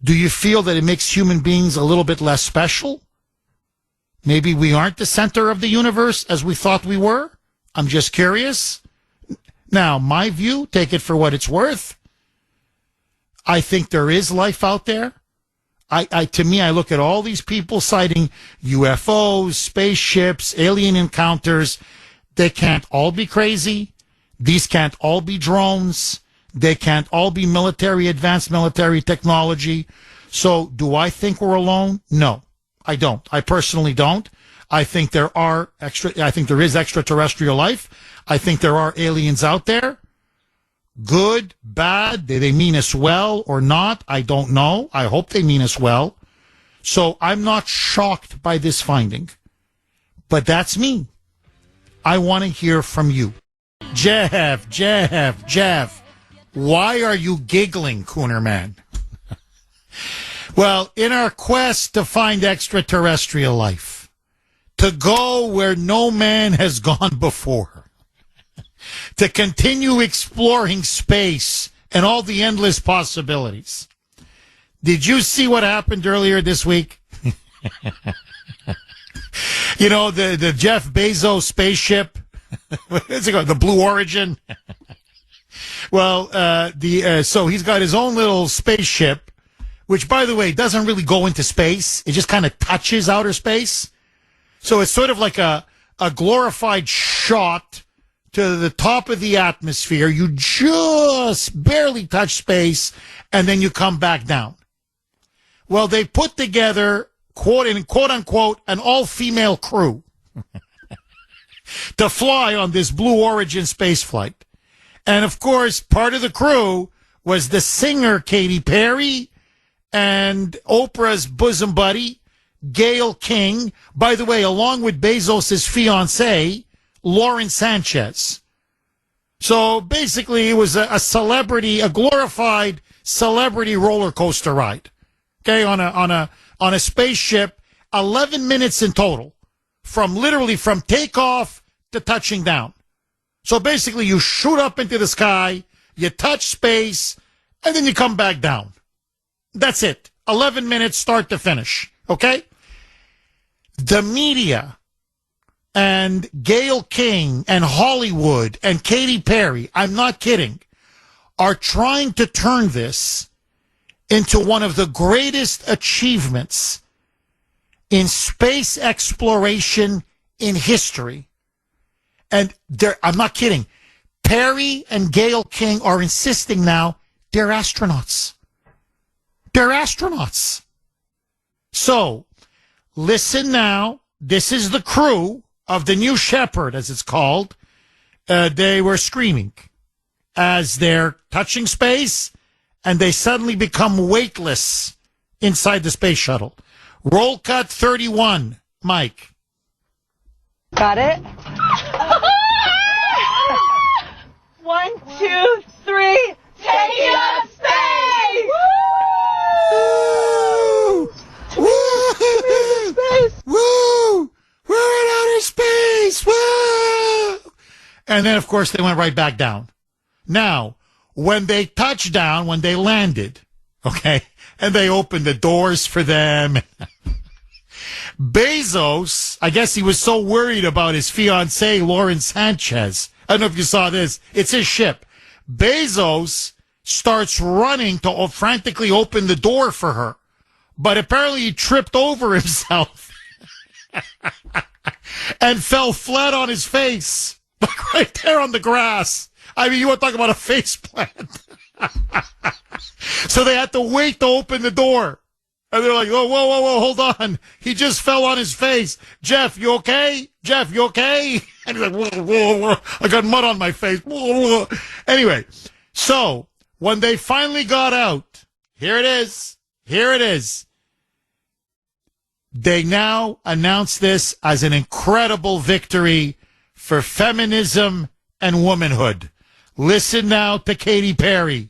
Do you feel that it makes human beings a little bit less special? Maybe we aren't the center of the universe as we thought we were? I'm just curious. Now, my view, take it for what it's worth. I think there is life out there. To me, I look at all these people citing UFOs, spaceships, alien encounters. They can't all be crazy. These can't all be drones. They can't all be advanced military technology. So do I think we're alone? No, I don't. I personally don't. I think there is extraterrestrial life. I think there are aliens out there. Good, bad, do they mean us well or not? I don't know. I hope they mean us well. So I'm not shocked by this finding. But that's me. I want to hear from you. Jeff, why are you giggling, Kuhner man? Well, in our quest to find extraterrestrial life, to go where no man has gone before, to continue exploring space and all the endless possibilities. Did you see what happened earlier this week? You know, the Jeff Bezos spaceship. What's it called? The Blue Origin. Well, so he's got his own little spaceship, which, by the way, doesn't really go into space. It just kind of touches outer space. So it's sort of like a glorified shot to the top of the atmosphere. You just barely touch space, and then you come back down. Well, they put together, quote unquote, an all-female crew to fly on this Blue Origin space flight. And, of course, part of the crew was the singer Katy Perry and Oprah's bosom buddy, Gayle King. By the way, along with Bezos' fiancée, Lauren Sanchez. So basically, it was a glorified celebrity roller coaster ride. Okay, on a spaceship, 11 minutes in total, from takeoff to touching down. So basically, you shoot up into the sky, you touch space, and then you come back down. That's it. 11 minutes, start to finish. Okay? The media and Gayle King and Hollywood and Katy Perry, I'm not kidding, are trying to turn this into one of the greatest achievements in space exploration in history. And I'm not kidding. Perry and Gayle King are insisting now they're astronauts. They're astronauts. So, listen now. This is the crew of the New Shepard, as it's called. They were screaming as they're touching space, and they suddenly become weightless inside the space shuttle. Roll cut 31, Mike. Got it? 1, 2, 3, taking up space! Woo! Woo! Space! Woo! We're in outer space! Woo! And then, of course, they went right back down. Now, when they touched down, when they landed, okay, and they opened the doors for them, Bezos, I guess he was so worried about his fiancée, Lauren Sanchez. I don't know if you saw this. It's his ship. Bezos starts running to frantically open the door for her. But apparently he tripped over himself and fell flat on his face, like right there on the grass. I mean, you want to talk about a face plant. So they had to wait to open the door. And they're like, oh, whoa, hold on. He just fell on his face. Jeff, you okay? Jeff, you okay? And he's like, whoa. I got mud on my face. Whoa. Anyway, so when they finally got out, here it is. They now announce this as an incredible victory for feminism and womanhood. Listen now to Katy Perry.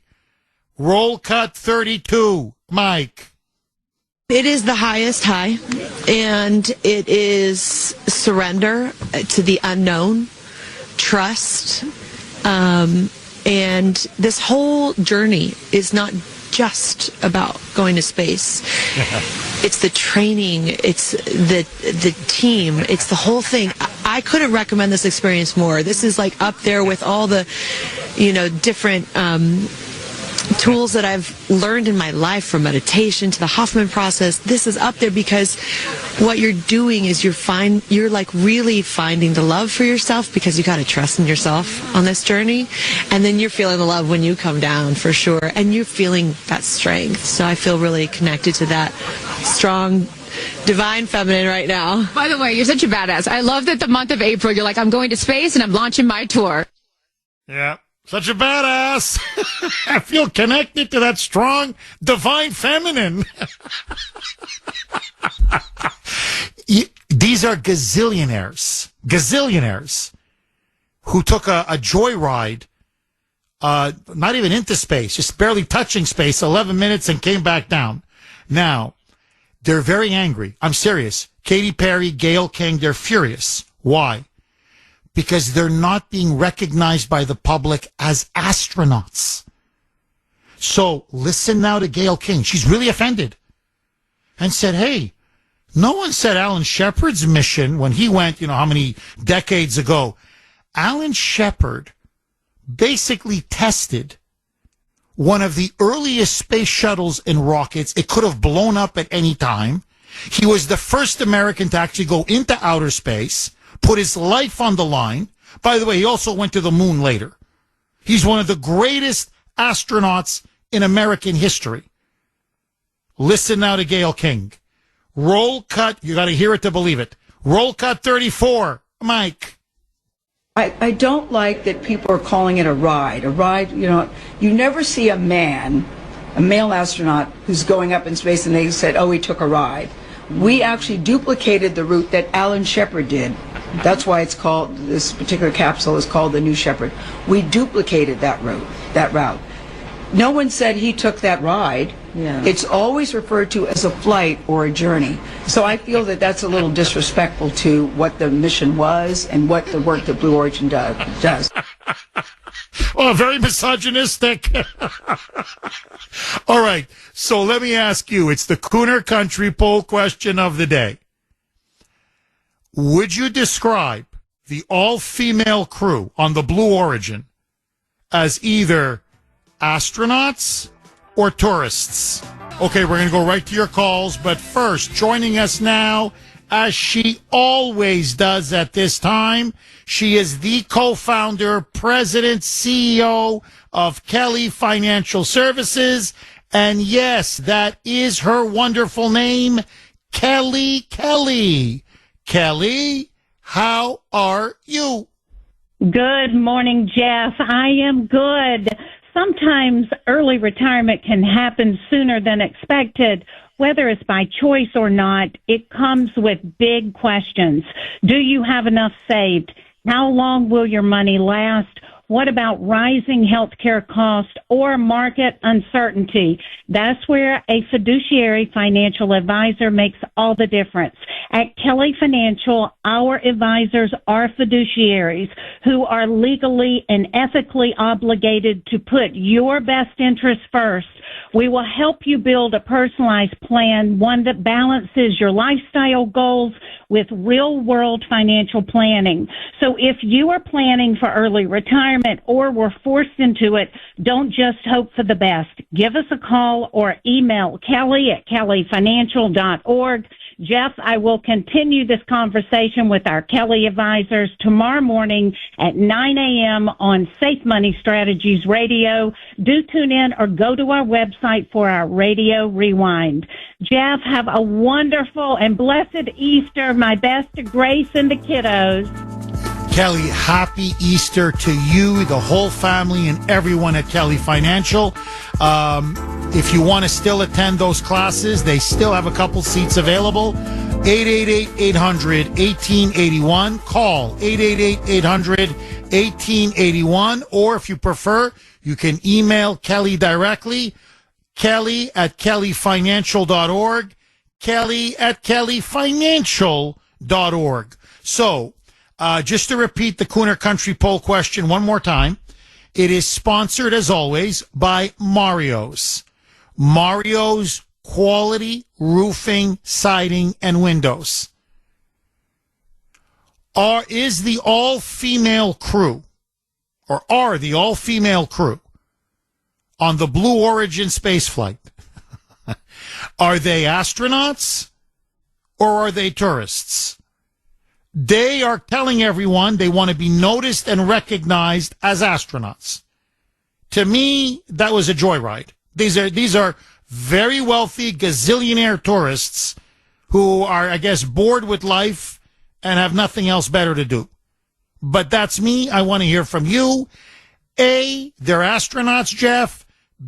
Roll cut 32. Mike. It is the highest high, and it is surrender to the unknown, trust, and this whole journey is not just about going to space. It's the training, it's the team, it's the whole thing. I couldn't recommend this experience more. This is like up there with all the, different tools that I've learned in my life, from meditation to the Hoffman process. This is up there because what you're doing is you're like really finding the love for yourself, because you got to trust in yourself on this journey, and then you're feeling the love when you come down, for sure, and you're feeling that strength. So I feel really connected to that strong divine feminine right now. By the way, you're such a badass. I love that the month of April you're like, I'm going to space and I'm launching my tour. Yeah. Such a badass. I feel connected to that strong, divine feminine. These are gazillionaires who took a joyride, not even into space, just barely touching space, 11 minutes and came back down. Now, they're very angry. I'm serious. Katy Perry, Gayle King, they're furious. Why? Because they're not being recognized by the public as astronauts. So listen now to Gayle King. She's really offended and said, hey, no one said Alan Shepard's mission when he went, how many decades ago. Alan Shepard basically tested one of the earliest space shuttles and rockets. It could have blown up at any time. He was the first American to actually go into outer space, put his life on the line. By the way, he also went to the moon later. He's one of the greatest astronauts in American history. Listen now to Gayle King. Roll cut, you got to hear it to believe it. Roll cut 34. Mike. I don't like that people are calling it a ride. A ride, you never see a male astronaut who's going up in space and they said, oh, he took a ride. We actually duplicated the route that Alan Shepard did. That's why it's called, this particular capsule is called the New Shepard. We duplicated that route. No one said he took that ride. Yeah. It's always referred to as a flight or a journey. So I feel that that's a little disrespectful to what the mission was and what the work that Blue Origin does. Well, very misogynistic. All right, so let me ask you, it's the Kuner Country poll question of the day. Would you describe the all-female crew on the Blue Origin as either astronauts or tourists? Okay, we're going to go right to your calls, but first, joining us now, as she always does at this time, she is the co-founder, president, CEO of Kelly Financial Services, and yes, that is her wonderful name, Kelly. Kelly, how are you? Good morning, Jeff. I am good. Sometimes early retirement can happen sooner than expected. Whether it's by choice or not, it comes with big questions. Do you have enough saved? How long will your money last? What about rising healthcare costs or market uncertainty? That's where a fiduciary financial advisor makes all the difference. At Kelly Financial, our advisors are fiduciaries who are legally and ethically obligated to put your best interests first. We will help you build a personalized plan, one that balances your lifestyle goals with real-world financial planning. So if you are planning for early retirement or were forced into it, don't just hope for the best. Give us a call or email kelly@kellyfinancial.org. Jeff, I will continue this conversation with our Kelly advisors tomorrow morning at 9 a.m. on Safe Money Strategies Radio. Do tune in or go to our website for our radio rewind. Jeff, have a wonderful and blessed Easter. My best to Grace and the kiddos. Kelly, happy Easter to you, the whole family, and everyone at Kelly Financial. If you want to still attend those classes, they still have a couple seats available. 888-800-1881. Call 888-800-1881. Or if you prefer, you can email Kelly directly, kelly@kellyfinancial.org, kelly@kellyfinancial.org. So, just to repeat the Kuner Country poll question one more time, it is sponsored, as always, by Mario's. Mario's quality roofing, siding, and windows. Is the all-female crew, or are the all-female crew on the Blue Origin spaceflight, are they astronauts or are they tourists? They are telling everyone they want to be noticed and recognized as astronauts. To me, that was a joyride. These are very wealthy gazillionaire tourists who are, I guess, bored with life and have nothing else better to do. But that's me. I want to hear from you. A, they're astronauts, Jeff.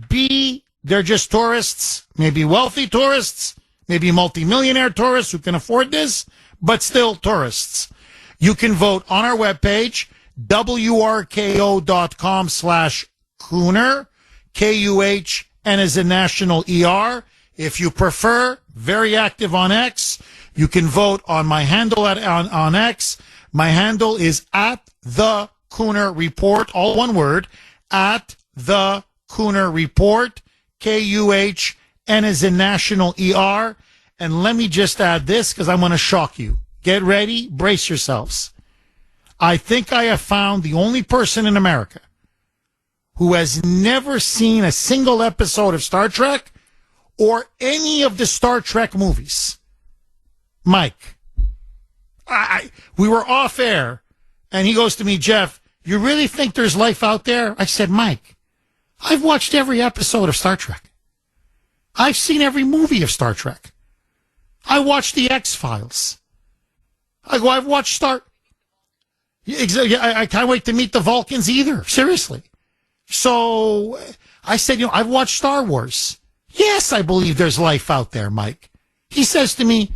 B, they're just tourists, maybe wealthy tourists, maybe multimillionaire tourists who can afford this, but still tourists. You can vote on our webpage, wrko.com/Kuhner, Kuhn as in national ER. If you prefer, very active on X. You can vote on my handle on X. My handle is @the Kuhner Report, all one word, @the Kuhner Report, Kuhn as in national ER. And let me just add this because I'm going to shock you. Get ready, brace yourselves. I think I have found the only person in America who has never seen a single episode of Star Trek or any of the Star Trek movies. Mike. We were off air, and he goes to me, Jeff, you really think there's life out there? I said, Mike, I've watched every episode of Star Trek. I've seen every movie of Star Trek. I watched the X-Files. I've watched Star... I can't wait to meet the Vulcans either. Seriously. So I said, I've watched Star Wars. Yes, I believe there's life out there, Mike. He says to me,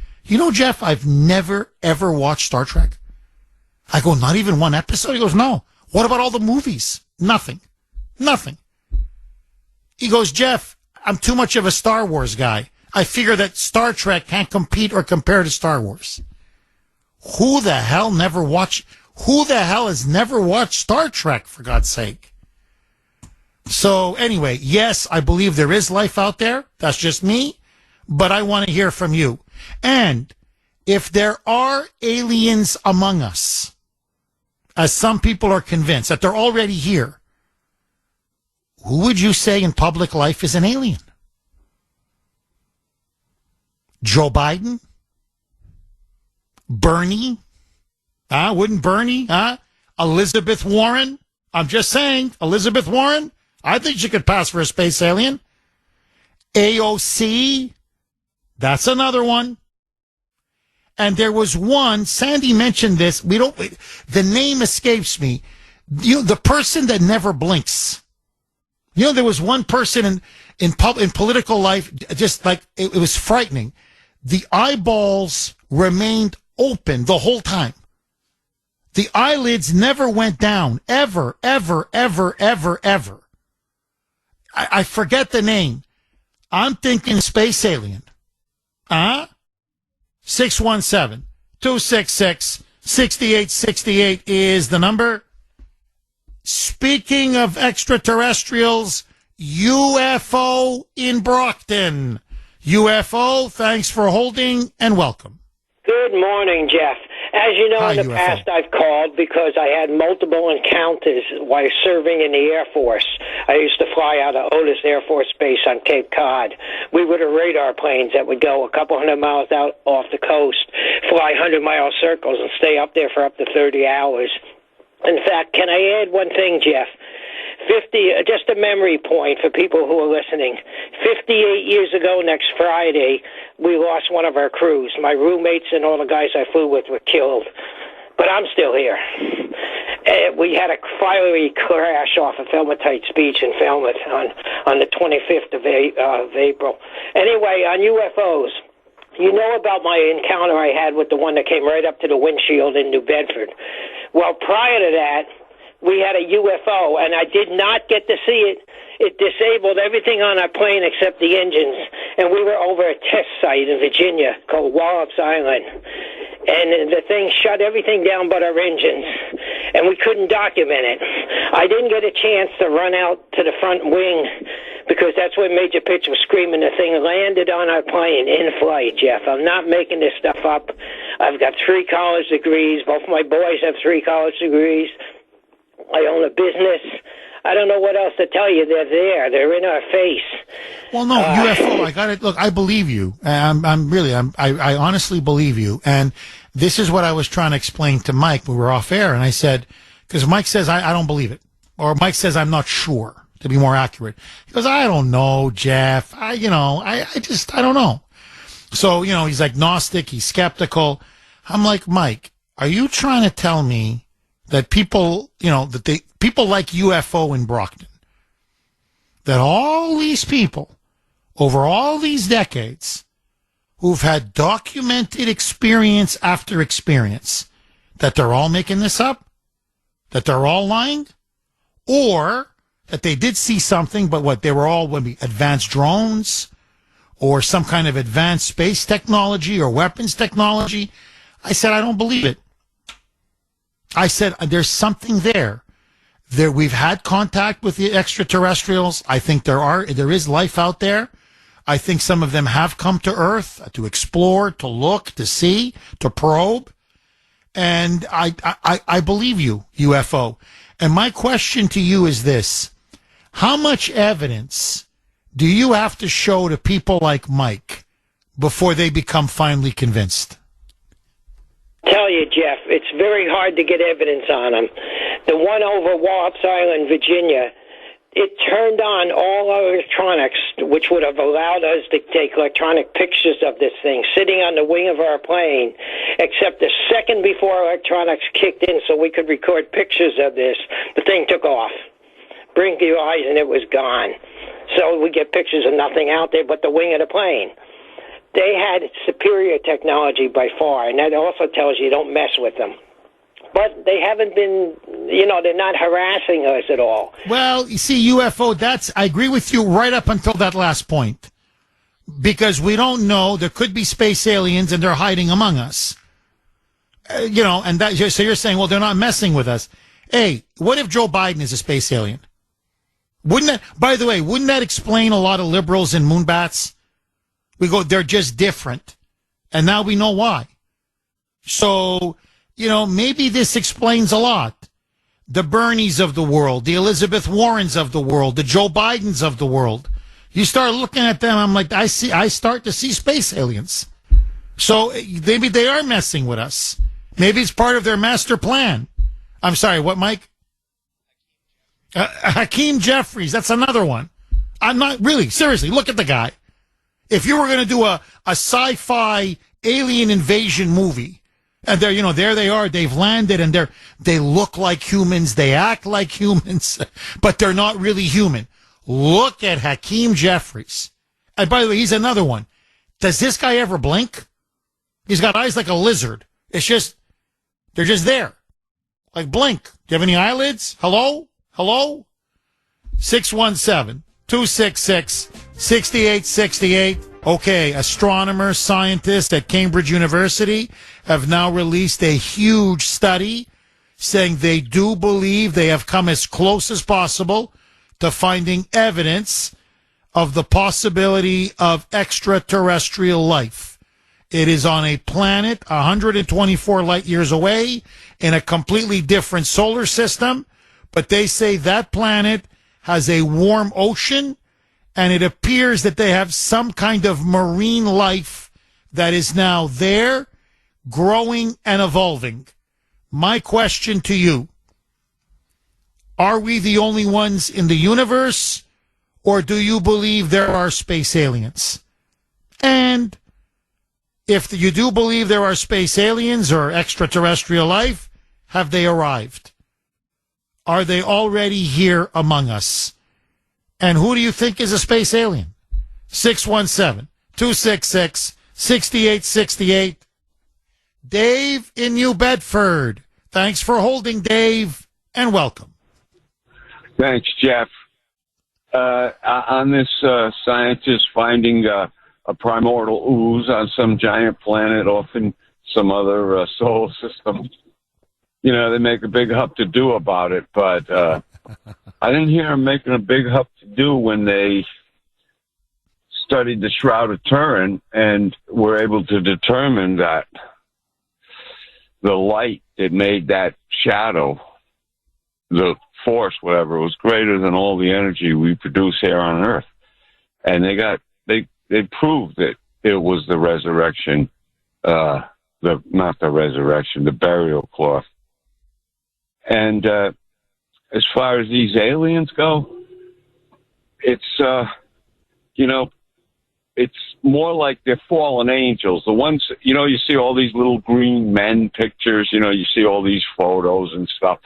Jeff, I've never, ever watched Star Trek. I go, not even one episode? He goes, no. What about all the movies? Nothing. He goes, Jeff, I'm too much of a Star Wars guy. I figure that Star Trek can't compete or compare to Star Wars. Who the hell has never watched Star Trek, for God's sake? So anyway, yes, I believe there is life out there. That's just me. But I want to hear from you. And if there are aliens among us, as some people are convinced that they're already here, who would you say in public life is an alien? Joe Biden? Bernie? Wouldn't Bernie? Elizabeth Warren? I'm just saying, Elizabeth Warren? I think she could pass for a space alien. AOC? That's another one. And there was one, Sandy mentioned this, the name escapes me. The person that never blinks. There was one person in political life, just like, it was frightening. The eyeballs remained open the whole time. The eyelids never went down, ever, ever, ever, ever, ever. I forget the name. I'm thinking space alien. 617-266-6868 is the number. Speaking of extraterrestrials, UFO in Brockton. UFO, thanks for holding and welcome. Good morning, Jeff. As you know, in the past, I've called because I had multiple encounters while serving in the Air Force. I used to fly out of Otis Air Force Base on Cape Cod. We were the radar planes that would go a couple hundred miles out off the coast, fly 100-mile circles, and stay up there for up to 30 hours. In fact, can I add one thing, Jeff? Just a memory point for people who are listening. 58 years ago next Friday, we lost one of our crews. My roommates and all the guys I flew with were killed. But I'm still here. We had a fiery crash off of Falmouth Beach in Falmouth on the 25th of April. Anyway, on UFOs, You know about my encounter I had with the one that came right up to the windshield in New Bedford. Well, prior to that, we had a UFO, and I did not get to see it. It disabled everything on our plane except the engines, and we were over a test site in Virginia called Wallops Island, and the thing shut everything down but our engines, and we couldn't document it. I didn't get a chance to run out to the front wing because that's where Major Pitch was screaming. The thing landed on our plane in flight, Jeff. I'm not making this stuff up. I've got 3 college degrees. Both my boys have 3 college degrees. I own a business. I don't know what else to tell you. They're there. They're in our face. Well, no, UFO. I got it. Look, I believe you. I honestly believe you. And this is what I was trying to explain to Mike. We were off air, and I said, because Mike says I don't believe it, or Mike says I'm not sure. To be more accurate, he goes, I don't know, Jeff. I don't know. So he's agnostic. He's skeptical. I'm like, Mike, are you trying to tell me that people, people like UFO in Brockton, that all these people over all these decades who've had documented experience after experience, that they're all making this up? That they're all lying? Or that they did see something, but they were all advanced drones or some kind of advanced space technology or weapons technology? I said, I don't believe it. I said, there's something there. We've had contact with the extraterrestrials. I think there is life out there. I think some of them have come to Earth to explore, to look, to see, to probe. And I believe you, UFO. And my question to you is this. How much evidence do you have to show to people like Mike before they become finally convinced? Tell you, Jeff, it's very hard to get evidence on them. The one over Wallops Island, Virginia, it turned on all our electronics, which would have allowed us to take electronic pictures of this thing sitting on the wing of our plane, except a second before electronics kicked in so we could record pictures of this, the thing took off. Blink your eyes and it was gone. So we get pictures of nothing out there but the wing of the plane. They had superior technology by far, and that also tells you don't mess with them. But they haven't been, they're not harassing us at all. Well, you see, UFO, I agree with you right up until that last point. Because we don't know, there could be space aliens and they're hiding among us. So you're saying, well, they're not messing with us. Hey, what if Joe Biden is a space alien? Wouldn't that explain a lot of liberals and moonbats? We go, they're just different. And now we know why. So, maybe this explains a lot. The Bernies of the world, the Elizabeth Warrens of the world, the Joe Bidens of the world. You start looking at them, I'm like, I start to see space aliens. So maybe they are messing with us. Maybe it's part of their master plan. I'm sorry, what, Mike? Hakeem Jeffries, that's another one. I'm not really, seriously, look at the guy. If you were going to do a sci-fi alien invasion movie, and there they are, they've landed, and they look like humans, they act like humans, but they're not really human. Look at Hakeem Jeffries. And by the way, he's another one. Does this guy ever blink? He's got eyes like a lizard. They're just there. Like blink. Do you have any eyelids? Hello? 617-266-6868. Okay, astronomers, scientists at Cambridge University have now released a huge study saying they do believe they have come as close as possible to finding evidence of the possibility of extraterrestrial life. It is on a planet 124 light years away in a completely different solar system, but they say that planet has a warm ocean, and it appears that they have some kind of marine life that is now there, growing and evolving. My question to you, are we the only ones in the universe, or do you believe there are space aliens? And if you do believe there are space aliens or extraterrestrial life, have they arrived? Are they already here among us? And who do you think is a space alien? 617-266-6868. 6868. Dave in New Bedford. Thanks for holding, Dave, and welcome. Thanks, Jeff. On this scientist finding a primordial ooze on some giant planet off in some other solar system, you know, they make a big hup-to-do about it, but I didn't hear them making a big hup-to-do when they studied the Shroud of Turin and were able to determine that the light that made that shadow, the force, whatever, was greater than all the energy we produce here on Earth. And they proved that it was the resurrection, not the resurrection, the burial cloth. And as far as these aliens go, it's, you know, it's more like they're fallen angels. The ones, you know, you see all these little green men pictures, you know, you see all these photos and stuff.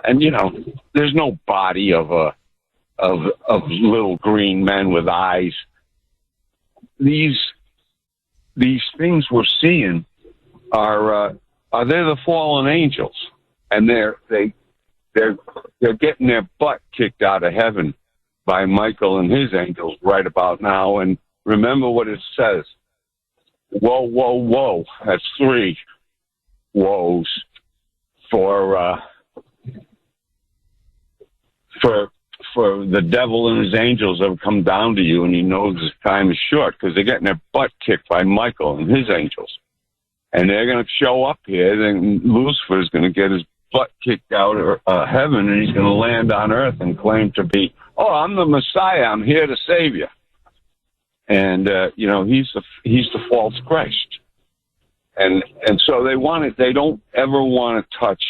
And, you know, there's no body of little green men with eyes. These things we're seeing are they the fallen angels? And they're getting their butt kicked out of heaven by Michael and his angels right about now. And remember what it says. Whoa, whoa, whoa. That's 3 woes for the devil and his angels have come down to you, and he knows his time is short because they're getting their butt kicked by Michael and his angels. And they're going to show up here, then Lucifer is going to get his butt kicked out of heaven, and he's going to land on earth and claim to be, oh, I'm the Messiah, I'm here to save you. And, you know, he's the false Christ. And so they don't ever want to touch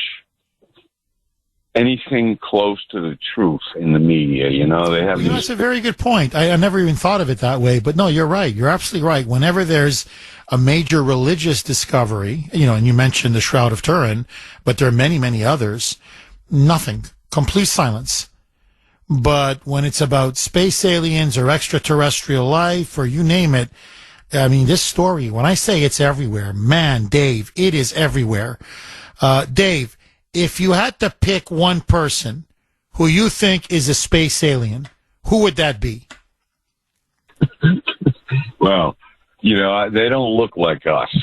anything close to the truth in the media. You know, they have. That's a very good point. I never even thought of it that way. But no, you're right. You're absolutely right. Whenever there's a major religious discovery, you know, and you mentioned the Shroud of Turin, but there are many, many others, nothing. Complete silence. But when it's about space aliens or extraterrestrial life or you name it, I mean, this story, when I say it's everywhere, man, Dave, it is everywhere. Dave, if you had to pick one person who you think is a space alien, who would that be? Well, you know, they don't look like us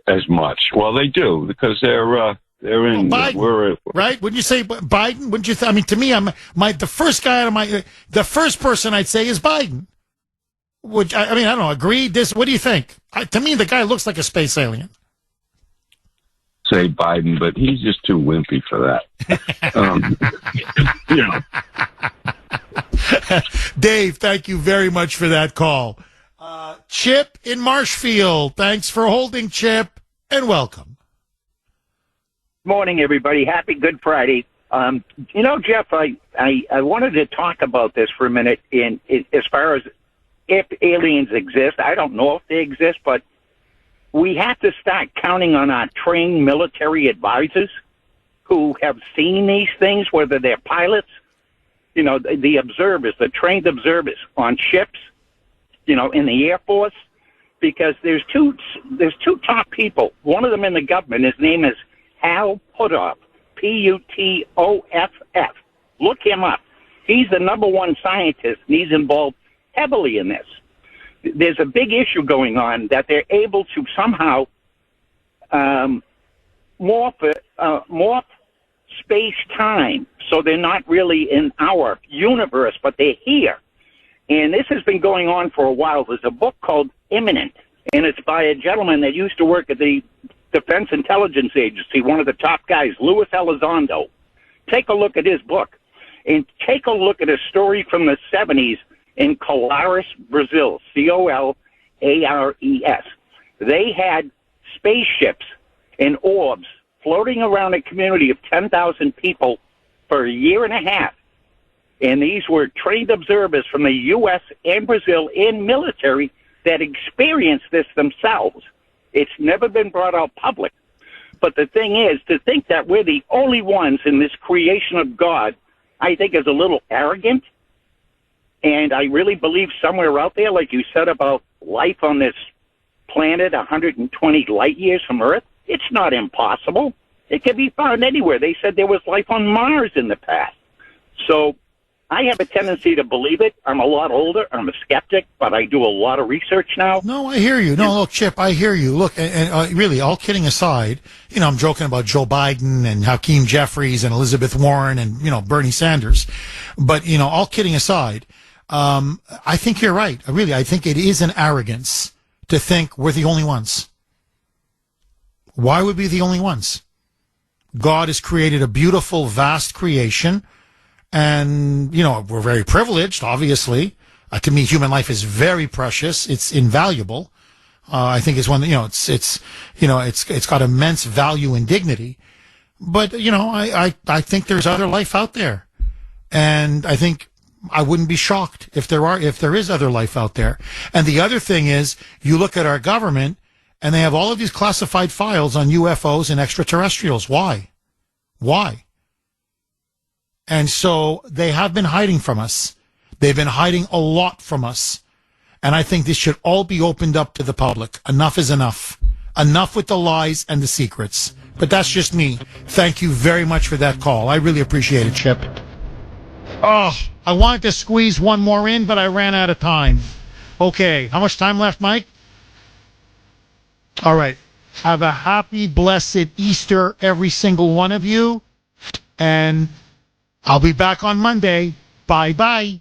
as much. Well, they do because they're in. Biden, right? Wouldn't you say Biden? Wouldn't you? I mean, to me, the first person I'd say is Biden. Would I mean, I don't know. Agree? What do you think? To me, the guy looks like a space alien. Say Biden, but he's just too wimpy for that. You know. Dave, thank you very much for that call. Chip in Marshfield, thanks for holding, Chip, and welcome. Morning, everybody. Happy Good Friday. You know, Jeff, I wanted to talk about this for a minute. As far as if aliens exist, I don't know if they exist, but we have to start counting on our trained military advisors who have seen these things, whether they're pilots, you know, the observers, the trained observers on ships, you know, in the Air Force, because there's two top people. One of them in the government, his name is Hal Puthoff, Putoff. Look him up. He's the #1 scientist, and he's involved heavily in this. There's a big issue going on that they're able to somehow morph space-time, so they're not really in our universe, but they're here. And this has been going on for a while. There's a book called Imminent, and it's by a gentleman that used to work at the Defense Intelligence Agency, one of the top guys, Louis Elizondo. Take a look at his book, and take a look at a story from the 70s in Colares, Brazil, Colares. They had spaceships and orbs floating around a community of 10,000 people for a year and a half. And these were trained observers from the U.S. and Brazil in military that experienced this themselves. It's never been brought out public. But the thing is, to think that we're the only ones in this creation of God, I think is a little arrogant. And I really believe somewhere out there, like you said about life on this planet 120 light years from Earth? It's not impossible. It can be found anywhere. They said there was life on Mars in the past. So I have a tendency to believe it. I'm a lot older. I'm a skeptic, but I do a lot of research now. No, I hear you. No, look, Chip, I hear you. Look, and really, all kidding aside, I'm joking about Joe Biden and Hakeem Jeffries and Elizabeth Warren and, Bernie Sanders. But, all kidding aside, I think you're right. Really, I think it is an arrogance to think we're the only ones. Why would we be the only ones? God has created a beautiful, vast creation. And, we're very privileged, obviously. To me, human life is very precious. It's invaluable. I think it's one that, it's got immense value and dignity. But, I think there's other life out there. And I think I wouldn't be shocked if there is other life out there. And the other thing is, you look at our government and they have all of these classified files on UFOs and extraterrestrials. Why? And so they have been hiding from us. They've been hiding a lot from us. And I think this should all be opened up to the public. Enough is enough. Enough with the lies and the secrets. But that's just me. Thank you very much for that call. I really appreciate it, Chip. Oh, I wanted to squeeze one more in, but I ran out of time. Okay, how much time left, Mike? All right. Have a happy, blessed Easter, every single one of you. And I'll be back on Monday. Bye-bye.